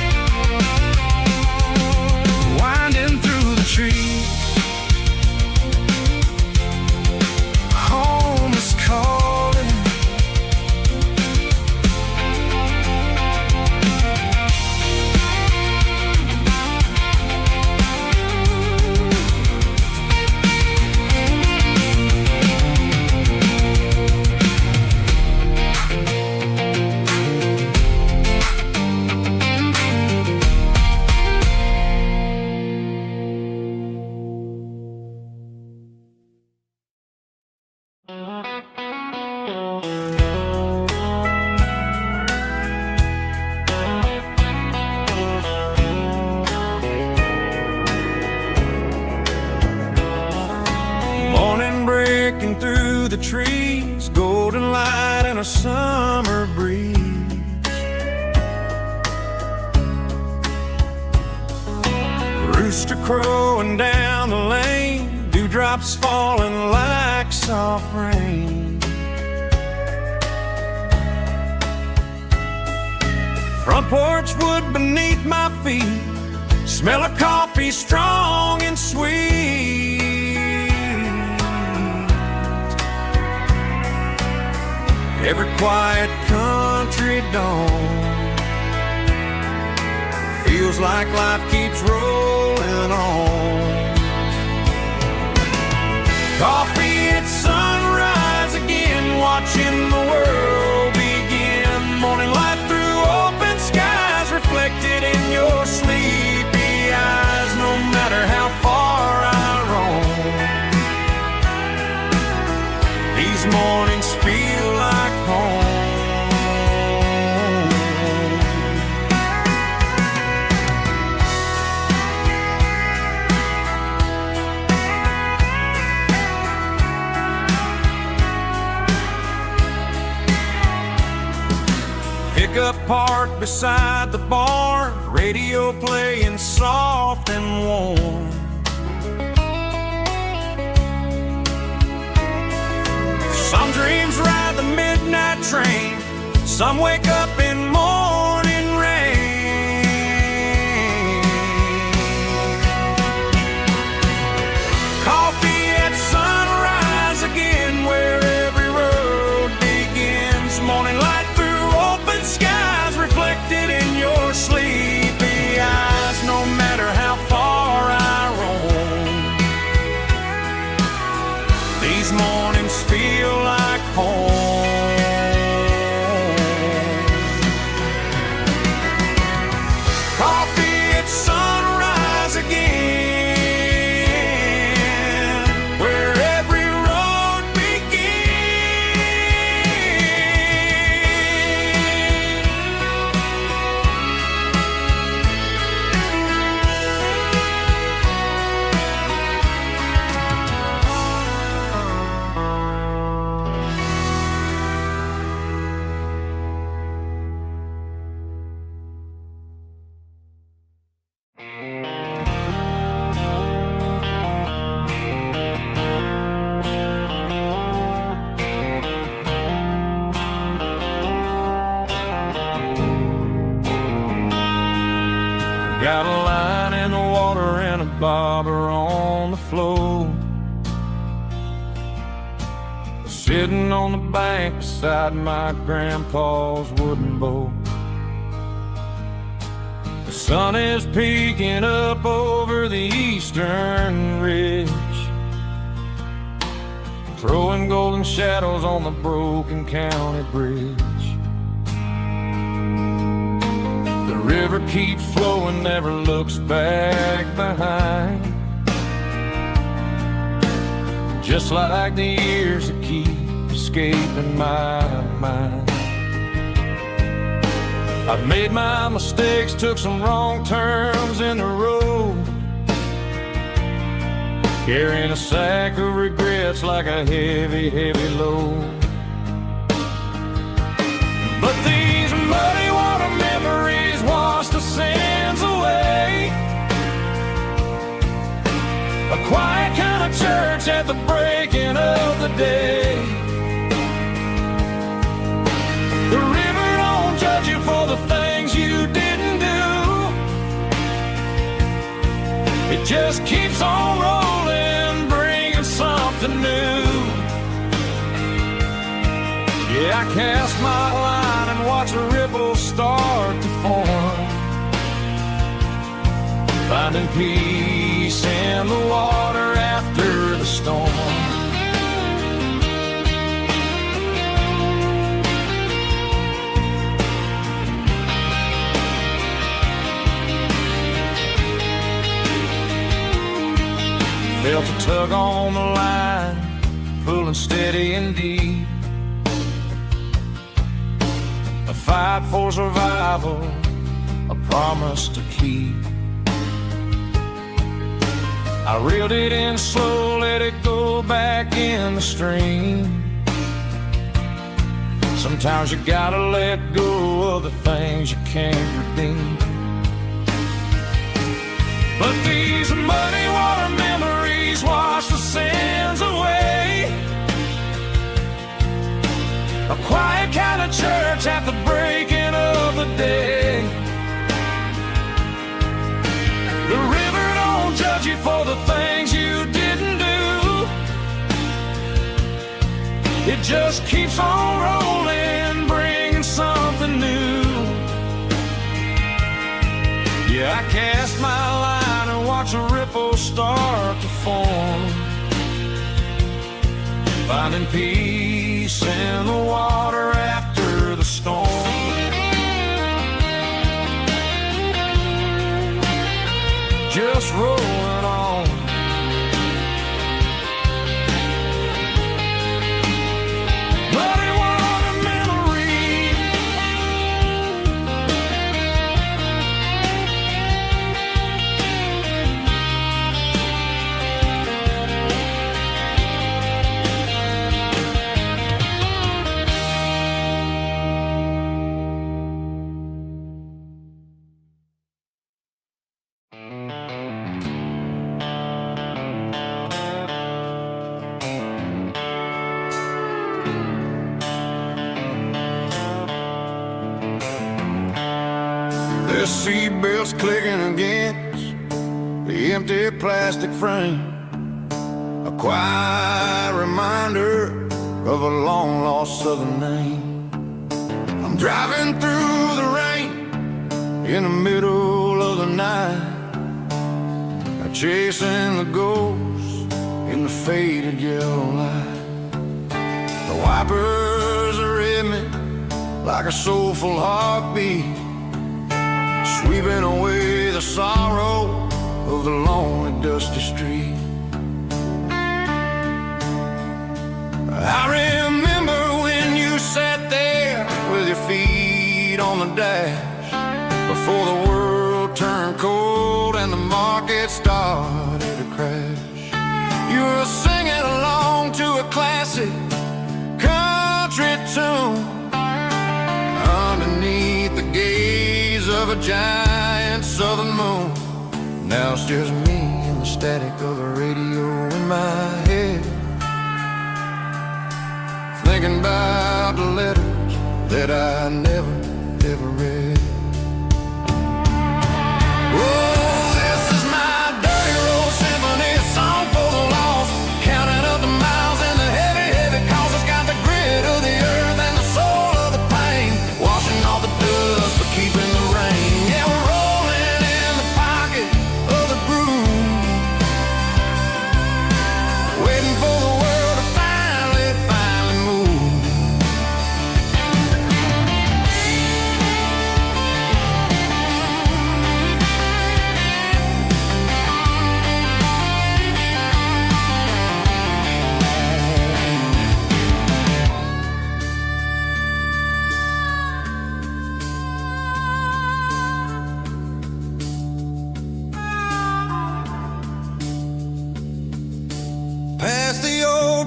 winding through the trees. Home is calling. Morning breaking through the trees, golden light and a summer breeze. Rooster crowing down the lane, dewdrops falling like soft rain. Front porch wood beneath my feet, smell of coffee strong and sweet. Every quiet country dawn feels like life keeps rolling on. Coffee at sunrise again, watching the world begin. Morning light through open skies, reflected in your sleepy eyes. No matter how far I roam, these mornings feel like home. Pickup parked beside the barn, radio playing soft and warm. Some dreams ride the midnight train, some wake up in morning rain. Coffee at sunrise again, where every road begins. Morning light through open skies, reflected in your sleepy eyes. No matter how far I roam, these mornings feel like home. Coffee at sunrise again, where every road got a line in the water and a bobber on the floor. sitting on the bank beside my grandpa's wooden boat. The sun is peeking up over the eastern ridge, throwing golden shadows on the broken county bridge. The river keeps flowing, never looks back behind, just like the years that keep escaping my mind. I've made my mistakes, took some wrong turns in the road, carrying a sack of regrets like a heavy, heavy load. But these muddy water memories wash the sins away. A quiet kind of church at the breaking of the day. The river don't judge you for the things you didn't do. It just keeps on rolling, bringing something new. Yeah, I cast my line and watch a ripple start to form, finding peace in the water after the storm. Felt a tug on the line, pulling steady and deep. A fight for survival, a promise to keep. I reeled it in slow, let it go back in the stream. Sometimes you gotta let go of the things you can't redeem. But these muddy water memories wash the sins away. A quiet kind of church at the breaking of the day. The river don't judge you for the things you didn't do. It just keeps on rolling, bringing something new. Yeah, I cast my line and watch a ripple start to form, finding peace in the water after the storm. Just rolling on. Muddy water memory. The seatbelt's clicking against the empty plastic frame, a quiet reminder of a long-lost southern name. I'm driving through the rain in the middle of the night, chasing the ghosts in the faded yellow light. The wipers are in me like a soulful heartbeat, sweeping away the sorrow of the lonely, dusty street. I remember when you sat there with your feet on the dash, before the world turned cold and the market started to crash. You were singing along to a classic country tune underneath the gaze of a giant southern moon. Now it's just me and the static of the radio in my head, thinking about the letters that I never, ever read. Oh, this is my dirty road symphony, a song for the lost, counting up the miles and the heavy, heavy calls. It's got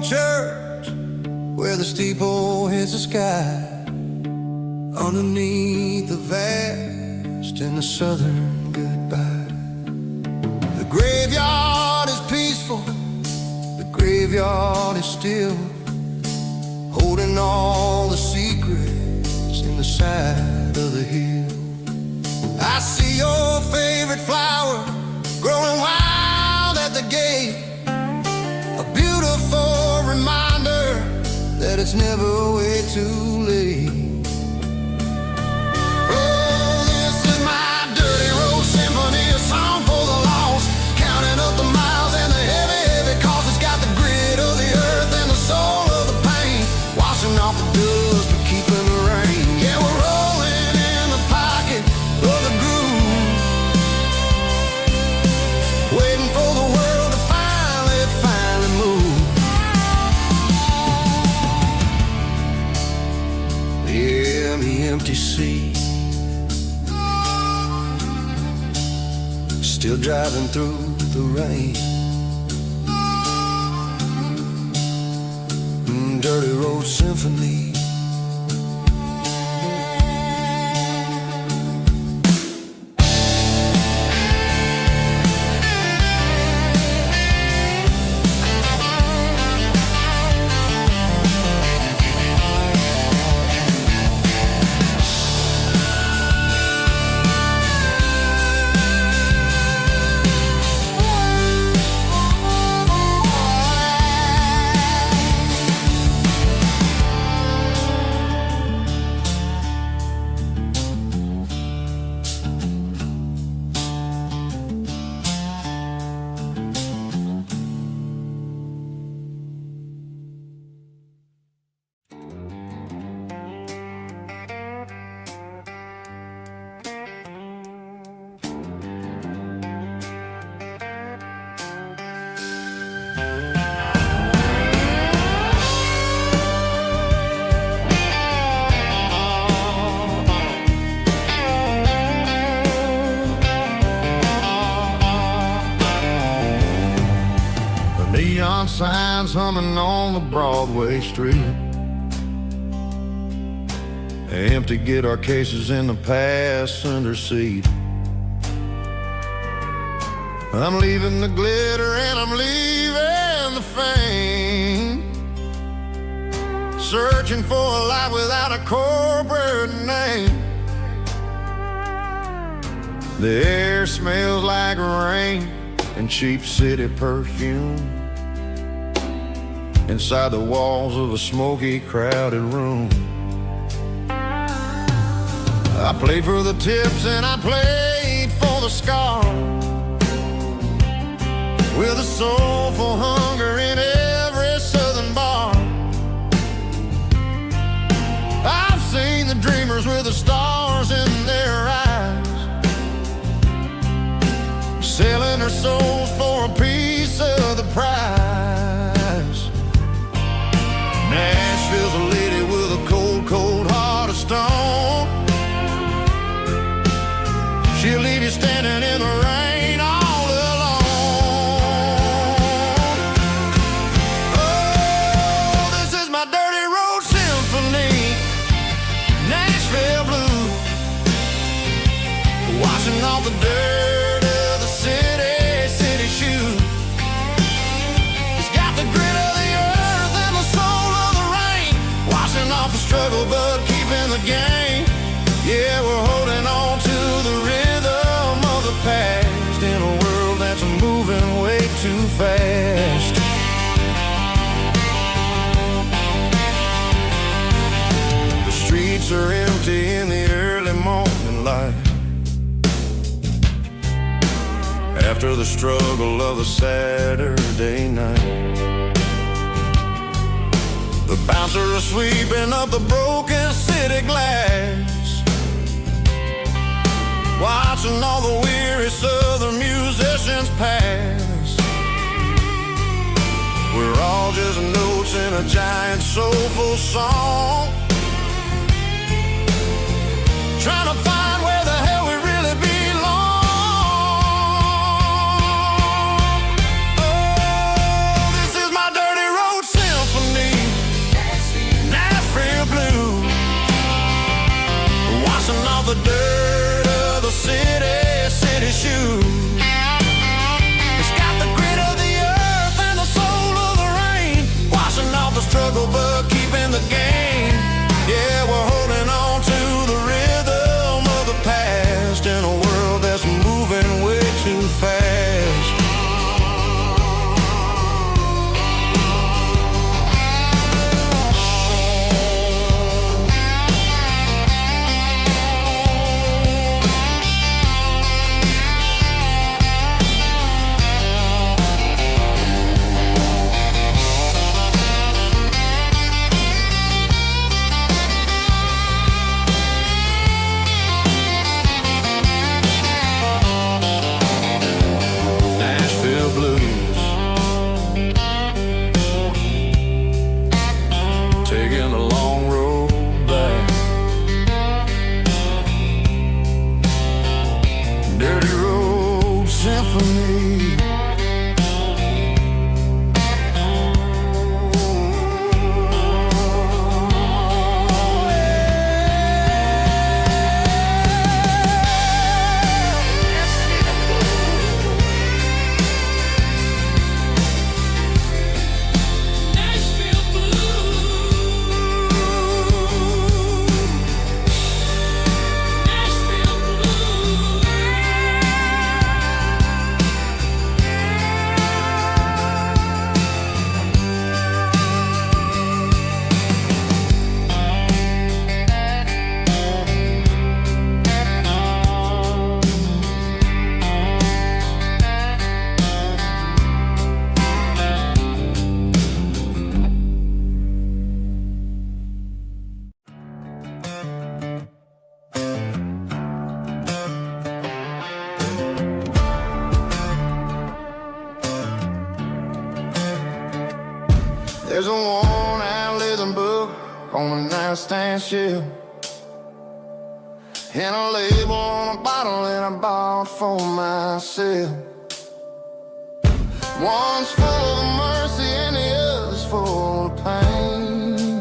church where the steeple hits the sky, underneath the vast and the southern goodbye. The graveyard is peaceful, the graveyard is still, holding all the secrets in the side of the hill. I see your favorite flower growing wild at the gate, a beautiful reminder that it's never way too late. Oh, this is my dirty road symphony, a song for the lost, counting up the miles and the heavy, heavy cost. It's got the grit of the earth and the soul of the pain, washing off the dust but keeping the rain. Yeah, we're rolling in the pocket of the groove, waiting for the world to finally move. Yeah, the empty sea, still driving through the rain. Dirty road symphony. Neon signs humming on the Broadway street, empty guitar cases in the passenger seat. I'm leaving the glitter and I'm leaving the fame, searching for a life without a corporate name. The air smells like rain and cheap city perfume inside the walls of a smoky, crowded room. I played for the tips and I played for the scars, with a soulful hunger in every southern bar. I've seen the dreamers with the stars in their eyes, selling their souls for a piece of the prize. Nashville's a lady with a cold, cold heart of stone. She'll leave you standing in the rain all alone. Oh, this is my dirty road symphony, Nashville blue, washing off the dirt of the city shoe. It's got the grit of the earth and the soul of the rain, washing off the struggle but keeping the game. Yeah, we're holding on to the rhythm of the past in a world that's moving way too fast. The streets are empty in the early morning light, after the struggle of the Saturday night. The bouncers are sweeping up the broken city glass, watching all the weary southern musicians pass. We're all just notes in a giant soulful song, trying to find where the hell we really belong. Oh, this is my dirty road symphony, for me. There's a worn-out leather book on a nightstand shelf, and a label on a bottle that I bought for myself. One's full of mercy and the other's full of pain.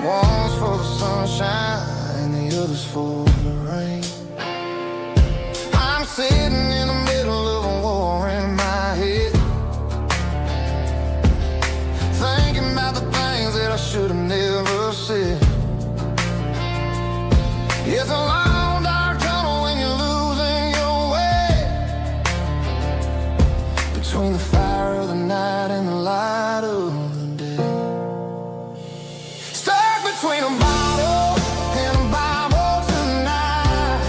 One's full of sunshine and the other's full of rain. I'm sitting in the middle of a war in my head, thinking about the things that I should have never said. It's a long dark tunnel when you're losing your way, between the fire of the night and the light of the day. Stuck between a bottle and a Bible tonight,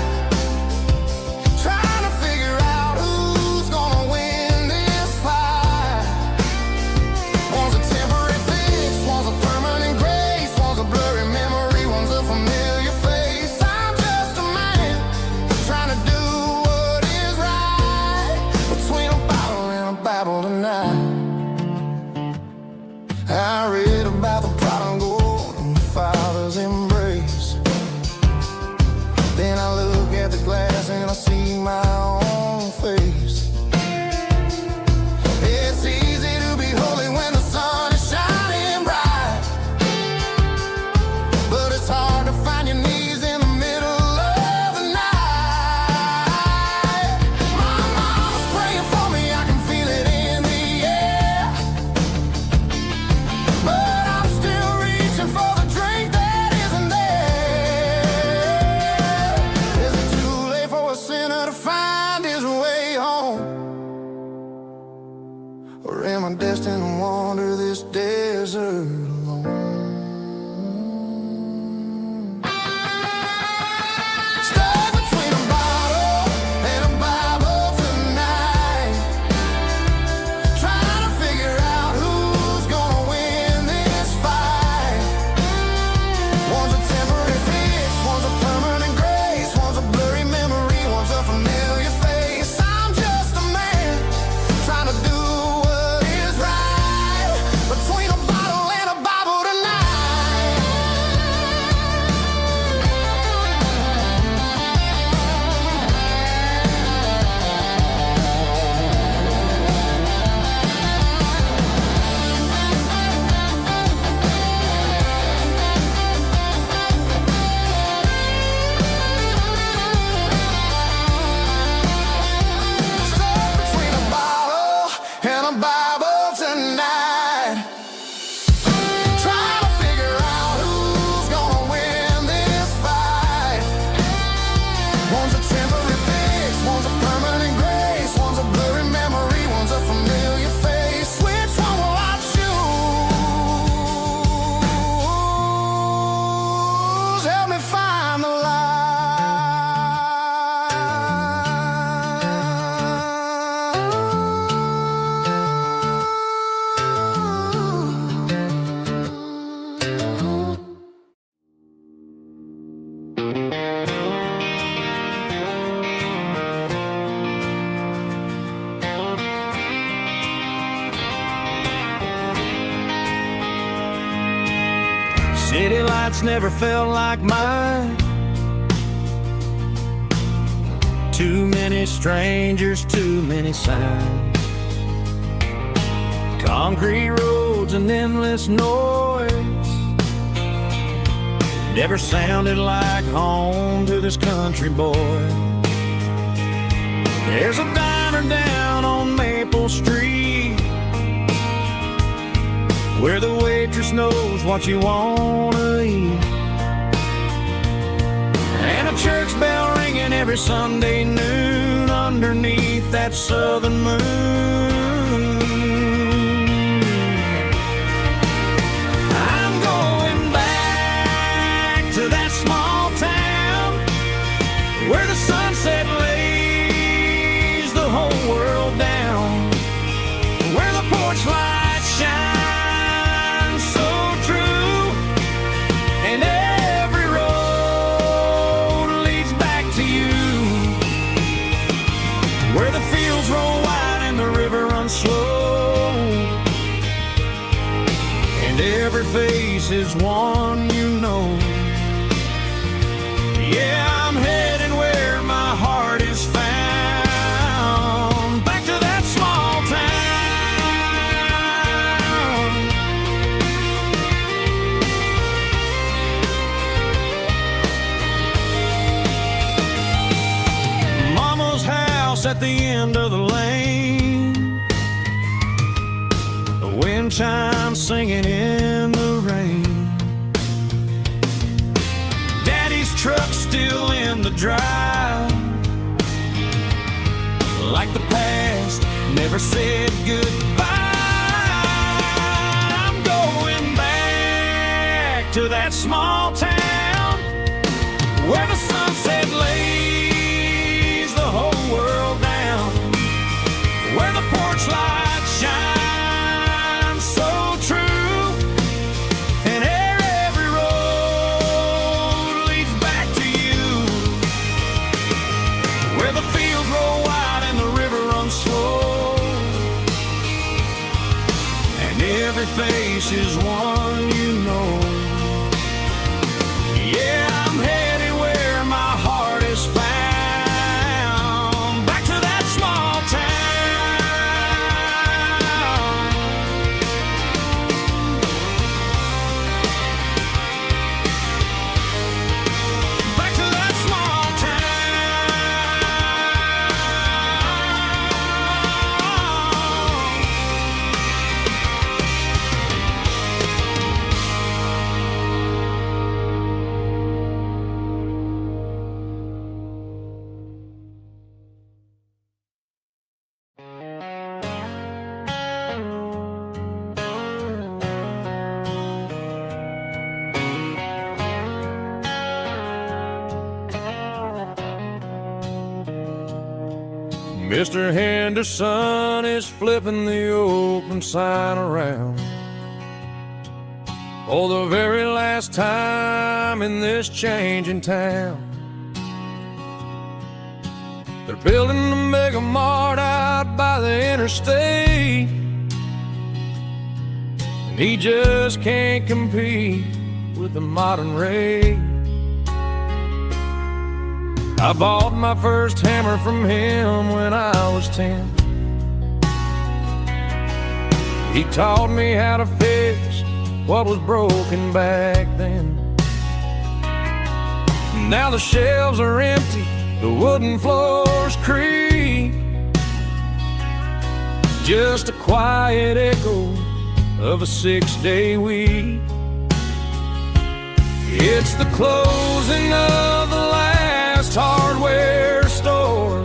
trying to figure out who's gonna win this fight. One's a temporary fix, one's a permanent grace, one's a blurry memory, one's a familiar face. I'm just a man trying to do what is right, between a bottle and a Bible tonight. I read about the prodigal and the father's embrace. Then I look at the glass and I see my own face. It's easy to be holy when the sun is shining bright, but it's hard to find your knees in the middle of the night. My mom's praying for me, I can feel it in the air, but I'm still reaching for the drink that isn't there. Is it too late for a sinner to find his way home? Or am I destined to wander this desert alone? Stuck between a bottle and a Bible tonight, trying to figure out who's gonna win this fight. One's a temporary fix, one's a permanent grace, one's a blurry memory, one's a familiar face. I'm just a man trying to do what is right, between a bottle and a Bible tonight. Stuck between a bottle and a Bible tonight, trying to figure out who's gonna win this fight. One's a temporary fix, one's a permanent grace, one's a blurry memory, one's a familiar face. Which one will I choose? Help me find the light. City lights never felt like mine. Too many strangers, too many signs. Concrete roads and endless noise never sounded like home to this country boy. There's a diner down on Maple Street where the waitress knows what you wanna eat, and a church bell ringing every Sunday noon underneath that southern moon. I'm going back to that small town where the sunset lays the whole world down, where the porch lights shine so true, and every road leads back to you, where the fields roll wide and the river runs slow, and every face is one you know. Yeah, I'm heading where my heart is found, back to that small town. Mama's house at the end of the lane, the wind chimes singing in the rain, Daddy's truck still in the drive, like the past never said goodbye. I'm going back to that small town where the sunset lays the whole world down, where the porch lights shine so true, and every road leads back to you, where the fields roll wide and the river runs slow, and every face is one you know. Yeah, I'm headed where my heart is found, back to that small town. Back to that small Mr. Henderson is flipping the open sign around for the very last time in this changing town. They're building a mega mart out by the interstate, and he just can't compete with the modern rate. I bought my first hammer from him when I was 10. He taught me how to fix what was broken back then. Now the shelves are empty, the wooden floors creak, just a quiet echo of a 6-day week. It's the closing of the last hardware store.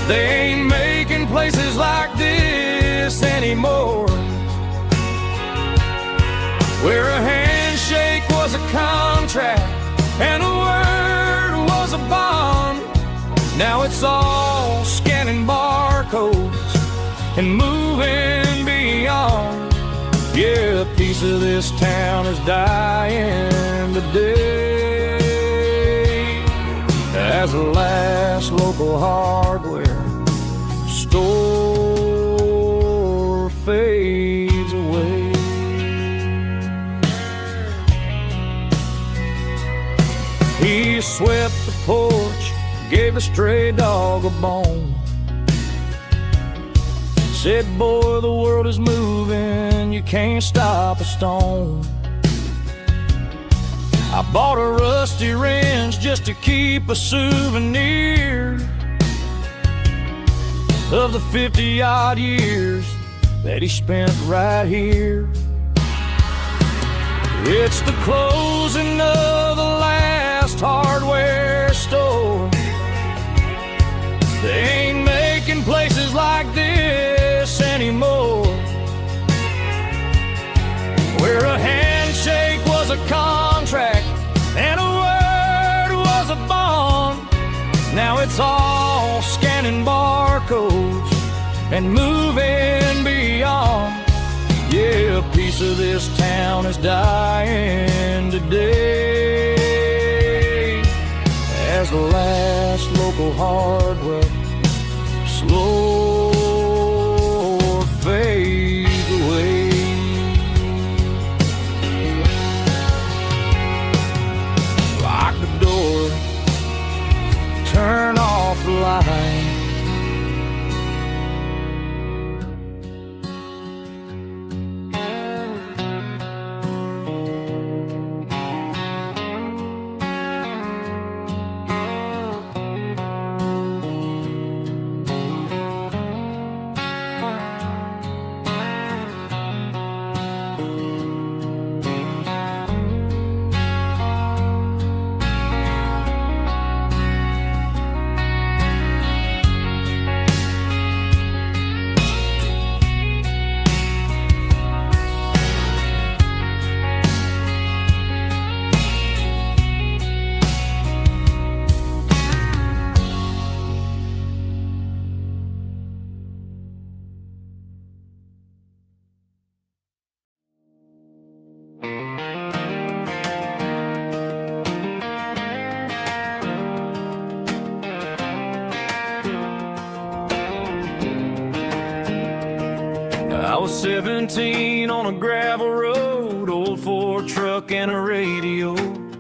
They ain't making places like this anymore, where a handshake was a contract and a word was a bond. Now it's all scanning barcodes and moving beyond. Yeah, a piece of this town is dying today as the last local hardware store fades away. He swept the porch, gave the stray dog a bone. Said, boy, the world is moving, you can't stop a stone. I bought a rusty wrench just to keep a souvenir of the 50-odd years that he spent right here. It's the closing of the last hardware store. They ain't making places like this anymore, where a handshake was a contract and a word was a bond. Now it's all scanning barcodes and moving beyond. Yeah, a piece of this town is dying today as the last local hardware slow fades away. Lock the door, turn off the light. I was 17 on a gravel road, old Ford truck and a radio,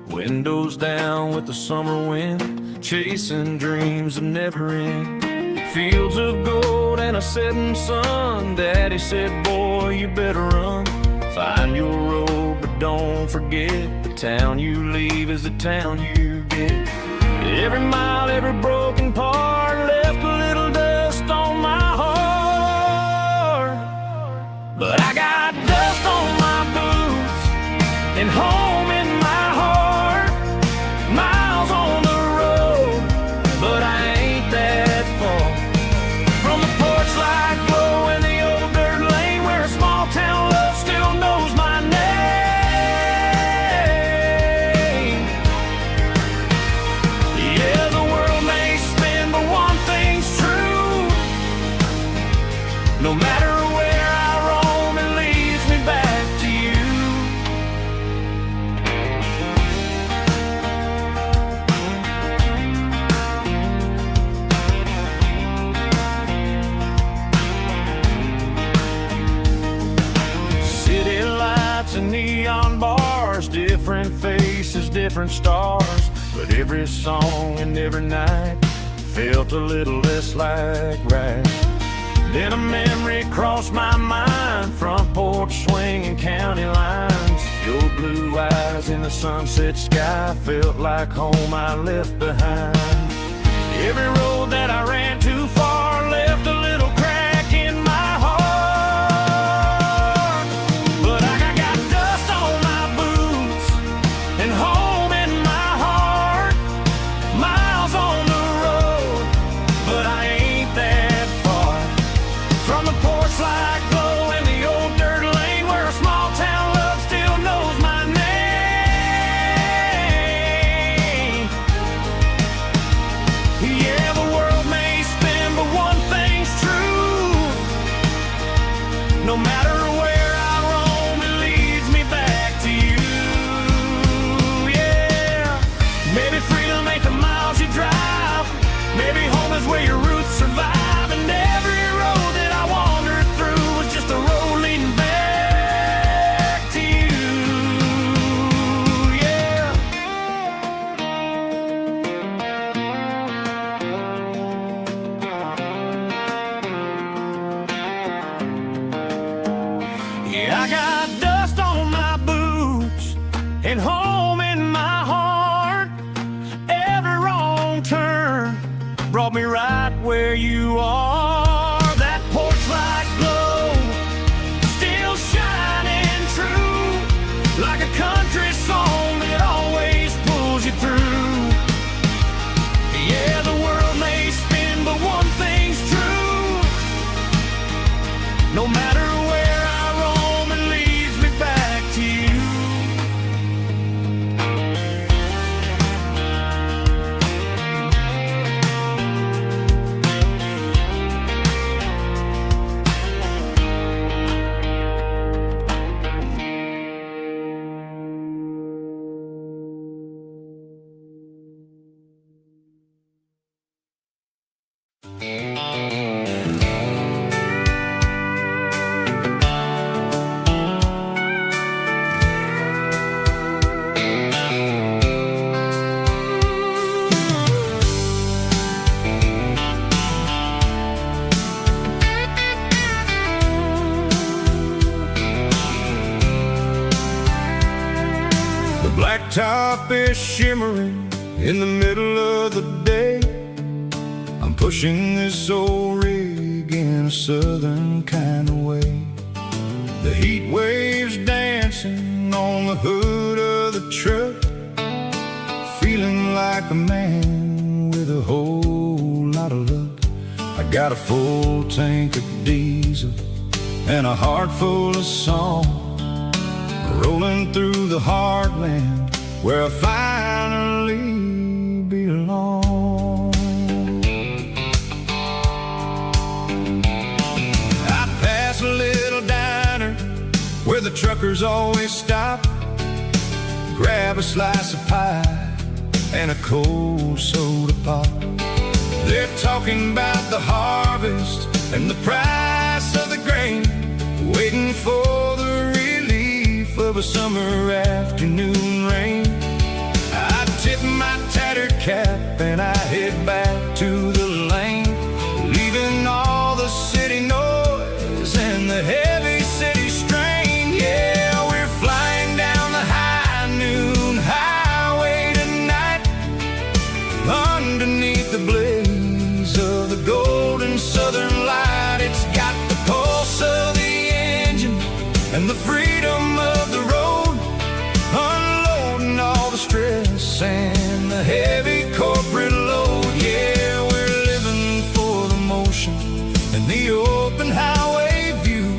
windows down with the summer wind, chasing dreams of never end. Fields of gold and a setting sun. Daddy said, boy, you better run. Find your road, but don't forget, the town you leave is the town you get. Every mile, every broken part left a little dust on my heart. But I got dust on my boots and home in my heart. Miles on the road, but I ain't that far from the porch light glow in the old dirt lane where a small town love still knows my name. Yeah, the world may spin, but one thing's true. No matter where I roam, it leads me back to you. City lights and neon bars, different faces, different stars, but every song and every night felt a little less like right. Then a memory crossed my mind, front porch swinging county lines. Your blue eyes in the sunset sky felt like home I left behind. Every road that I ran too far left a little crack in my heart. But I got dust on my boots and home in my heart. Miles on the road, but I ain't that far from the porch light glow in the old dirt lane where a small town love still knows my name. Yeah, the world may spin, but one thing's true. No matter where I roam, it leads me back to you. Yeah, maybe freedom ain't the miles you drive. Maybe home is where your roots survive. And every road that I wandered through was just a road leading back to you. Yeah. brought me right where you are. That porch light glow, still shining true, like a country song that always pulls you through. Yeah, the world may spin, but one thing's true. No matter where I roam, it leads me back to you. Blacktop is shimmering in the middle of the day. I'm pushing this old rig in a southern kind of way. The heat waves dancing on the hood of the truck, feeling like a man with a whole lot of luck. I got a full tank of diesel and a heart full of song, rolling through the heartland where I finally belong. I pass a little diner where the truckers always stop, grab a slice of pie and a cold soda pop. They're talking about the harvest and the price of the grain, waiting for the relief of a summer afternoon rain. I tip my tattered cap and I head back to the lane, leaving all the city noise and the heavy city strain. Yeah, we're flying down the high noon highway tonight, underneath the blaze of the golden southern light. It's got the pulse of the engine and the freedom of the road, unloading all the stress and the heavy corporate load. Yeah, we're living for the motion and the open highway view,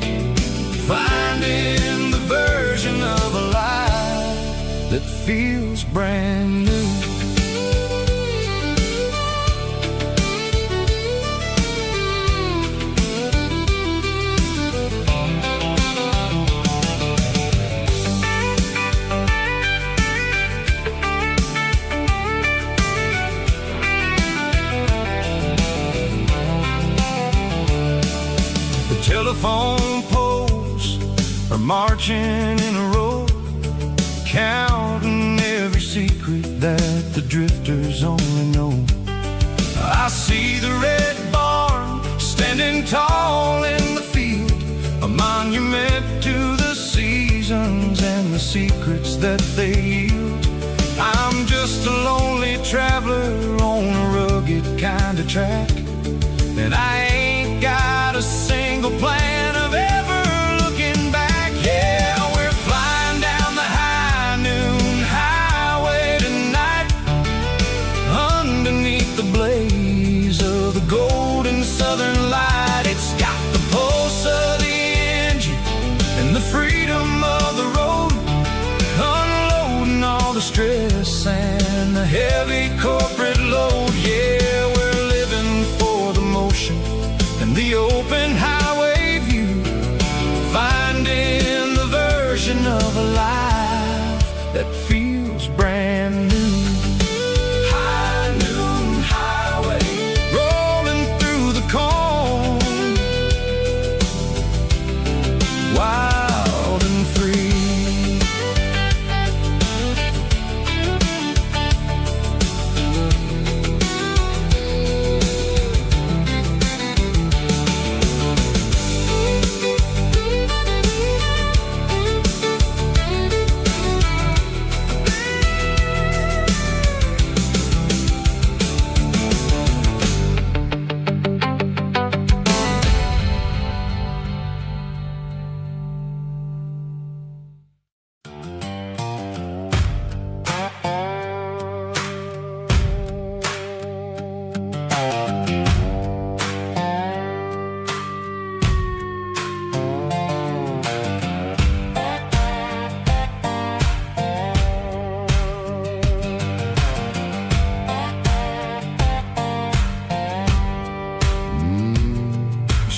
finding the version of a life that feels brand new. Telephone poles are marching in a row, counting every secret that the drifters only know. I see the red barn standing tall in the field, a monument to the seasons and the secrets that they yield. I'm just a lonely traveler on a rugged kind of track, and I ain't got a single plan of ever looking back. Yeah, we're flying down the high noon highway tonight, underneath the blaze of the golden southern light. It's got the pulse of the engine and the freedom of the road, unloading all the stress and the heavy corporate load. Yeah, we're living for the motion and the open highway view, finding the version of a life that feels brand new. High noon highway, rolling through the corn,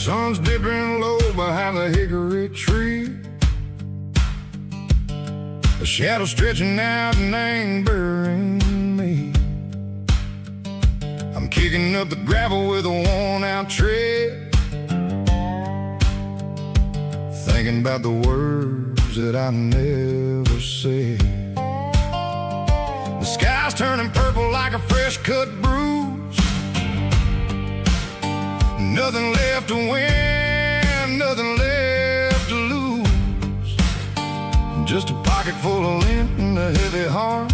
Sun's dipping low behind the hickory tree. A shadow stretching out and angering me. I'm kicking up the gravel with a worn-out tread, thinking about the words that I never said. The sky's turning purple like a fresh-cut bruise. Nothing left to win, nothing left to lose. Just a pocket full of lint and a heavy heart,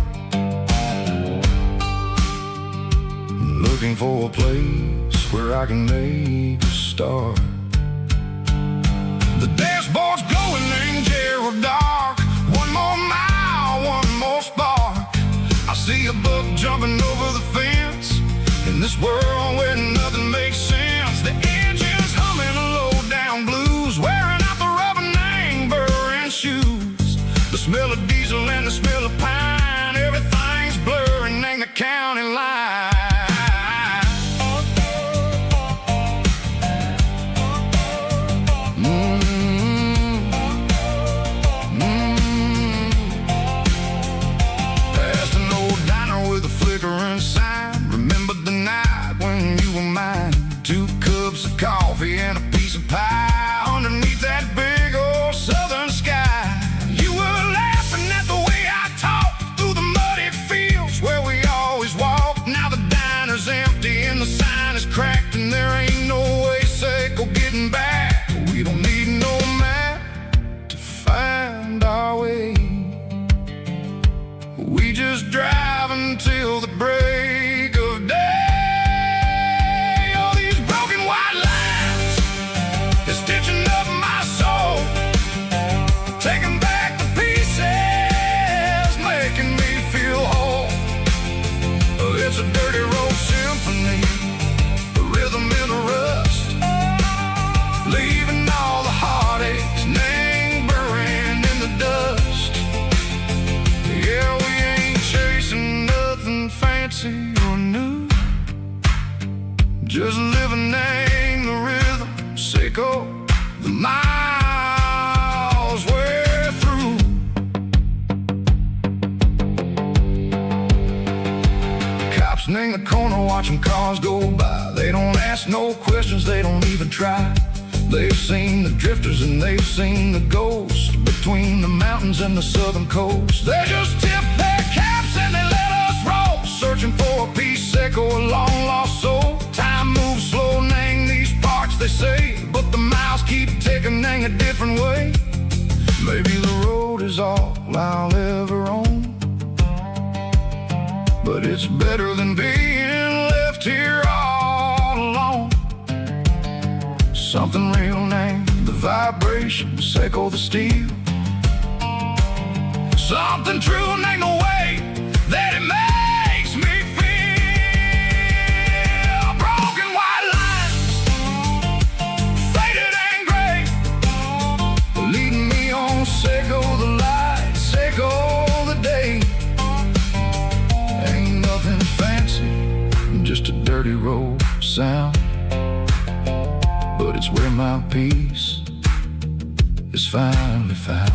looking for a place where I can make a start. The dashboard's glowing in Gerald dark. One more mile, one more spark. I see a buck jumping over the fence in this world where nothing makes sense. The engine's humming a low-down blues, wearing out the rubber-nang burring shoes. The smell of diesel and the smell of pine, everything's blurring in the county line. Coffee and a piece of pie underneath that big old southern sky. You were laughing at the way I talked through the muddy fields where we always walked. Now the diner's empty and the sign is cracked, and there ain't no way Seco getting back. We don't need no map to find our way. We just drive until the break of day. It's a dirty road symphony, a rhythm in the rust, leaving all the heartaches lingering in the dust. Yeah, we ain't chasing nothing fancy or new, just living in the rhythm, Seco, the miles we're through. In the corner watching cars go by. They don't ask no questions, they don't even try. They've seen the drifters and they've seen the ghosts between the mountains and the southern coast. They just tip their caps and they let us roll, searching for a piece, Seco, a long lost soul. Time moves slow, nang these parts, they say, but the miles keep ticking, nang a different way. Maybe the road is all I'll ever own, but it's better than being left here all alone. Something real named the vibration, Seco the steel. Something true named the way that it makes me feel. Broken white lines, faded and gray, leading me on, Seco the light, Seco the day. Just a dirty road sound, but it's where my peace is finally found.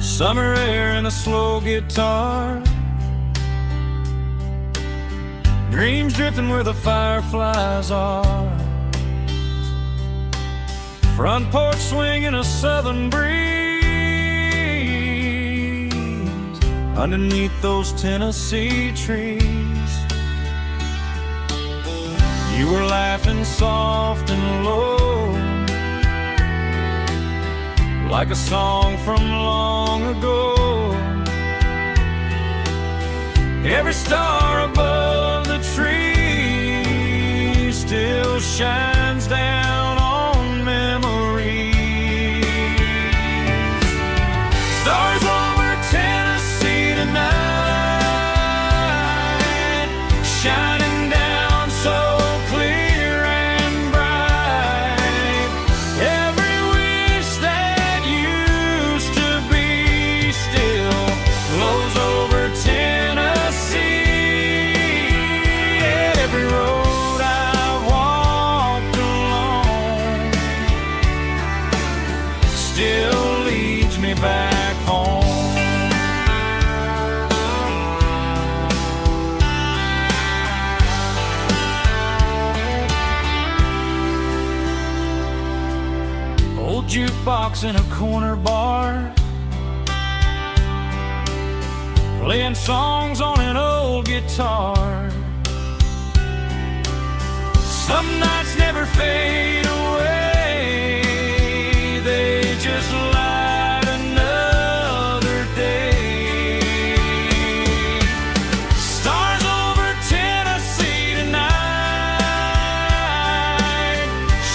Summer air and a slow guitar, dreams drifting where the fireflies are. Front porch swinging a southern breeze underneath those Tennessee trees. You were laughing soft and low, like a song from long ago. Every star above the tree still shines down on memories. Stars over Tennessee tonight, shining down so clear and bright. Every wish that used to be still glows over Tennessee. Every road I've walked along still leads me back home. Old jukebox in a corner bar, playing songs on an old guitar. Some nights never fade away, they just light another day. Stars over Tennessee tonight,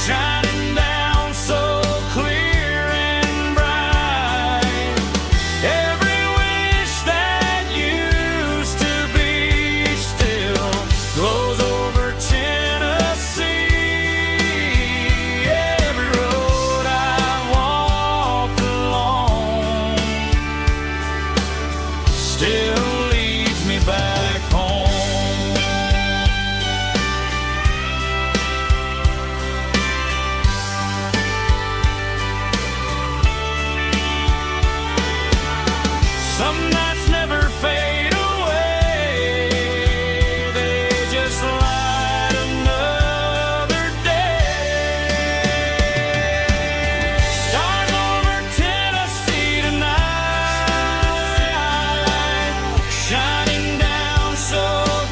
shining down so clear and bright. Every wish that used to be still glows over Tennessee. Every road I've walked along still leads me back home. Some nights never fade away, they just light another day. Stars over Tennessee tonight, shining down so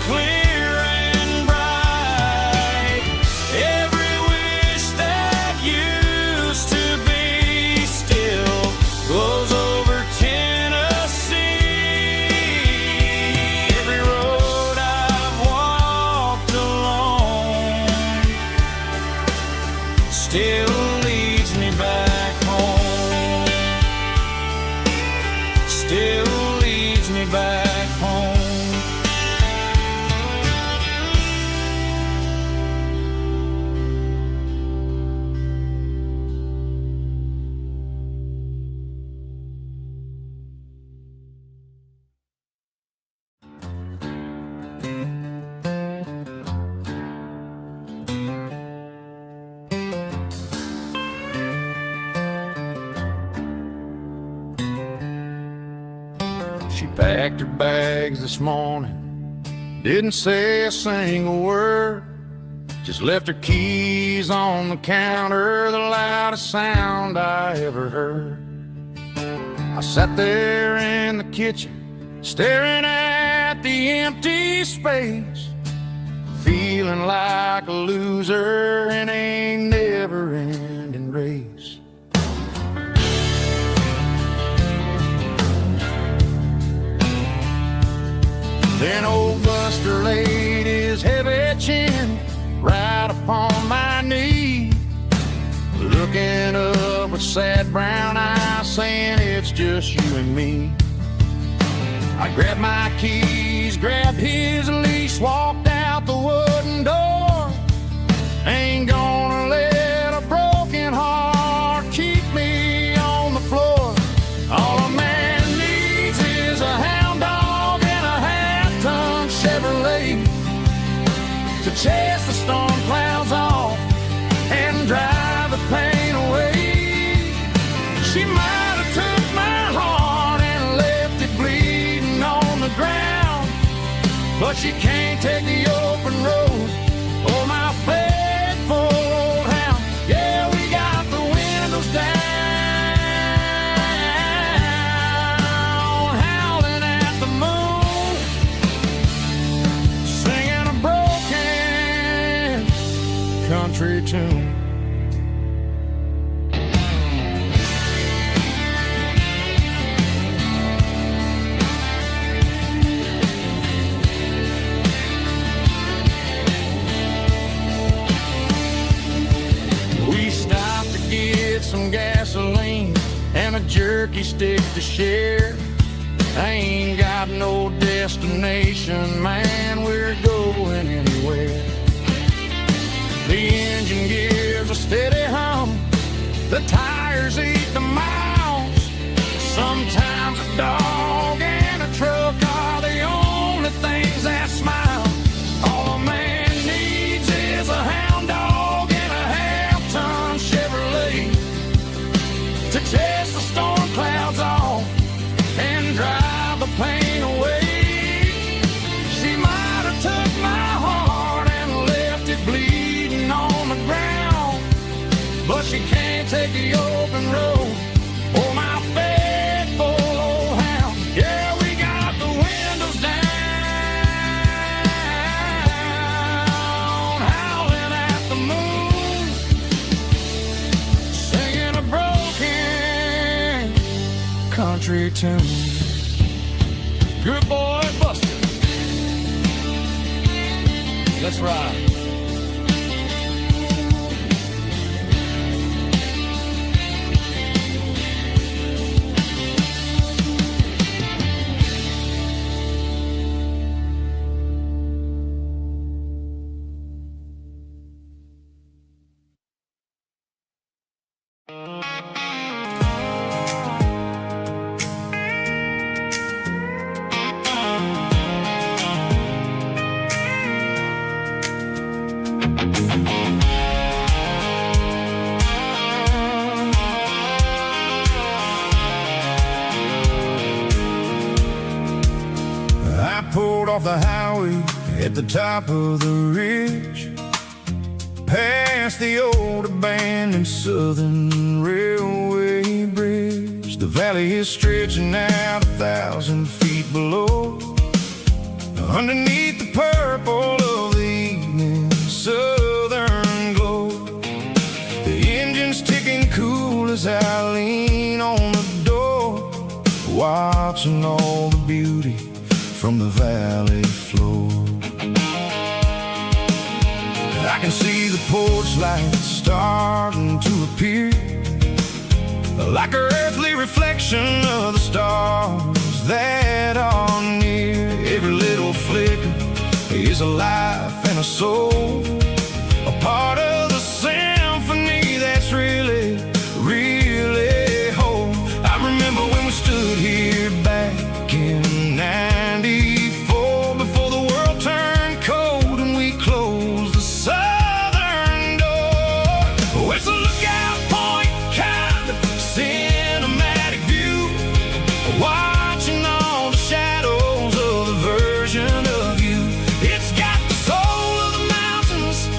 clear and bright. Every wish that used to be still glows over Tennessee. Every road I've walked along still leads me back home. Still leads me back home. She packed her bags this morning, didn't say a single word, just left her keys on the counter, the loudest sound I ever heard. I sat there in the kitchen, staring at the empty space, feeling like a loser in a never-ending race. Then old Buster laid his heavy chin right upon my knee, looking up with sad brown eyes, saying it's just you and me. I grabbed my keys, grabbed his leash, walked out the wooden door. Ain't gonna let a broken heart keep me on the floor. All a man needs is a hound dog and a half-ton Chevrolet to chase the storm clouds off and drive the pain away. She might have took my heart and left it bleeding on the ground, but she can't take the open road or my faithful old hound. Yeah, we got the windows down, howling at the moon, singing a broken country tune. jerky stick to share. I ain't got no destination, man, we're going anywhere. The engine gives a steady hum, the tires eat the miles. Sometimes a dog and a truck are the only things that smile. All a man needs is a hound dog and a half-ton Chevrolet to chase the storm clouds off and drive the pain away. She might have took my heart and left it bleeding on the ground, but she can't take the open road or my faithful old hound. Yeah, we got the windows down, howling at the moon, singing a broken country tune. Good boy, Buster. Let's ride. I pulled off the highway at the top of the ridge, past the old abandoned Southern Railway bridge. The valley is stretching out 1,000 feet below, underneath the purple of the evening southern glow. The engine's ticking cool as I lean on the door, watching all the beauty from the valley floor. I can see the porch lights starting to appear, like an earthly reflection of the stars that are near. Every little flicker is a life and a soul, a part of the symphony that's really, really whole. I remember when we stood here back in '94, before the world turned cold and we closed the southern door. Oh, it's a lookout point, kind of cinematic view, watching all the shadows of the version of you. It's got the soul of the mountains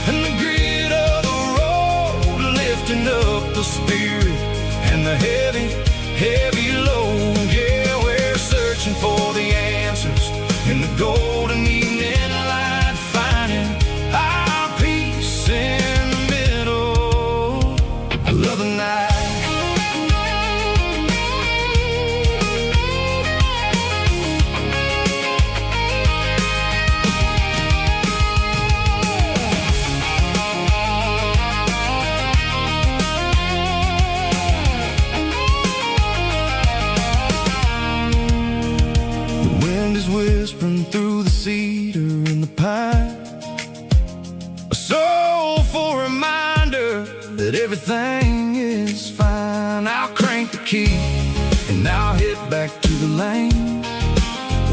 and the grit of the road, lifting up the spirit and the heavy, heavy load. Yeah, we're searching for the answers in the golden evening light, finding our peace in the middle of the night. The wind is whispering through the cedar and the pine, a soulful reminder that everything is fine. I'll crank the key and I'll hit back to the lane,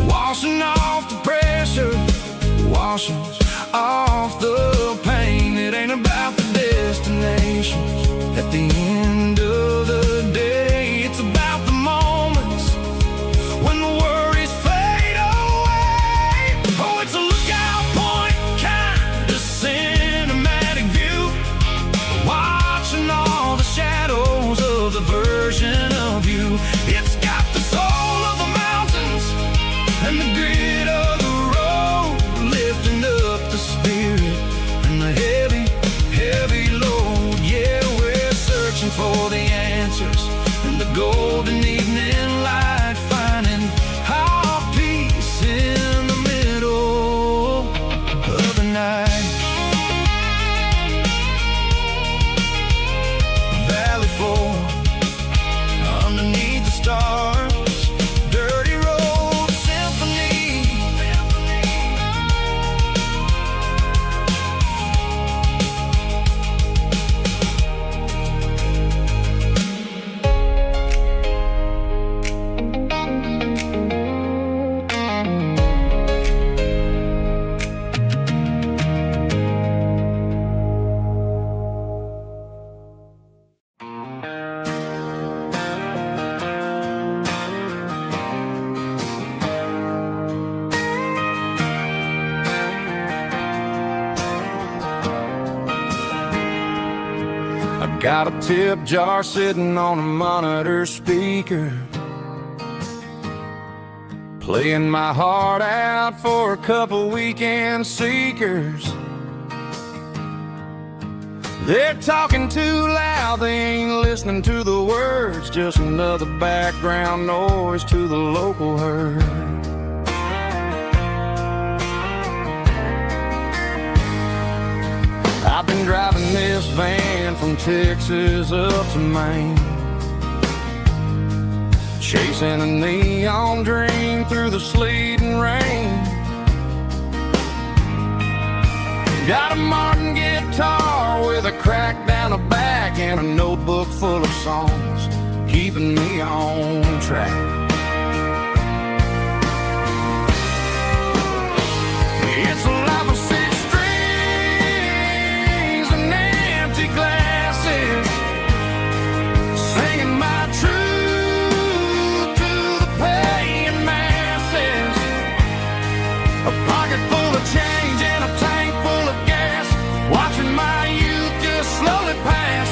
washing off the pressure, washing off the pain. It ain't about the destinations at the end of the day, it's about the moments when the worries fade away. Oh, it's a lookout point, kind of cinematic view, watching all the shadows of the version of you. It's got the soul of the mountains and the grit of the road, lifting up the spirit and the heavy, heavy load. Yeah, we're searching for the answers in the golden evening light, finding our peace in the middle of the night. Valley floor, Got a tip jar sitting on a monitor speaker, playing my heart out for a couple weekend seekers. They're talking too loud, they ain't listening to the words, just another background noise to the local herd. I've been driving this van from Texas up to Maine, chasing a neon dream through the sleet and rain. Got a Martin guitar with a crack down the back and a notebook full of songs, keeping me on track. It's a life of six strings and empty glasses, singing my truth to the paying masses. A pocket full of change and a tank full of gas, watching my youth just slowly pass.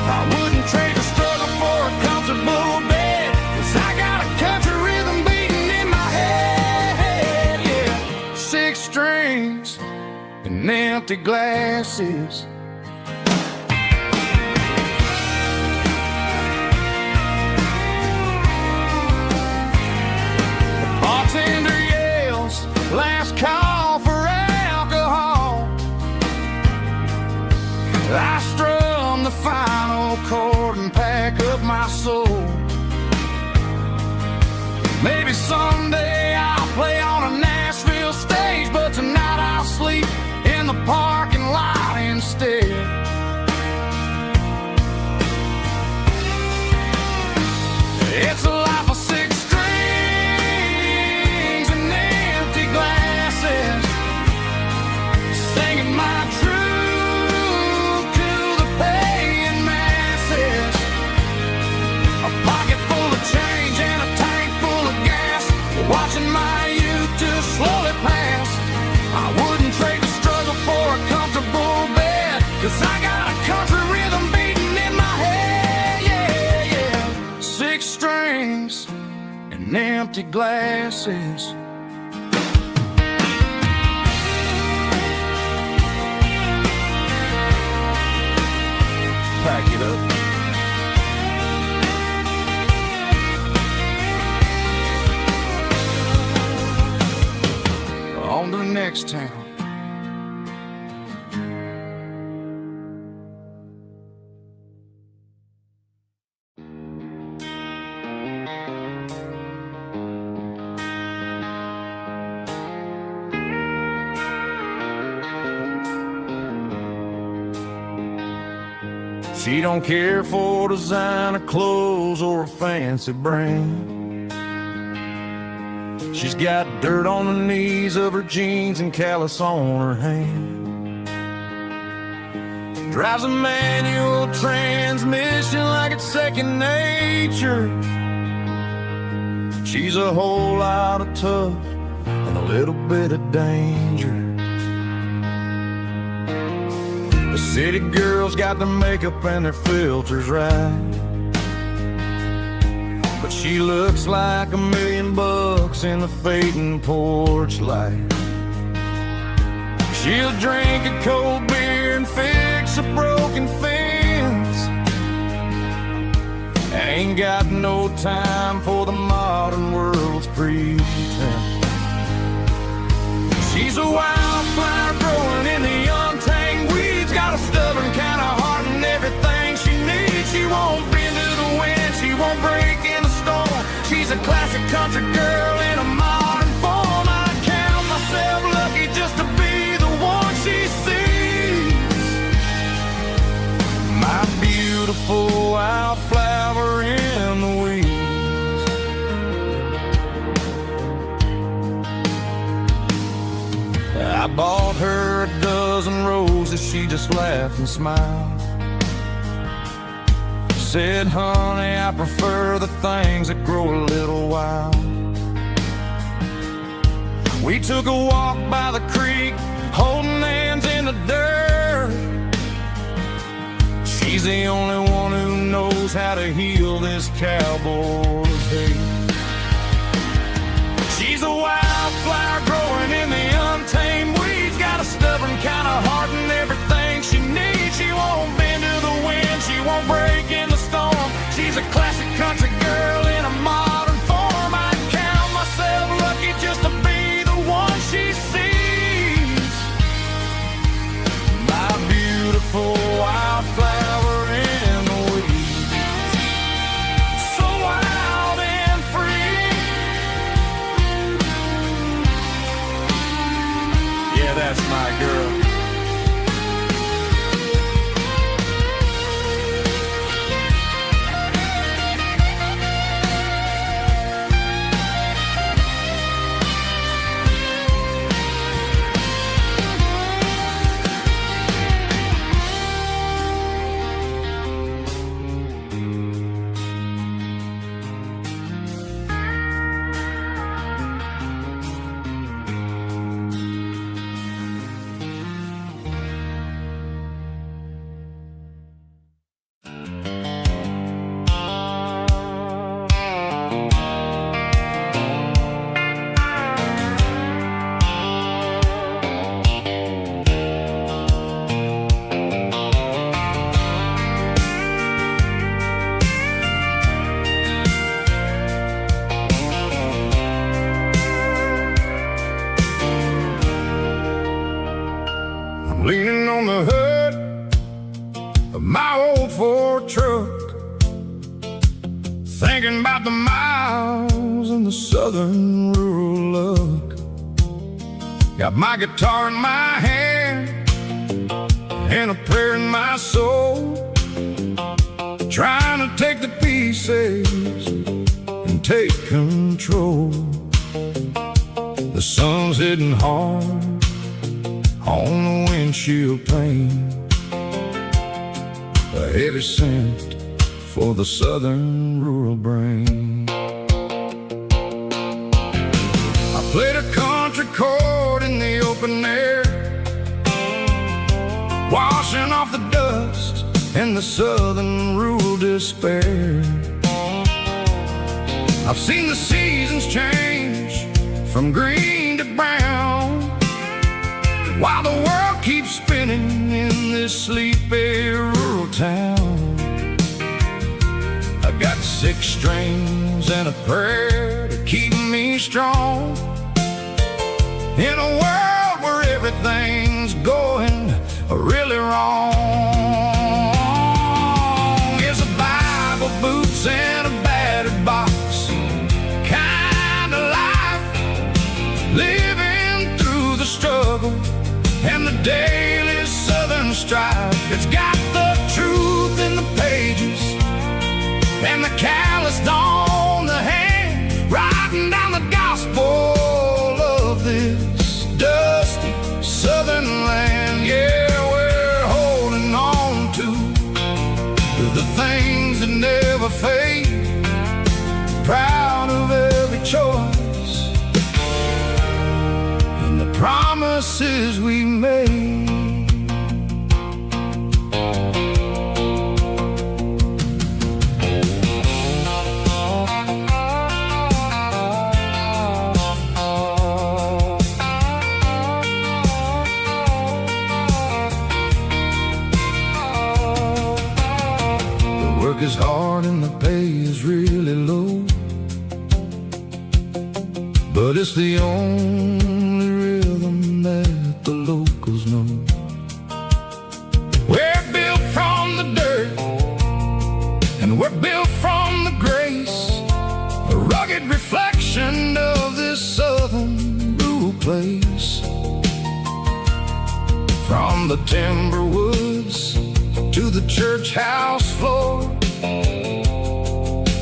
I wouldn't trade the struggle for a comfortable bed, 'cause I got a country rhythm beating in my head, yeah. Six strings and empty glasses. The bartender yells, last call for alcohol. I strum the final chord and pack up my soul. Maybe someday I'll play on a Nashville stage, but tonight I'll sleep in the parking lot instead. It's a life of six strings and empty glasses, singing my truth to the paying masses. A pocket full of change and a tank full of gas, watching my youth just slowly pass. I wouldn't trade the struggle for a comfortable bed, 'cause I got a country rhythm beating in my head, yeah, yeah. Six strings and empty glasses. Pack it up. On to the next town. She don't care for designer clothes or a fancy brand. She's got dirt on the knees of her jeans and callus on her hand. Drives a manual transmission like it's second nature. She's a whole lot of tough and a little bit of danger. The city girls got their makeup and their filters right, but she looks like $1 million in the fading porch light. She'll drink a cold beer and fix a broken fence. Ain't got no time for the modern world's pretense. She's a wildflower growing in the untamed weeds, got a stubborn kind of heart and everything she needs. She won't bend to the wind, she won't break in the storm. She's a classic country girl in a modern form. I count myself lucky just to be the one she sees. My beautiful wildflower in the weeds. I bought her a dozen roses, she just laughed and smiled. Said, honey, I prefer the things that grow a little wild. We took a walk by the creek, holding hands in the dirt. She's the only one who knows how to heal this cowboy's hate. She's a wildflower growing in the untamed weeds. Got a stubborn kind of heart and everything she needs. She won't bend to the wind, she won't break in the storm. She's a classic country girl in a modern form. I count myself lucky just to be the one she sees. My beautiful wildflower in the weeds, so wild and free. Yeah, that's my girl. Leaning on the hood of my old Ford truck, thinking about the miles and the southern rural look. Got my guitar in my hand and a prayer in my soul, trying to take the pieces and take control. The sun's hitting hard on the windshield pane, a heavy scent for the southern rural brain. I played a country chord in the open air, washing off the dust and the southern rural despair. I've seen the seasons change from green to brown, while the world keeps spinning in this sleepy rural town. I got 6 strings and a prayer to keep me strong, in a world where everything's going really wrong. It's a Bible, boots, and a battered box kind of life, living through the struggle and the daily southern strife. It's got the truth in the pages and the calloused on the hand, writing down the gospel of this dusty southern land. Yeah, we're holding on to the things that never fade, proud of every choice and the promises we made. Work is hard and the pay is really low, but it's the only rhythm that the locals know. We're built from the dirt and we're built from the grace, a rugged reflection of this southern rural place. From the timber woods to the church house floor,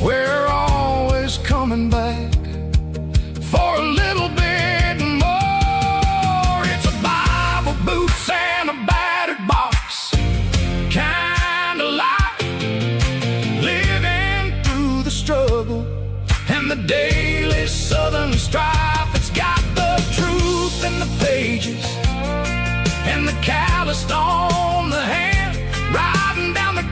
we're always coming back for a little bit more. It's a Bible, boots, and a battered box kind of life, living through the struggle and the daily southern strife. It's got the truth in the pages and the calloused on the hand, riding down the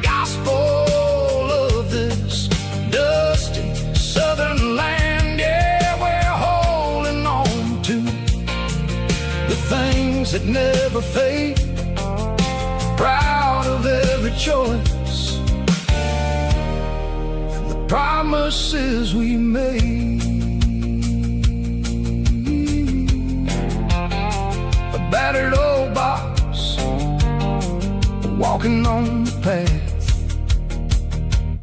dreams that never fade, proud of every choice and the promises we made. A battered old box, walking on the path,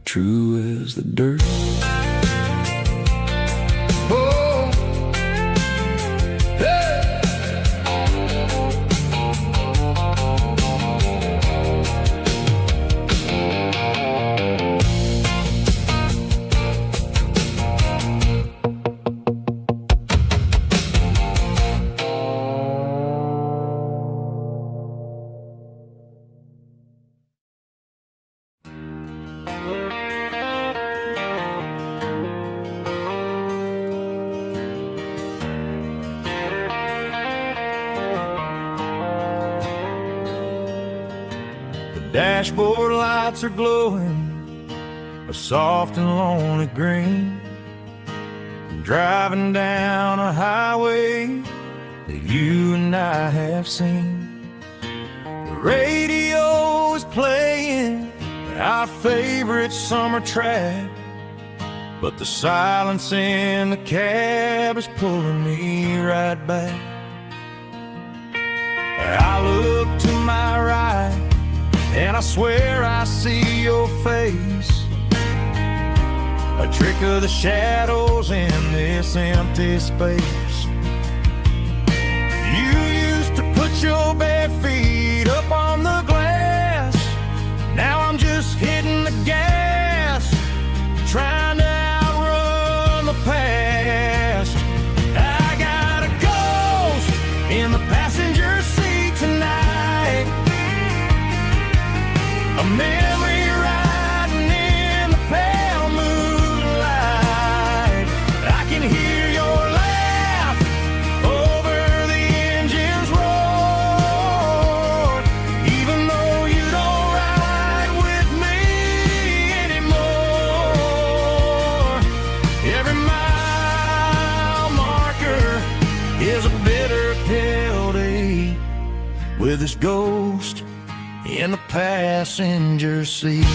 true as the dirt. Oh, hey. Dashboard lights are glowing a soft and lonely green. I'm driving down a highway that you and I have seen. The radio is playing our favorite summer track, but the silence in the cab is pulling me right back. I look to my right and I swear I see your face, a trick of the shadows in this empty space. You used to put your bare feet up on the glass. Now I'm just hitting the gas, trying to outrun the past. I got a ghost in the passenger seat tonight, a memory riding in the pale moonlight. I can hear your laugh over the engine's roar, even though you don't ride with me anymore. Every mile marker is a bitter pill to eat, with this ghost in the passenger seat.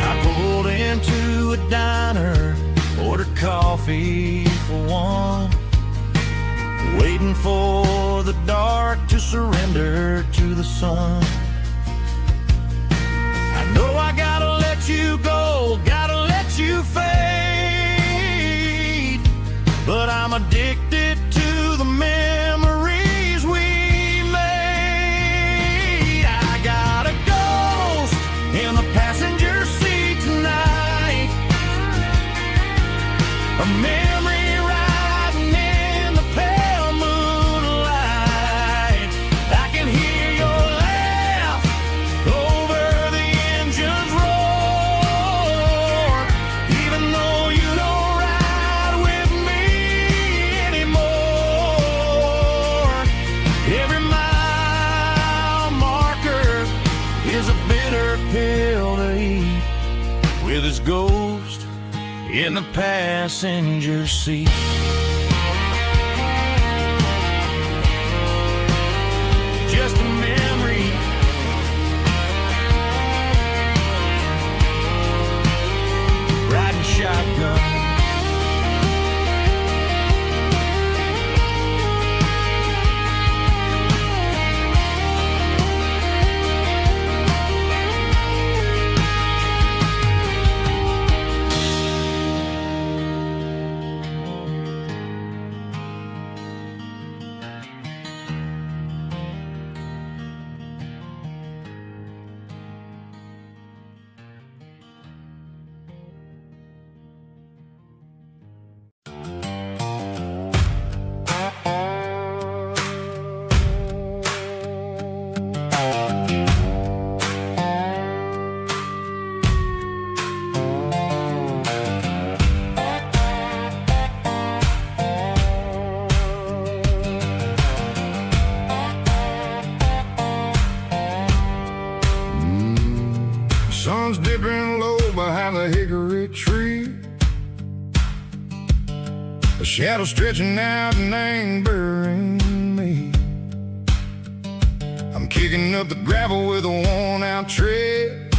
I pulled into a diner, ordered coffee for one, waiting for the dark to surrender to the sun. I know I gotta let you go, gotta let you fade, but I'm addicted to the memories we made. I got a ghost in the passenger seat tonight, a memory riding in the pale moonlight. I can hear your laugh over the engine's roar, even though you don't ride with me anymore. Every mile marker is a bitter pill to eat, with his ghost in the passenger seat. Just a memory, riding shotgun. shadow stretching out and ain't burying me. I'm kicking up the gravel with a worn-out tread,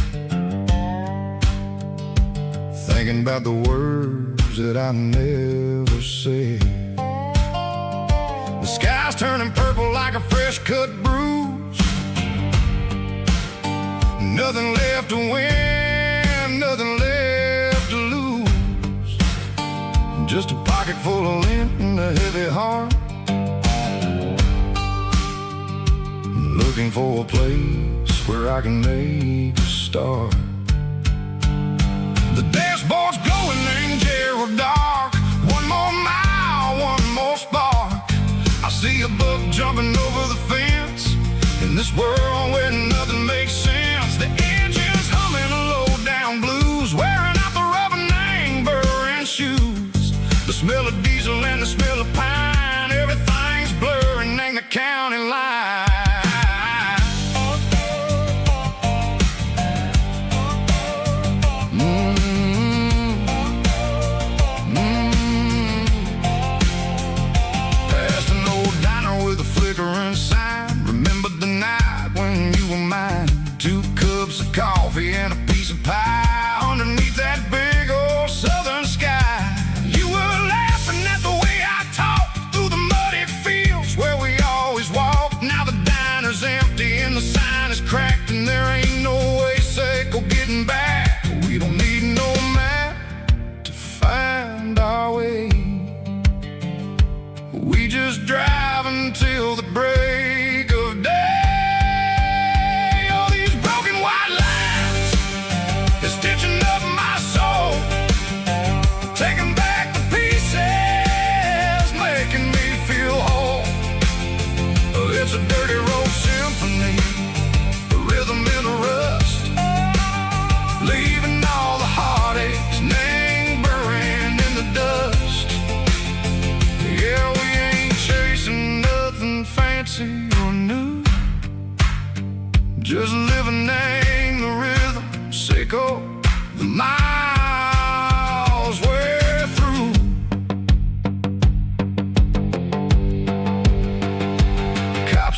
thinking about the words that I never said. The sky's turning purple like a fresh-cut bruise. Nothing left to win, nothing left to lose. Just a pocket full of lint and a heavy heart, looking for a place where I can make a start. The dashboard's glowing, ain't Gerald dark. One more mile, one more spark. I see a buck jumping over the fence in this world where nothing makes sense. The engine's humming a low-down blues, wearing out the rubber name burring shoes. The smell of diesel and the smell of pine, everything's blurring, ain't the county line. Coffee and a piece of pie underneath that big old southern sky. You were laughing at the way I talked through the muddy fields where we always walked. Now the diner's empty and the sign is cracked, and there ain't no way safe or getting back. We don't need no map to find our way. We just drive until the break of day. It's a dirty road symphony, a rhythm in the rust, leaving all the heartaches, name burning in the dust. Yeah, we ain't chasing nothing fancy or new, just living name the rhythm, sicko, the miles we're through.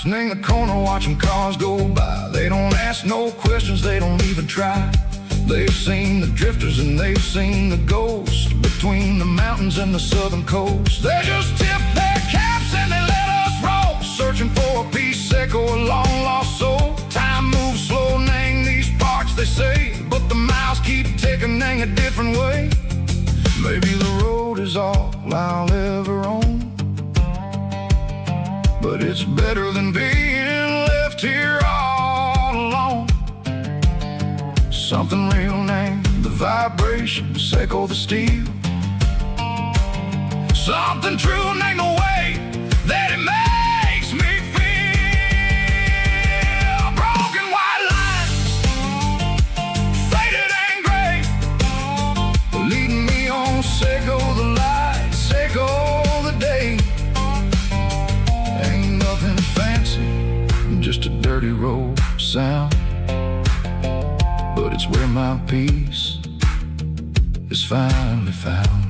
In the corner watching cars go by, they don't ask no questions, they don't even try. They've seen the drifters and they've seen the ghosts between the mountains and the southern coast. They just tip their caps and they let us roll, searching for a piece secco, a long lost soul. Time moves slow, nang these parts they say, but the miles keep ticking, nang a different way. Maybe the road is all I'll ever own, but it's better than being left here all alone. Something real named the vibration, secco the steel. Something true named the way that it makes me feel. Broken white lines, faded and gray, leading me on, secco the light, secco the day. Just a dirty road sound, but it's where my peace is finally found.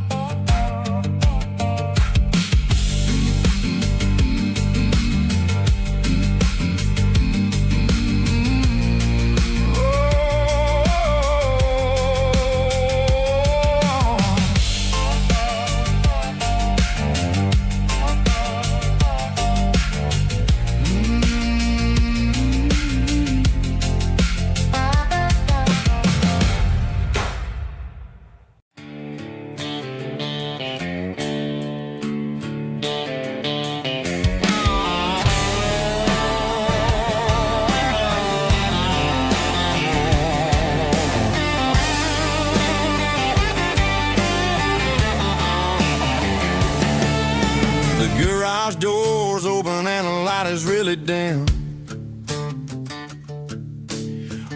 Garage doors open and the light is really dim,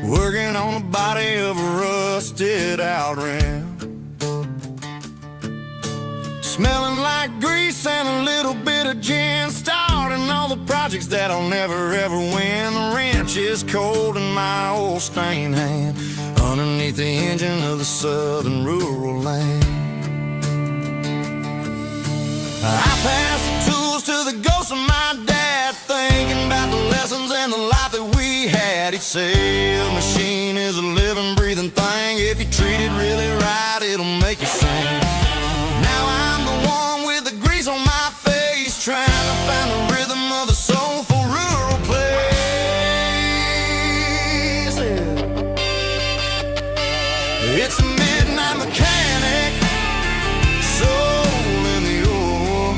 working on the body of a rusted out rim, smelling like grease and a little bit of gin, starting all the projects that I'll never ever win. The wrench is cold in my old stained hand, underneath the engine of the southern rural land. I pass the tools to the ghost of my dad, thinking about the lessons and the life that we had. He'd say a machine is a living, breathing thing. If you treat it really right, it'll make you sing. Now I'm the one with the grease on my face, trying to find the rhythm of the soulful rural place. It's a midnight mechanic, soul in the ore,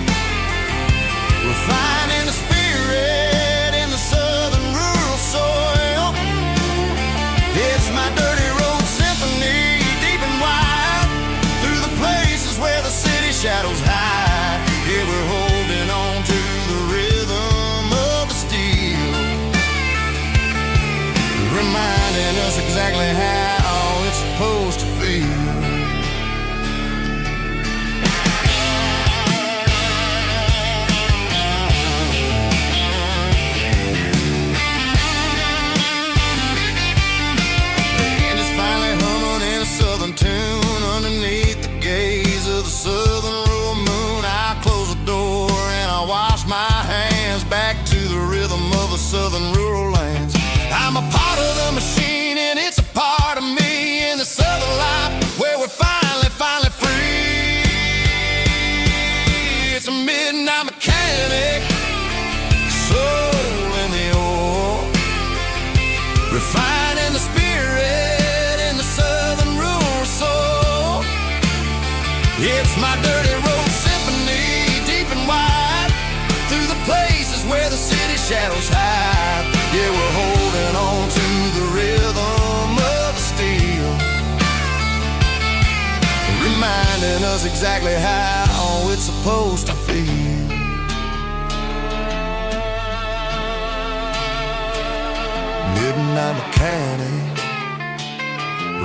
refining the spirit in the southern rural soil. It's my dirty road symphony, deep and wide, through the places where the city shadows hide. Yeah, we're holding on to the rhythm of the steel, reminding us exactly how it's supposed to feel. Tune underneath the gaze of the southern rural moon. I close the door and I wash my hands, back to the rhythm of the southern rural lands. I'm a part of the machine and it's a part of me in the southern life where we're finally free. It's a midnight mechanic, soul in the ore, refining the spirit in the southern rural soul. It's my dirty road symphony, deep and wide, through the places where the city shadows hide. Yeah, we're holding on to the rhythm of the steel, reminding us exactly how it's supposed to feel. Midnight mechanic,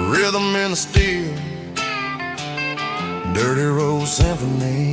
rhythm in the steel, dirty road symphony.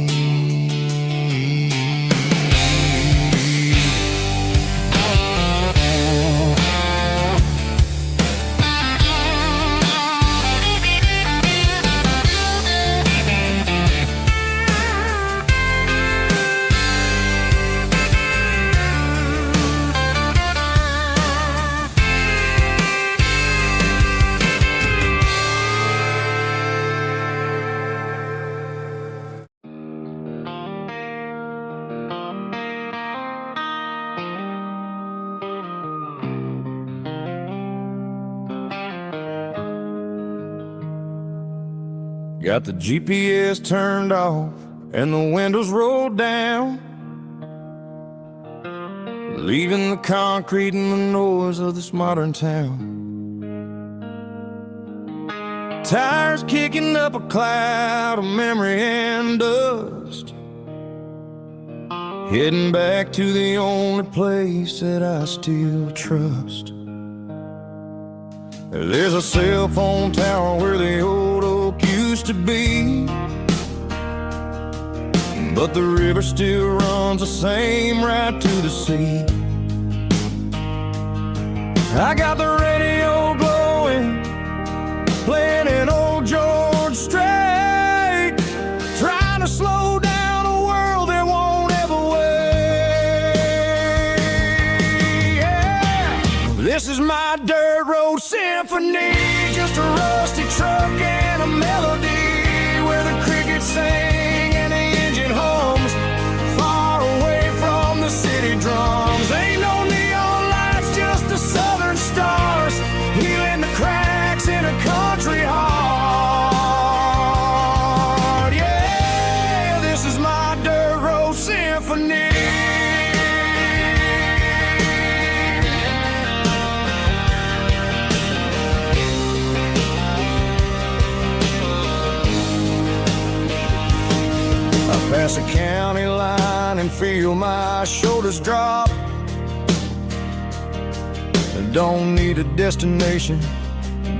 Got the GPS turned off and the windows rolled down, leaving the concrete and the noise of this modern town. Tires kicking up a cloud of memory and dust, heading back to the only place that I still trust. There's a cell phone tower where the old oak used to be, but the river still runs the same right to the sea. I got the radio glowing, playing an old George Strait, trying to slow down a world that won't ever wait. Yeah. This is my dirt road symphony, just a rusty truck and a melody where the crickets sing and the engine hums, far away from the city drums. Ain't no neon lights, just the southern stars, healing the cracks in a country heart. Yeah, this is my dirt road symphony. Pass a county line and feel my shoulders drop. Don't need a destination,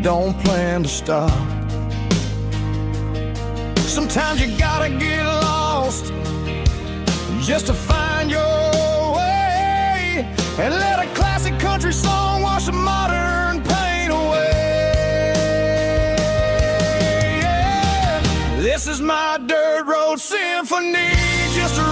don't plan to stop. Sometimes you gotta get lost just to find your way, and let a classic country song wash a modern pain away. Yeah. This is my dirt road symphony, just a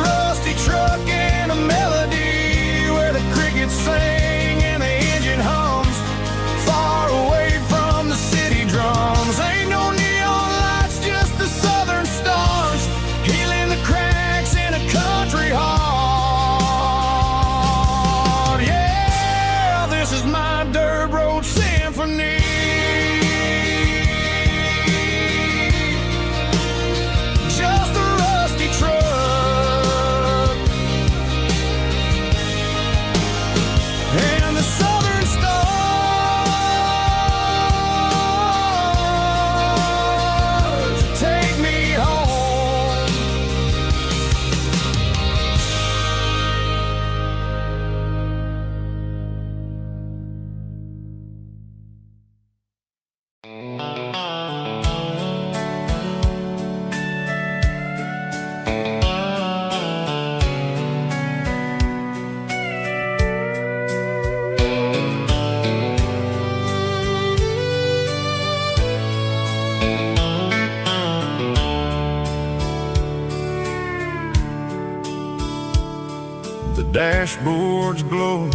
The dashboards glow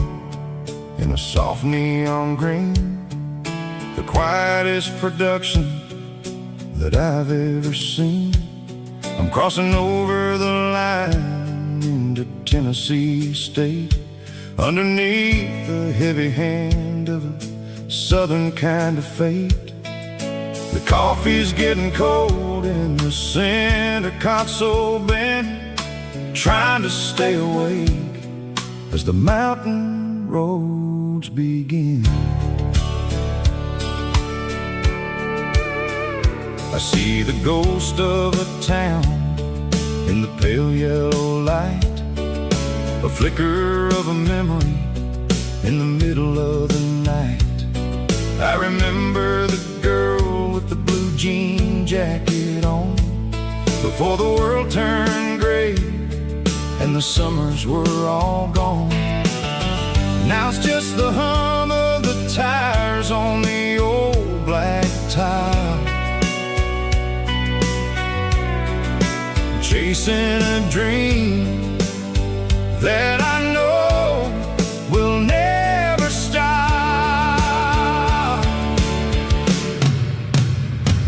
in a soft neon green, the quietest production that I've ever seen. I'm crossing over the line into Tennessee State, underneath the heavy hand of a southern kind of fate. The coffee's getting cold in the center console bin, trying to stay awake as the mountain roads begin. I see the ghost of a town in the pale yellow light, a flicker of a memory in the middle of the night. I remember the girl with the blue jean jacket on, before the world turned gray and the summers were all gone. Now it's just the hum of the tires on the old black tile, chasing a dream that I know will never stop.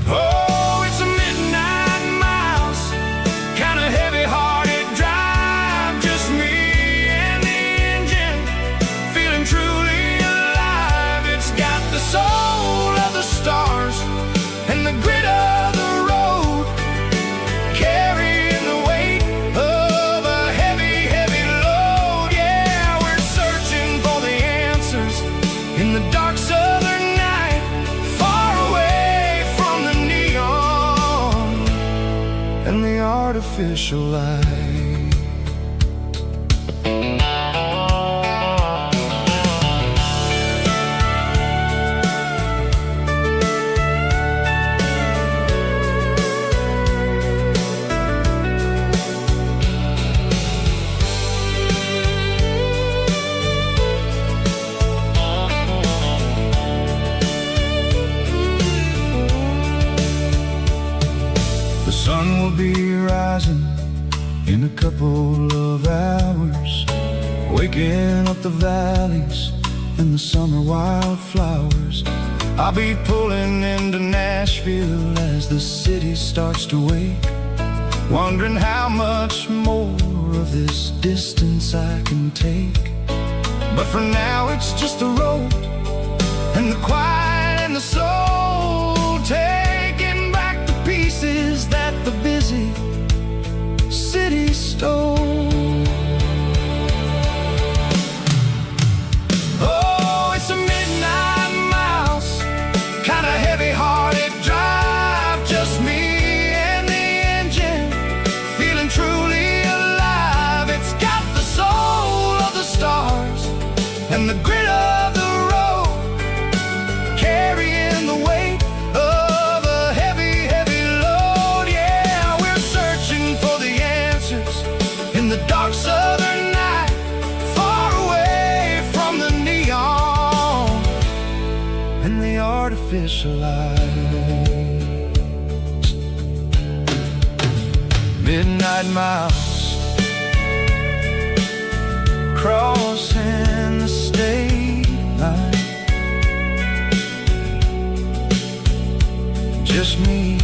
Oh, it's a midnight miles, kind of heavy-hearted drive, just me and the engine, feeling truly alive. It's got the soul of the stars and the grit of the road, carrying the weight of a heavy, heavy load. Yeah, we're searching for the answers in the dark southern night, far away from the neon and the artificial light. The sun will be rising in a couple of hours, waking up the valleys and the summer wildflowers. I'll be pulling into Nashville as the city starts to wake, wondering how much more of this distance I can take. But for now it's just the road and the quiet and the soul, taking back the pieces that the busy city stole. Oh, it's a midnight miles, kind of heavy-hearted drive, just me and the engine, feeling truly alive. It's got the soul of the stars and the grit of the road, carrying the weight of a heavy, heavy load. Yeah, we're searching for the answers in the dark southern night, far away from the neon and the artificial light. Midnight miles, crossing the state line, just me